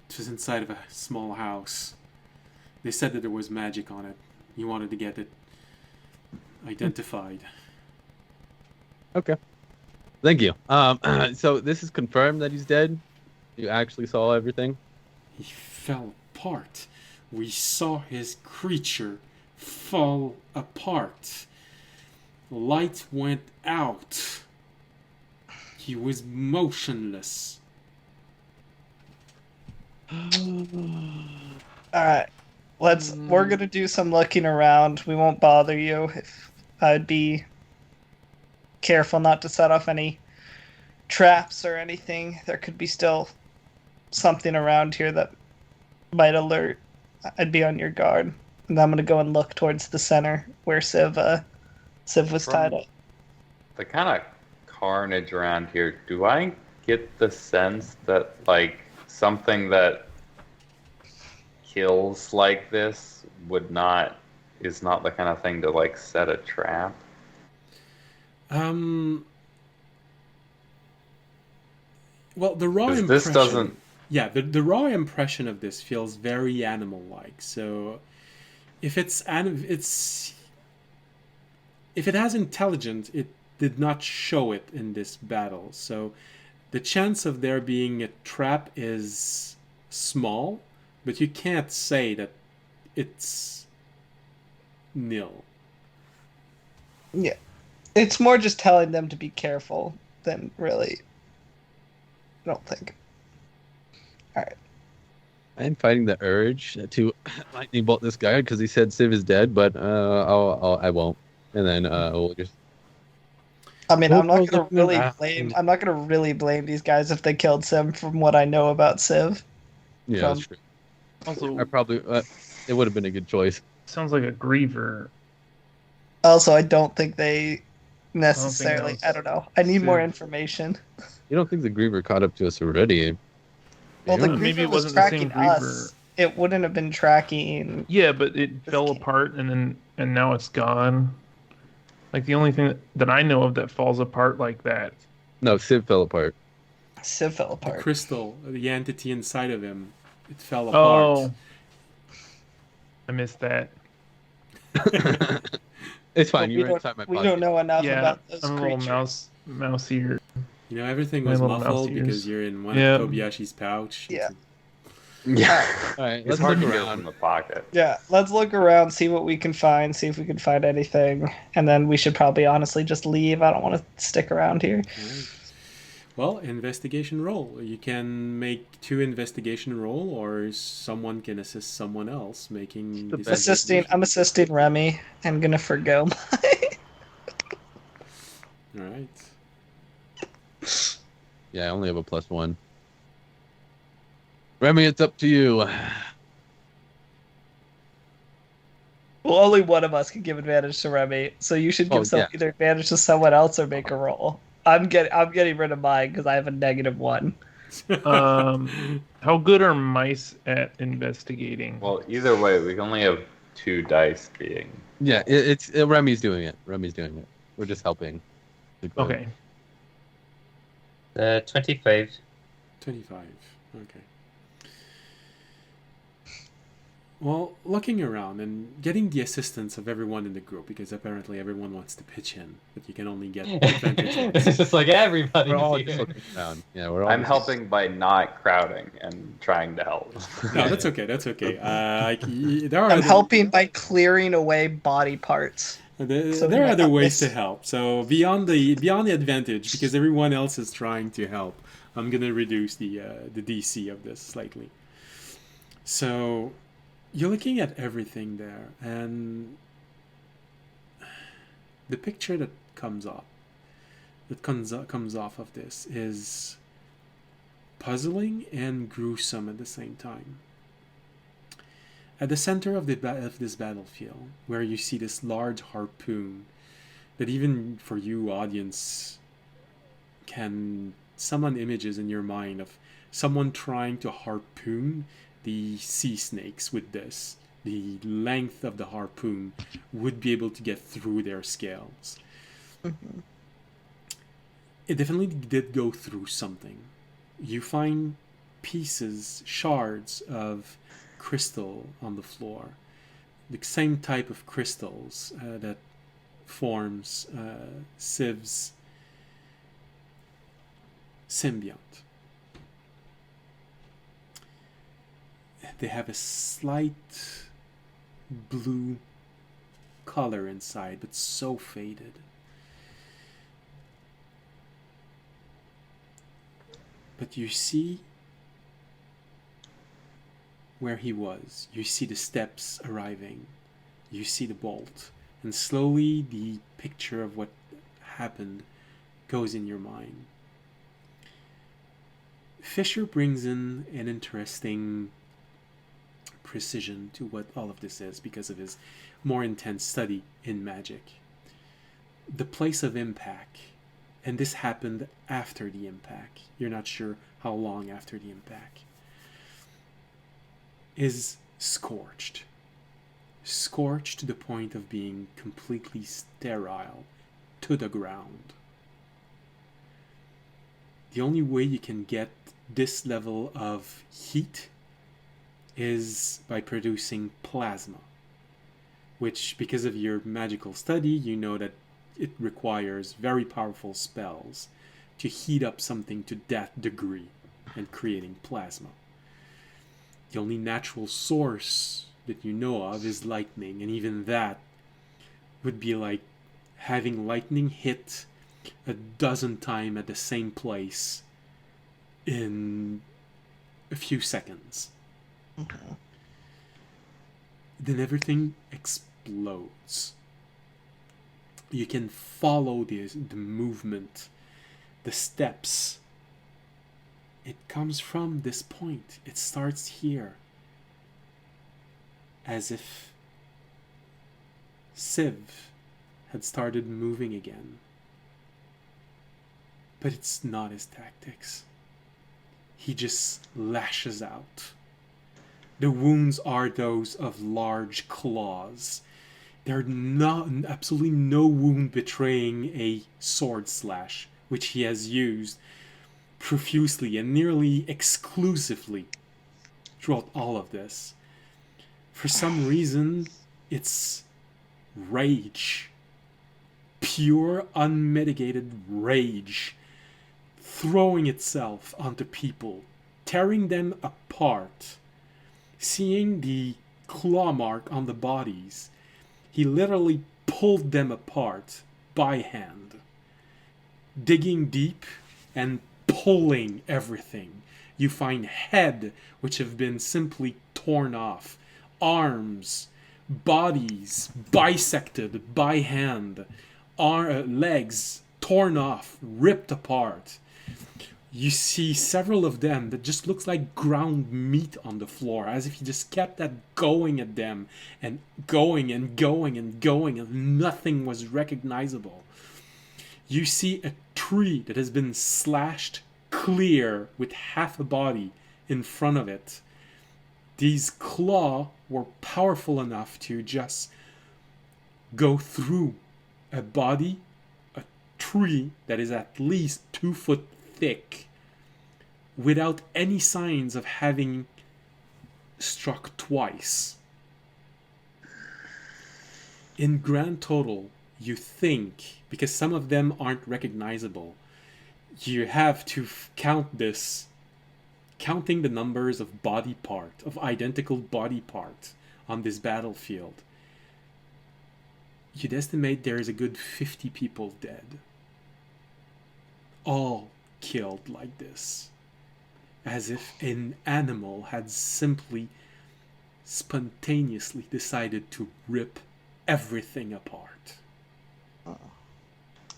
It was inside of a small house. They said that there was magic on it. You wanted to get it identified. Okay. Thank you. So this is confirmed that he's dead? You actually saw everything? He fell apart. We saw his creature fall apart. Light went out. He was motionless. Alright. We're gonna do some looking around. We won't bother you. If I'd be careful not to set off any traps or anything. There could be still something around here that might alert. I'd be on your guard. And I'm gonna go and look towards the center where Civ was tied up. The kind of carnage around here, do I get the sense that, like, something that kills like this is not the kind of thing to, like, set a trap? Well, the raw 'Cause impression... this doesn't... Yeah, the raw impression of this feels very animal-like. So, if it has intelligence, it did not show it in this battle. So, the chance of there being a trap is small, but you can't say that it's nil. Yeah. It's more just telling them to be careful than really. I don't think. Alright. I'm fighting the urge to lightning bolt this guy because he said Civ is dead, but I won't. And then we'll just... I mean, I'm not gonna really around. blame. I'm not gonna really blame these guys if they killed Sim. From what I know about Civ, Yeah, From- that's true. Also, I probably it would have been a good choice. sounds like a griever. also, I don't think they that necessarily. was I don't know. I need more Civ. information. You don't think the Griever caught up to us already? Well, the Yeah. Maybe Griever it was wasn't the same tracking us. Griever. It wouldn't have been tracking. Yeah, but it fell game. apart and now it's gone. Like the only thing that I know of that falls apart like that. No, Civ fell apart. Civ fell The apart. crystal, the entity inside of him, it fell apart. Oh, I missed that. It's But fine. we You were don't, inside my we pocket. don't know enough Yeah, about those I'm a little creatures. mouse ear. You know, everything My was little muffled mouse because ears. you're in one Yeah. of Kobayashi's pouch. Yeah. Yeah. All right. It's Let's hard look to go from around. the pocket. Yeah, let's look around, see what we can find, see if we can find anything, and then we should probably honestly just leave. I don't want to stick around here. Alright. Well, investigation roll. You can make 2 investigation roll, or someone can assist someone else making The this best. I'm assisting Remy. I'm gonna forgo my. All right. Yeah, I only have a +1. Remy, it's up to you. Well, only one of us can give advantage to Remy, so you should give yeah. either advantage to someone else or make a roll. I'm getting rid of mine because I have a -1. How good are mice at investigating? Well, either way, we only have 2 dice being. Yeah, it's Remy's doing it. Remy's doing it. We're just helping. Okay. 25. 25. Okay. Well, looking around and getting the assistance of everyone in the group, because apparently everyone wants to pitch in, but you can only get advantage It's once. just like everybody's We're all here. just looking around. Yeah, we're all. I'm helping by not crowding and trying to help. No, that's okay. That's okay. There are I'm helping by clearing away body parts. So there are we other might ways miss. to help. So beyond the advantage, because everyone else is trying to help, I'm gonna reduce the DC of this slightly. So you're looking at everything there, and the picture that comes off of this is puzzling and gruesome at the same time. At the center of this battlefield, where you see this large harpoon that even for you audience can summon images in your mind of someone trying to harpoon the sea snakes with this. The length of the harpoon would be able to get through their scales. Mm-hmm. It definitely did go through something. You find pieces, shards of crystal on the floor, the same type of crystals that forms Civ's symbiont. They have a slight blue color inside, but so faded. But you see where he was. You see the steps arriving. You see the bolt. And slowly the picture of what happened goes in your mind. Fisher brings in an interesting precision to what all of this is because of his more intense study in magic. The place of impact, and this happened after the impact. You're not sure how long after the impact. Is scorched. Scorched to the point of being completely sterile to the ground. The only way you can get this level of heat is by producing plasma, which, because of your magical study, you know that it requires very powerful spells to heat up something to that degree and creating plasma. The only natural source that you know of is lightning, and even that would be like having lightning hit a dozen times at the same place in a few seconds. Mm-hmm. Then everything explodes. You can follow the movement, the steps. It comes from this point. It starts here. As if Civ had started moving again. But it's not his tactics. He just lashes out. The wounds are those of large claws. There are absolutely no wound betraying a sword slash, which he has used profusely and nearly exclusively throughout all of this. For some reason, it's rage. Pure, unmitigated rage. Throwing itself onto people, tearing them apart. Seeing the claw mark on the bodies, he literally pulled them apart by hand. Digging deep and pulling everything. You find head which have been simply torn off. Arms, bodies bisected by hand. Legs torn off, ripped apart. You see several of them that just looks like ground meat on the floor, as if he just kept that going at them and going and going and going, and nothing was recognizable. You see a tree that has been slashed clear with half a body in front of it. These claws were powerful enough to just go through a body, a tree that is at least 2 foot thick, without any signs of having struck twice. In grand total, you think, because some of them aren't recognizable, you have to count this, counting the numbers of of identical body parts on this battlefield. You'd estimate there is a good 50 people dead. All killed like this. As if an animal had simply, spontaneously decided to rip everything apart.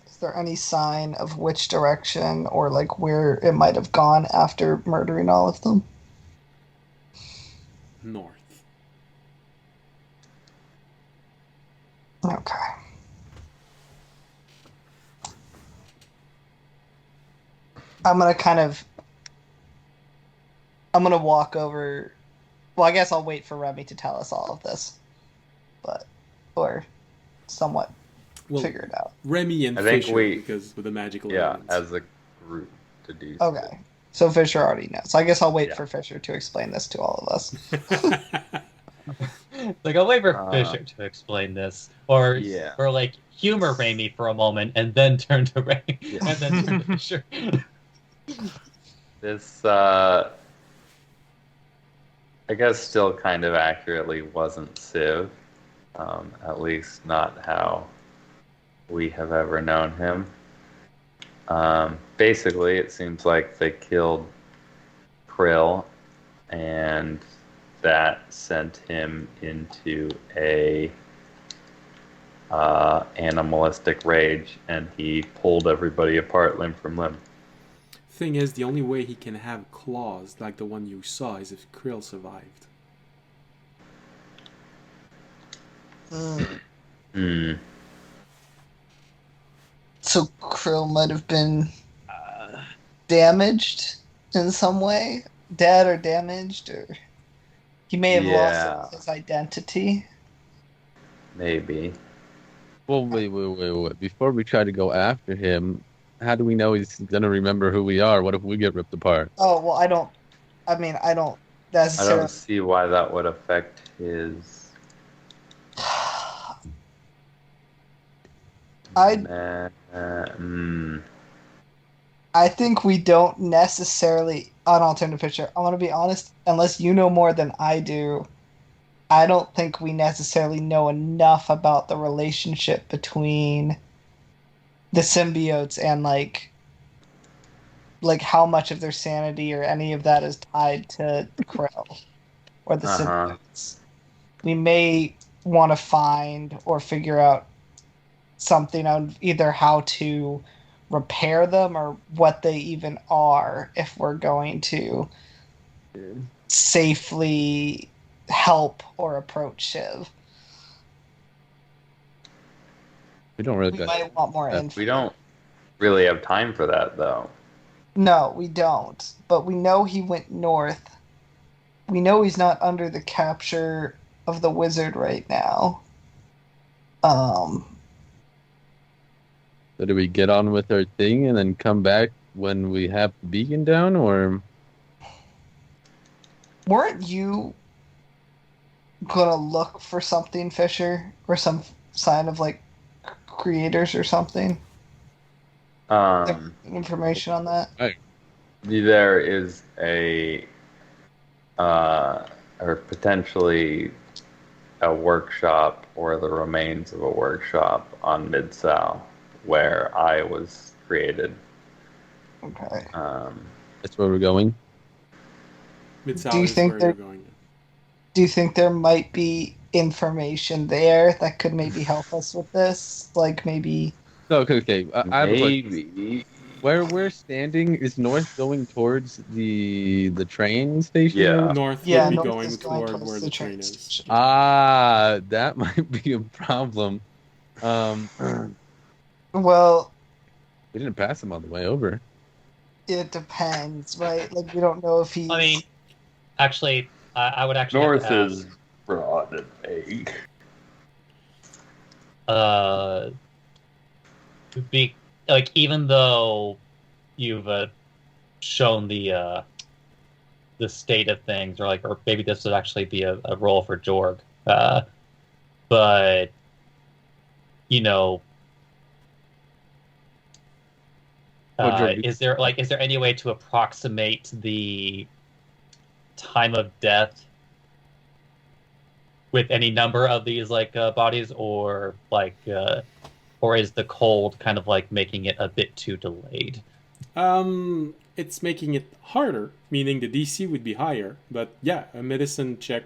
Is there any sign of which direction or like where it might have gone after murdering all of them? North. Okay. I'm gonna walk over. Well, I guess I'll wait for Remy to tell us all of this, or somewhat figure it out. Remy and I think Fisher, because with the magical elements. as a group to do so. Okay, so Fisher already knows. So I guess I'll wait for Fisher to explain this to all of us. Like, I'll wait for Fisher to explain this, or like humor Remy for a moment, and then turn to Remy, and then turn to Fisher. This, I guess, still kind of accurately wasn't Civ. At least not how we have ever known him. Basically, it seems like they killed Krill, and that sent him into a animalistic rage, and he pulled everybody apart limb from limb. Thing is, the only way he can have claws like the one you saw is if Krill survived. So Krill might have been damaged in some way, dead or damaged, or he may have lost his identity. Maybe. Well, wait. Before we try to go after him, how do we know he's gonna remember who we are? What if we get ripped apart? Oh, well, I don't necessarily. I don't see why that would affect his. I think we don't necessarily. An alternative picture. I want to be honest. Unless you know more than I do, I don't think we necessarily know enough about the relationship between the symbiotes and like how much of their sanity or any of that is tied to Krill or the symbiotes. We may want to find or figure out something on either how to repair them or what they even are if we're going to safely help or approach Shiv. We don't really We got. might want more info. We don't really have time for that, though. No, we don't. But we know he went north. We know he's not under the capture of the wizard right now. So do we get on with our thing and then come back when we have the beacon down, or Weren't you gonna look for something, Fisher, or some sign of like creators or something? Information on that? There is a or potentially a workshop or the remains of a workshop on Mid-South where I was created. Okay. that's where we're going? Mid-South Do you is think where they're- you're going. Do you think there might be information there that could maybe help us with this? Like maybe No, okay. I have a question. Maybe. Where we're standing is north going towards the train station. Yeah. North yeah, would be north going is going toward towards where the the train is. station. Ah, that might be a problem. Well, We didn't pass him on the way over. it depends, right? Like we don't know if he's. I mean, actually, I would actually have North to is broad and vague. ask, be like, even though you've shown the state of things, or like, or maybe this would actually be a role for Jorg, but you know, Jorg, is there any way to approximate the time of death with any number of these bodies, or or is the cold kind of like making it a bit too delayed? It's making it harder, meaning the DC would be higher. But yeah, a medicine check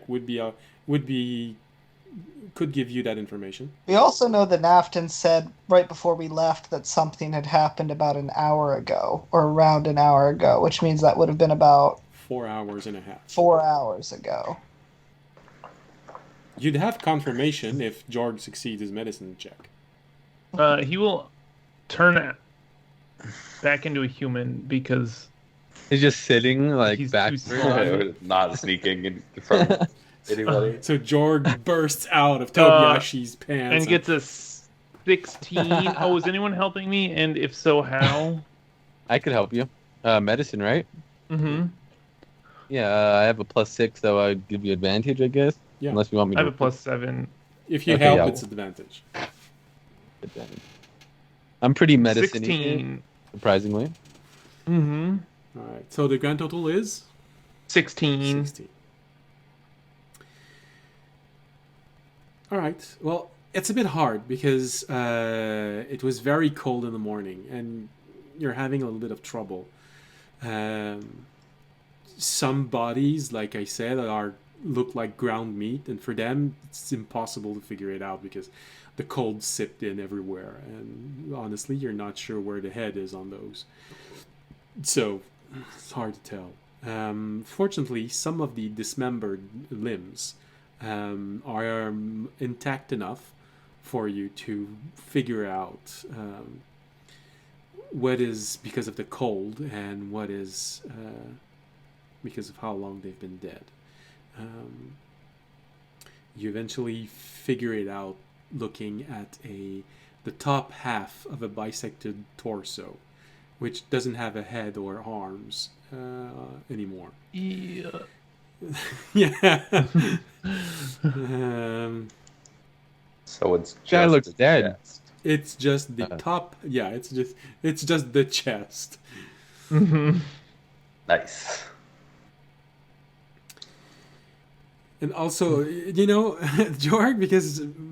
could give you that information. We also know that Nafton said right before we left that something had happened about an hour ago, or around an hour ago, which means that would have been about 4 hours and a half. 4 hours ago. You'd have confirmation if Jorg succeeds his medicine check. He will turn back into a human because He's just sitting like He's back. too small. Not sneaking in from anybody. So Jorg bursts out of Tobiashi's pants and gets a 16. Oh, is anyone helping me? And if so, how? I could help you. Medicine, right? Mm-hmm. Yeah, I have a +6, so I'd give you advantage, I guess. Yeah. Unless you want me I to. have a +7. If you Okay, help, yeah. it's advantage. Advantage. I'm pretty medicine 16. surprisingly. Mm-hmm. All right. So the grand total is 16. 16. All right. Well, it's a bit hard because it was very cold in the morning, and you're having a little bit of trouble. Some bodies, like I said, look like ground meat, and for them, it's impossible to figure it out because the cold sipped in everywhere, and honestly, you're not sure where the head is on those. So it's hard to tell. Fortunately, some of the dismembered limbs are intact enough for you to figure out what is because of the cold and what is because of how long they've been dead. You eventually figure it out looking at the top half of a bisected torso, which doesn't have a head or arms anymore. Yeah. Yeah. So it's just Guy looks the dead. chest. It's just the top. Yeah, it's just the chest. Mm-hmm. Nice. And also, Jorg,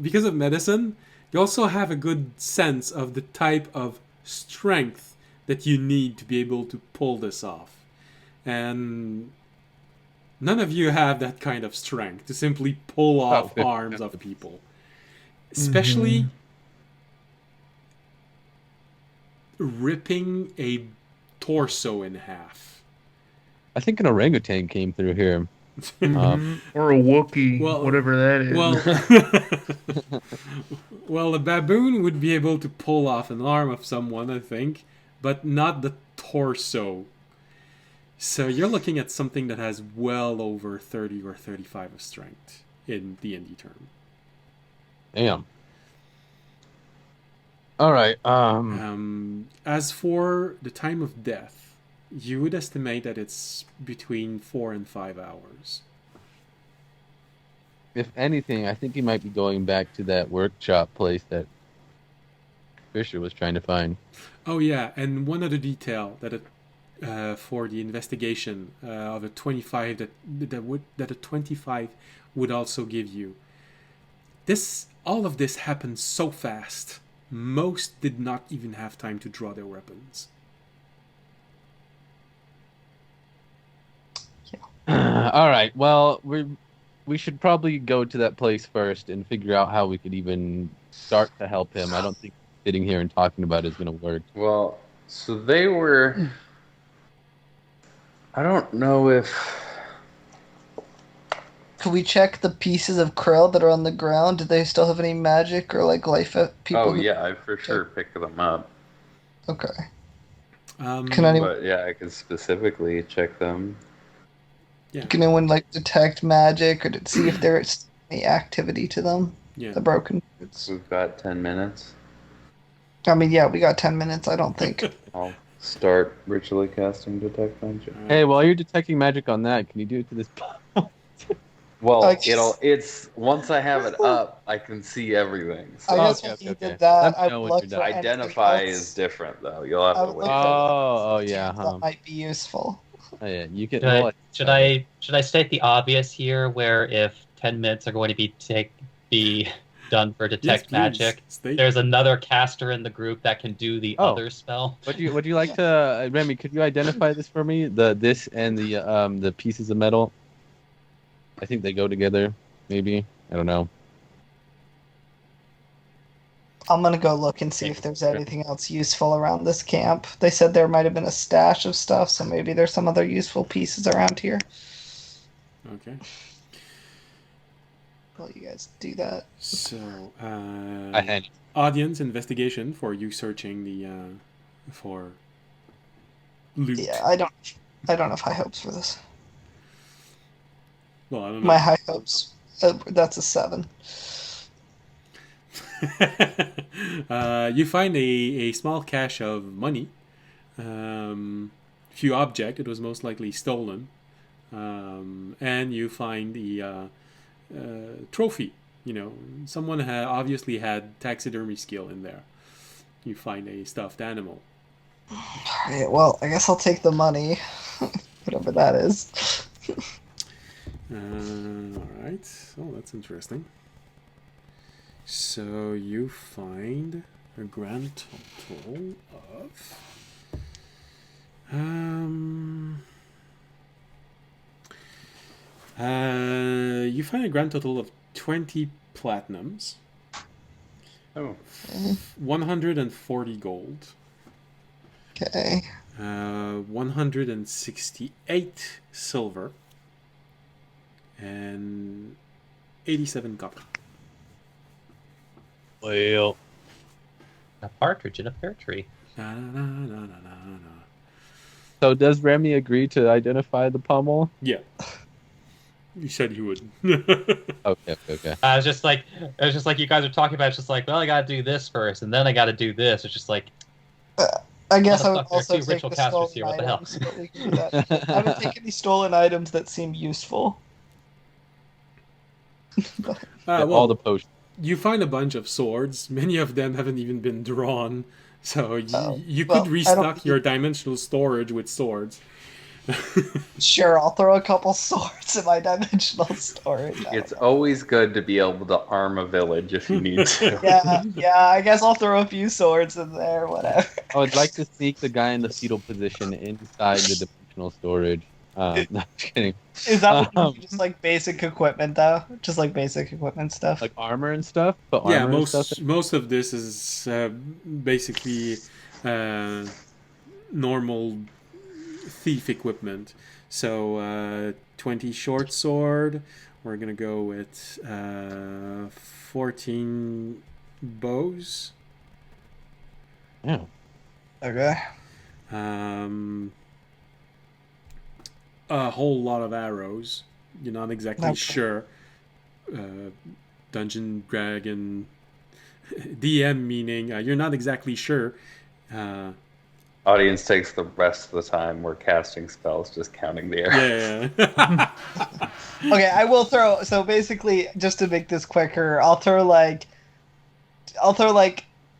because of medicine, you also have a good sense of the type of strength that you need to be able to pull this off. And none of you have that kind of strength to simply pull off arms of people. Especially ripping a torso in half. I think an orangutan came through here. Or a Wookiee, Well- whatever that is. Well, well, a baboon would be able to pull off an arm of someone, I think, but not the torso. So you're looking at something that has well over 30 or 35 of strength in D&D term. Damn. All right. As for the time of death, you would estimate that it's between 4 and 5 hours. If anything, I think he might be going back to that workshop place that Fisher was trying to find. Oh yeah, and one other detail that for the investigation of a 25 that a 25 would also give you. All of this happened so fast. Most did not even have time to draw their weapons. All right. Well, we should probably go to that place first and figure out how we could even start to help him. I don't think sitting here and talking about it is going to work. Well, so they were. I don't know if. Could we check the pieces of krill that are on the ground? Do they still have any magic or like life people? Oh yeah, I for sure pick them up. Okay. Um, Can anyone, But yeah, I could specifically check them. can anyone like detect magic or to see if there's any activity to them? yeah. The broken boots. We've got 10 minutes. I mean, yeah, we got 10 minutes. I don't think. I'll start ritually casting detect magic. Hey, while you're detecting magic on that, can you do it to this? Well, I guess- it's once I have it up, I can see everything. I So guess Okay, when okay, you okay. did that, Let me I know would when look you're for done. anything identify else. is different though. You'll have I to would wait. look Oh, yeah. that might be useful. Oh, yeah. You can. Should I state the obvious here, where if 10 minutes are going to be done for detect Yes, please. magic, State- there's another caster in the group that can do the Oh. other spell. Would you like to, Remy? Could you identify this for me? This and the pieces of metal. I think they go together. Maybe I don't know. I'm gonna go look and see if there's anything else useful around this camp. They said there might have been a stash of stuff, so maybe there's some other useful pieces around here. Okay. Well, you guys do that. So, I had. audience investigation for you searching the for loot. Yeah, I don't have high hopes for this. Well, I don't know. My high hopes. That's a 7. You find a small cache of money, few object. It was most likely stolen, and you find the trophy. You know, someone obviously had taxidermy skill in there. You find a stuffed animal. Alright, well, I guess I'll take the money. Whatever that is. All right. Oh, that's interesting. So you find a grand total of you find a grand total of 20 platinums, Oh, 140 gold, Okay. 168 silver, and 87 copper. Well, A partridge in a pear tree. Na, na, na, na, na, na. so does Remy agree to identify the pommel? Yeah. You said you would. Okay. I was just like you guys are talking about. It's just like, well, I got to do this first, and then I got to do this. It's just like, I guess I would Motherfucker, also two take ritual the casters stolen here, what the hell? items, but we can do that. I haven't taken any stolen items that seem useful. Well, All the potions. you find a bunch of swords. Many of them haven't even been drawn. So you well, could I restock don't- your dimensional storage with swords. Sure, I'll throw a couple swords in my dimensional storage. it's always good to be able to arm a village if you need to. Yeah, I guess I'll throw a few swords in there, whatever. I would like to sneak the guy in the fetal position inside the dimensional storage. No, I'm just kidding. Is that what you Um, do? Just like basic equipment, though? Just like basic equipment stuff? Like armor and stuff. But Yeah, armor and stuff. most of this is basically normal thief equipment. So 20 short sword. We're gonna go with 14 bows. Yeah. Okay. A whole lot of arrows. You're not exactly Okay. sure. Dungeon Dragon DM meaning you're not exactly sure. Audience takes the rest of the time we're casting spells, just counting the arrows. Yeah. Okay, I will throw. So basically, just to make this quicker, I'll throw like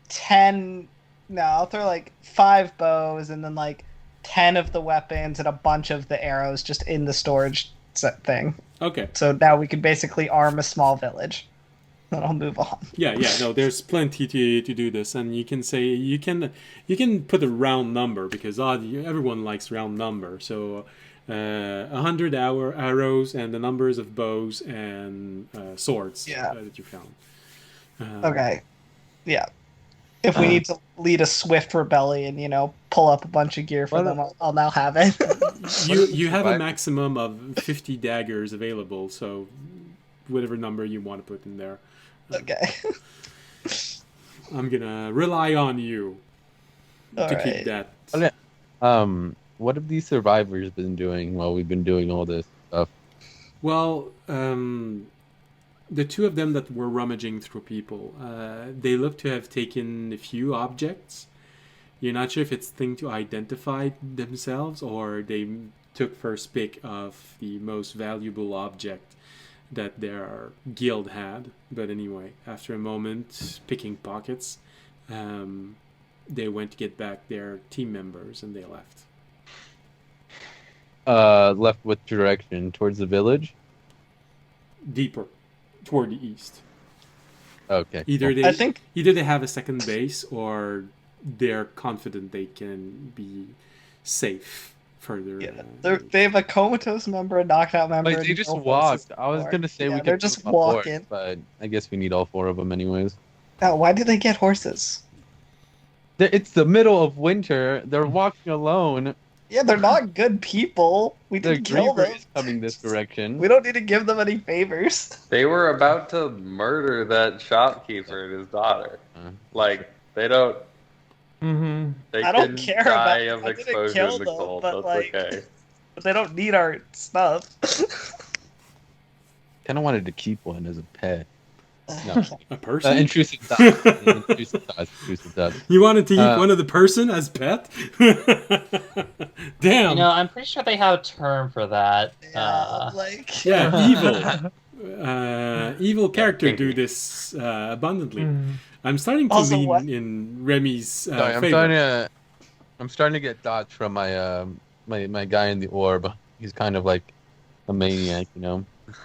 10. No, I'll throw like 5 bows and then like 10 of the weapons and a bunch of the arrows just in the storage set thing. Okay. So now we can basically arm a small village. Then I'll move on. Yeah. No, there's plenty to do this, and you can say you can put a round number because everyone likes round number. So 100 arrows and the numbers of bows and swords that you found. Okay. Yeah. If we need to lead a swift rebellion, pull up a bunch of gear for them, I'll now have it. You have a maximum of 50 daggers available, so whatever number you want to put in there. Okay. I'm gonna rely on you to keep that. Okay. What have these survivors been doing while we've been doing all this stuff? Well, the two of them that were rummaging through people, they look to have taken a few objects. You're not sure if it's thing to identify themselves or they took first pick of the most valuable object that their guild had. But anyway, after a moment picking pockets, they went to get back their team members and they left. Left with direction towards the village? Deeper, toward the east. Okay. Either I think they have a second base or they're confident they can be safe further. they have a comatose member, a knocked out member. Like, they just walked. I was gonna say we could. They're just move up walking. north, but I guess we need all 4 of them anyways. Now, why did they get horses? It's the middle of winter. They're walking alone. Yeah, they're not good people. We The didn't kill Griever them. is coming this direction. We don't need to give them any favors. They were about to murder that shopkeeper and his daughter. Like, they don't. Mm-hmm. They I don't can care die about- of I didn't exposure kill in the them, cold. but, That's like- okay. But they don't need our stuff. Kind of wanted to keep one as a pet. No. A person? Intrusive thoughts. Intrusive thoughts. You wanted to keep one of the person as pet? Damn. I'm pretty sure they have a term for that. Yeah, evil. Evil character do this abundantly. I'm starting to Also, lean what? in Remy's Sorry, favor. I'm starting to get thoughts from my my guy in the orb. He's kind of like a maniac,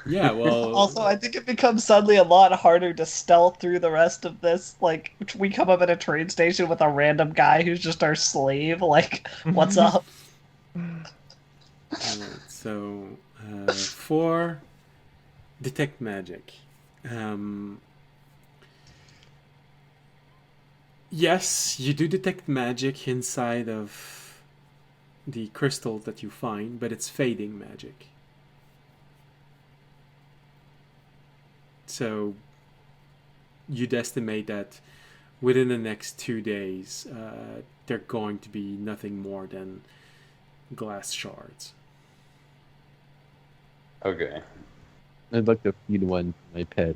Yeah, well. Also, I think it becomes suddenly a lot harder to stealth through the rest of this. Like, we come up at a train station with a random guy who's just our slave. Like, what's up? Alright, so 4 detect magic. Yes, you do detect magic inside of the crystal that you find, but it's fading magic. So you'd estimate that within the next 2 days, they're going to be nothing more than glass shards. Okay. I'd like to feed one to my pet.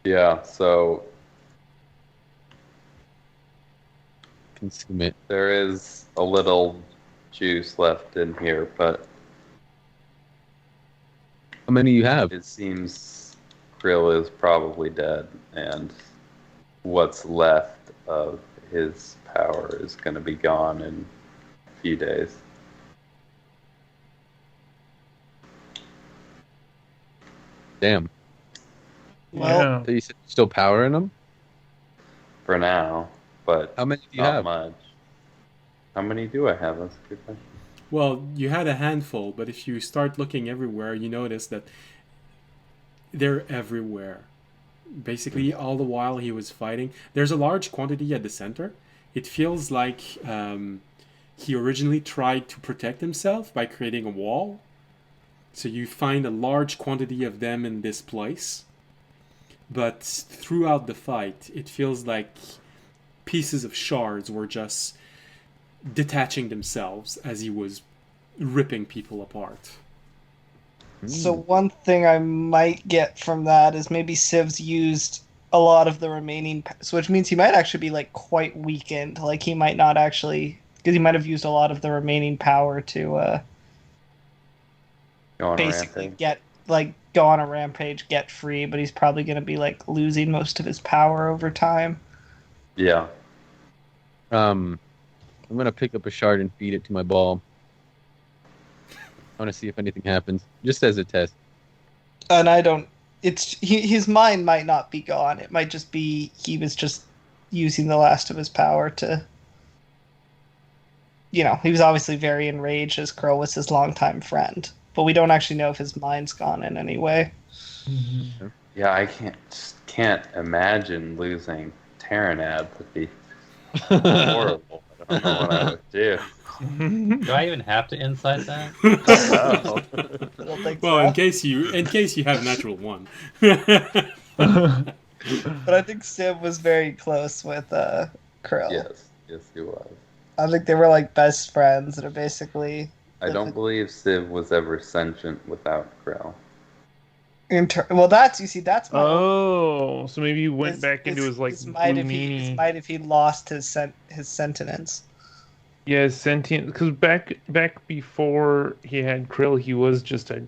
Yeah, so Consume it. there is a little juice left in here, but How many you have? it seems Krill is probably dead, and what's left of his power is going to be gone in a few days. Damn. Well, So you said still power in them? For now, but How many do you not have? much. How many do I have? That's a good question. Well, you had a handful, but if you start looking everywhere, you notice that they're everywhere. basically all the while he was fighting. There's a large quantity at the center. It feels like he originally tried to protect himself by creating a wall. So you find a large quantity of them in this place. But throughout the fight, it feels like pieces of shards were just detaching themselves as he was ripping people apart. So one thing I might get from that is maybe Civ's used a lot of the remaining, so which means he might actually be like quite weakened. Like he might not actually, because he might have used a lot of the remaining power to Go on a basically rampage. go on a rampage, get free. But he's probably going to be like losing most of his power over time. Yeah. I'm gonna pick up a shard and feed it to my ball. I want to see if anything happens, just as a test. And I don't. His mind might not be gone. It might just be he was just using the last of his power to. He was obviously very enraged as Krill was his longtime friend, but we don't actually know if his mind's gone in any way. Yeah, I can't imagine losing Terranab. Would be horrible. I don't know what I would do. Do I even have to insight that? Oh. I don't think Well, so. in case you have natural one. But I think Civ was very close with Krill. Yes, he was. I think they were like best friends that are basically. I don't believe Civ was ever sentient without Krill. Well, that's my. Oh, so maybe he went his- back into his like his might blue if meanie. if he lost his sentience. Yeah, sentient. Because back before he had Krill, he was just a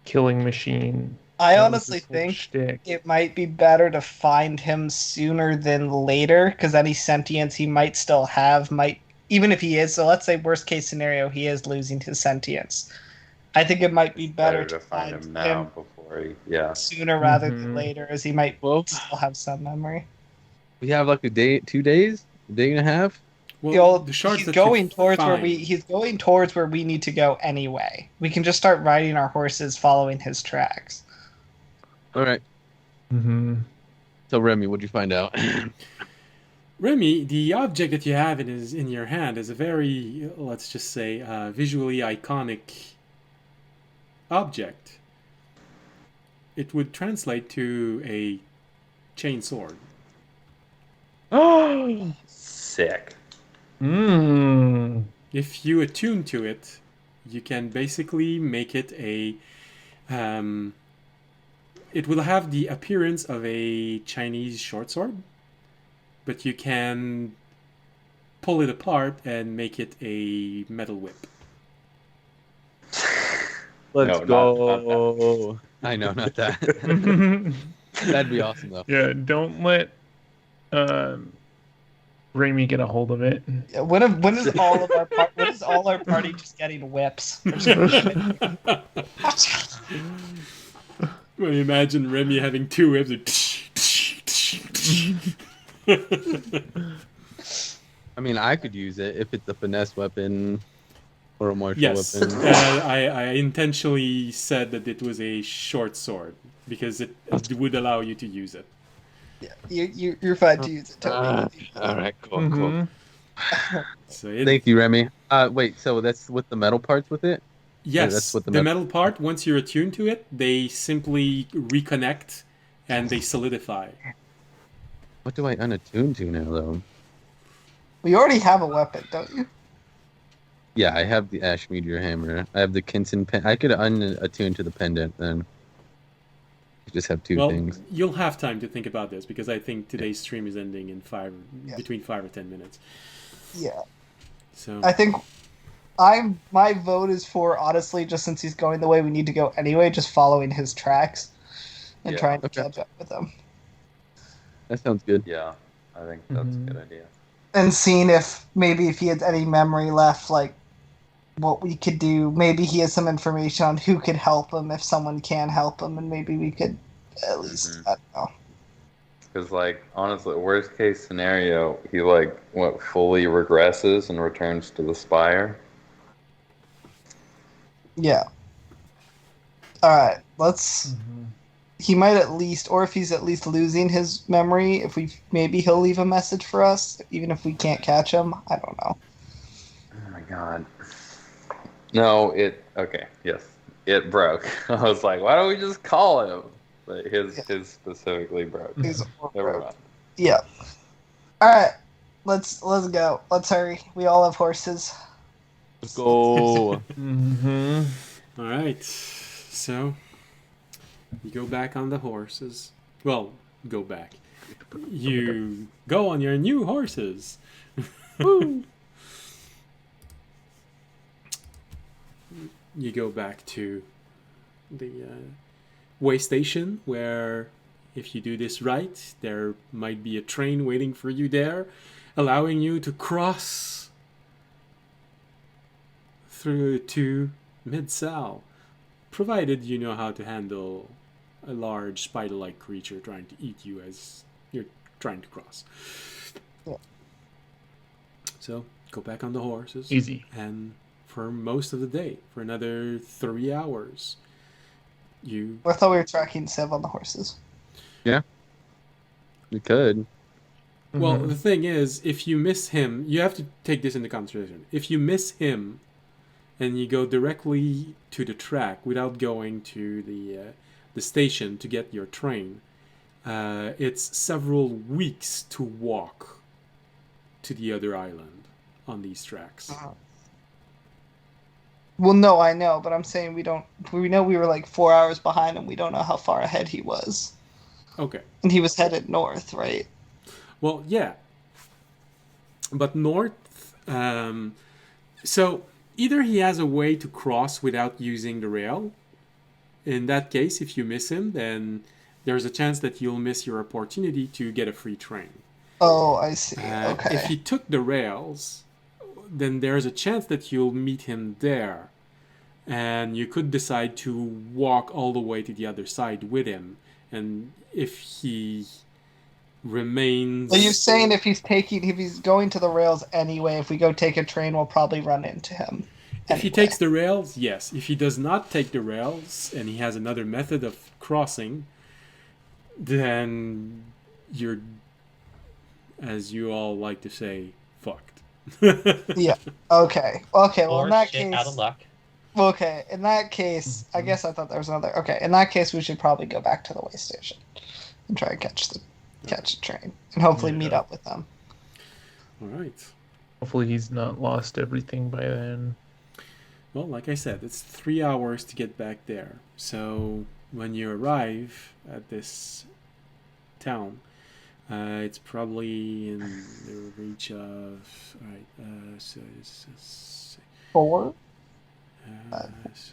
killing machine. I That was honestly his whole think shtick. it might be better to find him sooner than later, because any sentience he might still have even if he is. So let's say worst case scenario, he is losing his sentience. I think it might be better to find him now before he. Yeah. sooner rather than later, as he might Well, still have some memory. we have like a day, 2 days, a day and a half. Well, the shards he's that going you towards find, he's going towards where we need to go anyway. We can just start riding our horses, following his tracks. All right. Mm-hmm. So Remy, what'd you find out? Remy, the object that you have in your hand is a very, let's just say, visually iconic object. It would translate to a chain sword. Oh. Sick. If you attune to it, you can basically make it a. It will have the appearance of a Chinese short sword, but you can pull it apart and make it a metal whip. Let's No, go. I know, not that. That'd be awesome though. Yeah, don't let Raimi get a hold of it. When is all of our when is all our party just getting whips? Well, imagine Remy having two whips. I mean, I could use it if it's a finesse weapon or a martial Yes, weapon. I intentionally said that it was a short sword because it would allow you to use it. You're fine to use it. Totally. All right, cool, Mhm. cool. So Thank you, Remy. Wait, so that's with the metal parts with it? yes, that's what the the metal part, once you're attuned to it, they simply reconnect and they solidify. What do I unattune to now, though? We already have a weapon, don't you? Yeah, I have the Ash Meteor Hammer. I have the Kinson pen. I could unattune to the pendant then. I just have two Well, things. you'll have time to think about this because I think today's stream is ending in between 5 or 10 minutes. Yeah. So I think my vote is for, honestly, just since he's going the way we need to go anyway, just following his tracks and Yeah, trying to okay. catch up with him. That sounds good. Yeah, I think that's a good idea. And seeing if he has any memory left, like what we could do. Maybe he has some information on who could help him if someone can help him, and maybe we could at least, I don't know. Because, like, honestly, worst case scenario, he, fully regresses and returns to the Spire. Yeah. Alright, let's... he might at least, or if he's at least losing his memory, if maybe he'll leave a message for us, even if we can't catch him. I don't know. Oh my god. No, okay, yes. It broke. I was like, why don't we just call him? But his specifically broke. He's Never mind. Yeah. All right. Let's go. Let's hurry. We all have horses. Let's go. Mm-hmm. All right. So you go back on the horses. Well, go back. You go on your new horses. Woo! You go back to the way station where, if you do this right, there might be a train waiting for you there, allowing you to cross through to Mid-Sal, provided you know how to handle a large spider-like creature trying to eat you as you're trying to cross. Yeah. So, go back on the horses. Easy. And for most of the day, for another 3 hours, I thought we were tracking Sev on the horses. We could. Well, Mhm. the thing is, if you miss him, you have to take this into consideration. If you miss him and you go directly to the track without going to the station to get your train, it's several weeks to walk to the other island on these tracks. Well, no, I know, but I'm saying we know we were like 4 hours behind him. We don't know how far ahead he was. Okay. And he was headed north, right? Well, yeah. But north, so either he has a way to cross without using the rail. In that case, if you miss him, then there's a chance that you'll miss your opportunity to get a free train. Oh, I see. Okay. If he took the rails, then there's a chance that you'll meet him there. And you could decide to walk all the way to the other side with him. And if he remains... So you're saying if he's going to the rails anyway, if we go take a train, we'll probably run into him. If he anyway. takes the rails, yes. If he does not take the rails and he has another method of crossing, then you're, as you all like to say, fucked. Yeah. Okay. Okay. Well, Or in that shit case, out of luck. okay. In that case, I guess I thought there was another. Okay. In that case, we should probably go back to the way station and try and catch the train and hopefully meet up with them. All right. Hopefully he's not lost everything by then. Well, like I said, it's 3 hours to get back there. So when you arrive at this town, it's probably in the reach of... All right. So it's 4? 6,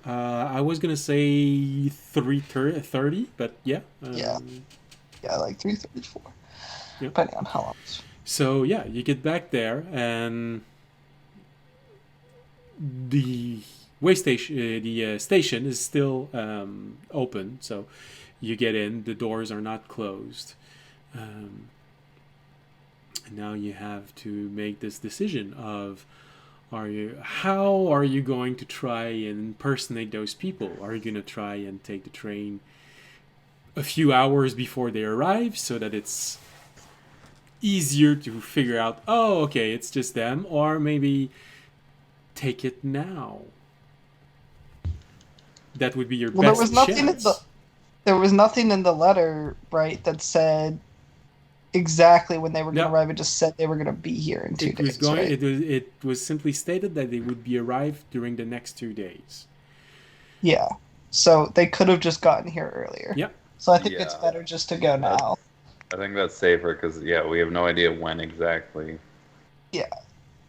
I was gonna say 3:30, but yeah. Yeah, like 3:34. Yeah. Depending on how long. So yeah, you get back there, and the way station, the station is still open. So you get in. The doors are not closed. And now you have to make this decision of: how are you going to try and impersonate those people? Are you going to try and take the train a few hours before they arrive so that it's easier to figure out, oh, okay, it's just them? Or maybe take it now? That would be your best There was nothing chance. there was nothing in the letter, right, that said exactly when they were going to No. arrive. It just said they were going to be here in 2 days. Right? It was simply stated that they would be arrived during the next 2 days. Yeah. So they could have just gotten here earlier. Yep. So I think it's Yeah. better just to go now. I think that's safer because, we have no idea when exactly.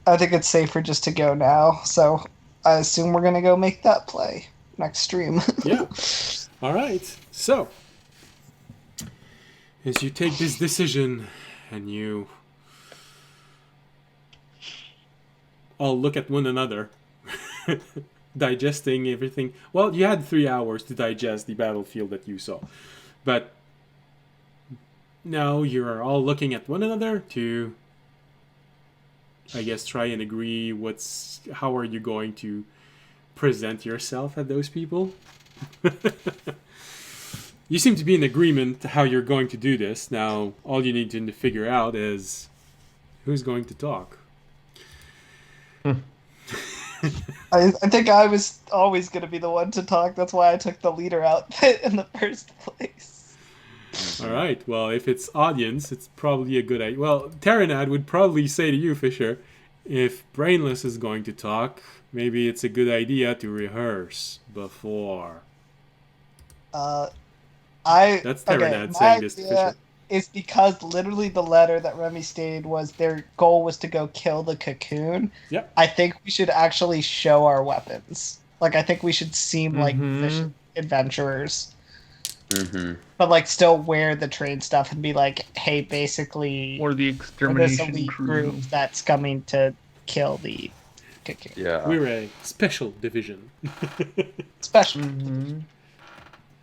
I think it's safer just to go now. So I assume we're going to go make that play next stream. Yeah. All right. So, as you take this decision and you all look at one another, digesting everything. Well, you had 3 hours to digest the battlefield that you saw. But now you're all looking at one another to, I guess, try and agree how are you going to present yourself at those people. You seem to be in agreement how you're going to do this. Now, all you need to figure out is who's going to talk. I think I was always going to be the one to talk. That's why I took the leader outfit in the first place. All right. Well, if it's audience, it's probably a good idea. Well, Terranad would probably say to you, Fisher, if Brainless is going to talk, maybe it's a good idea to rehearse before. That's Terranad saying this to Fisher. Is because literally the letter that Remy stated was their goal was to go kill the cocoon. Yep. I think we should actually show our weapons. Like, I think we should seem like efficient adventurers. Mm-hmm. But, like, still wear the trade stuff and be like, hey, basically, Or the this extermination elite crew. group that's coming to kill the cocoon. Yeah. We're a special division. Special. Mm-hmm.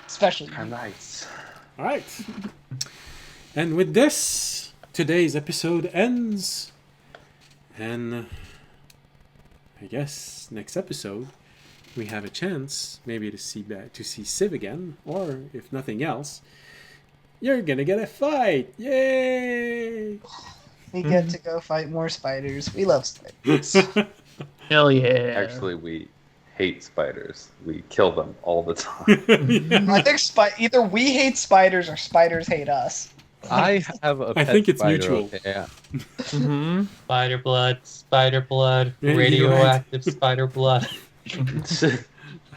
Especially. Nice. All right. And with this, today's episode ends. And I guess next episode we have a chance maybe to see Civ again, or if nothing else, you're gonna get a fight. Yay! We get to go fight more spiders. We love spiders. Hell yeah. Actually, we hate spiders. We kill them all the time. I think either we hate spiders or spiders hate us. I have a I pet think it's spider, mutual. okay, yeah. Mm-hmm. Spider blood, radioactive spider blood.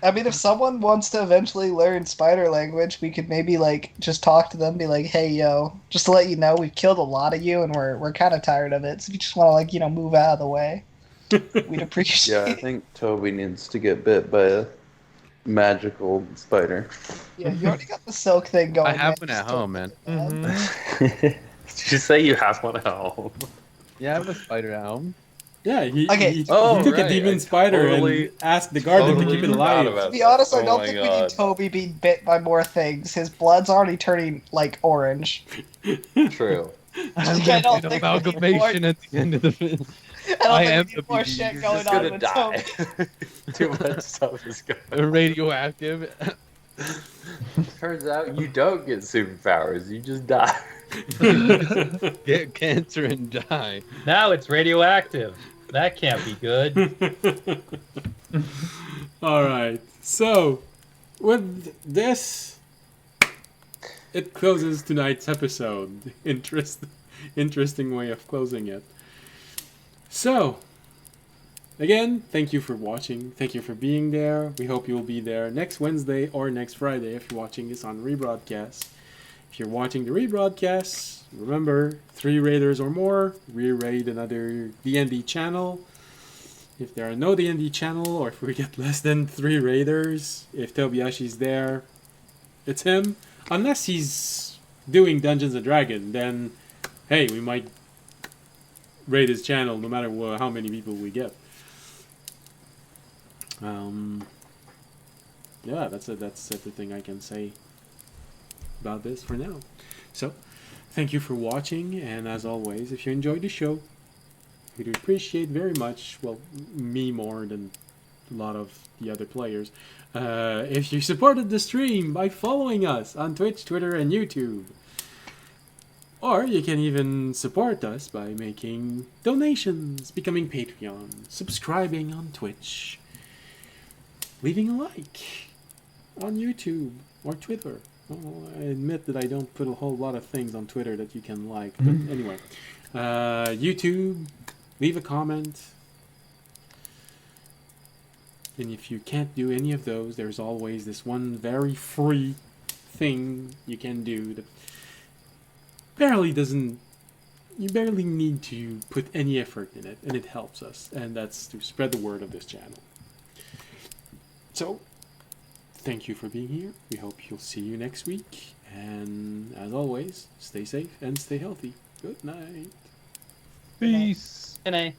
I mean, if someone wants to eventually learn spider language, we could maybe like just talk to them, be like, "Hey, yo, just to let you know, we've killed a lot of you, and we're kind of tired of it. So if you just want to move out of the way, we'd appreciate Yeah, I it." think Toby needs to get bit by a magical spider. Yeah, you already got the silk thing going. I have man. one at Just home, don't man. get it, Did you say you have one at home? Yeah, I have a spider at home. Yeah, he Okay. Oh, took a right, demon I spider totally- and asked the garden to totally keep it forgot alive. about To be honest, I Oh don't my think we God. need Toby being bit by more things. His blood's already turning like orange. True. I'm I gonna don't do think an we need amalgamation at the end of the film. I am don't think we the need more BB. shit You're going just on gonna with die. Toby. Too much stuff is going. Radioactive. Turns out you don't get superpowers. You just die. Get cancer and die. Now it's radioactive. That can't be good. All right. So, with this, it closes tonight's episode. Interesting way of closing it. So, again, thank you for watching. Thank you for being there. We hope you will be there next Wednesday or next Friday if you're watching this on rebroadcast. If you're watching the rebroadcast, remember, 3 raiders or more, re-raid another D&D channel. If there are no D&D channel, or if we get less than 3 raiders, if Tobiashi's there, it's him. Unless he's doing Dungeons & Dragons, then, hey, we might raid his channel no matter how many people we get. Yeah, that's everything I can say about this for now. So, thank you for watching, and as always, if you enjoyed the show, we'd appreciate very much, well, me more than a lot of the other players, if you supported the stream by following us on Twitch, Twitter, and YouTube. Or you can even support us by making donations, becoming Patreon, subscribing on Twitch, leaving a like on YouTube or Twitter. Well, I admit that I don't put a whole lot of things on Twitter that you can like, but anyway. YouTube, leave a comment. And if you can't do any of those, there's always this one very free thing you can do that you barely need to put any effort in it, and it helps us, and that's to spread the word of this channel. So, thank you for being here. We hope you'll see you next week, and as always, stay safe and stay healthy. Good night. Peace. Good night.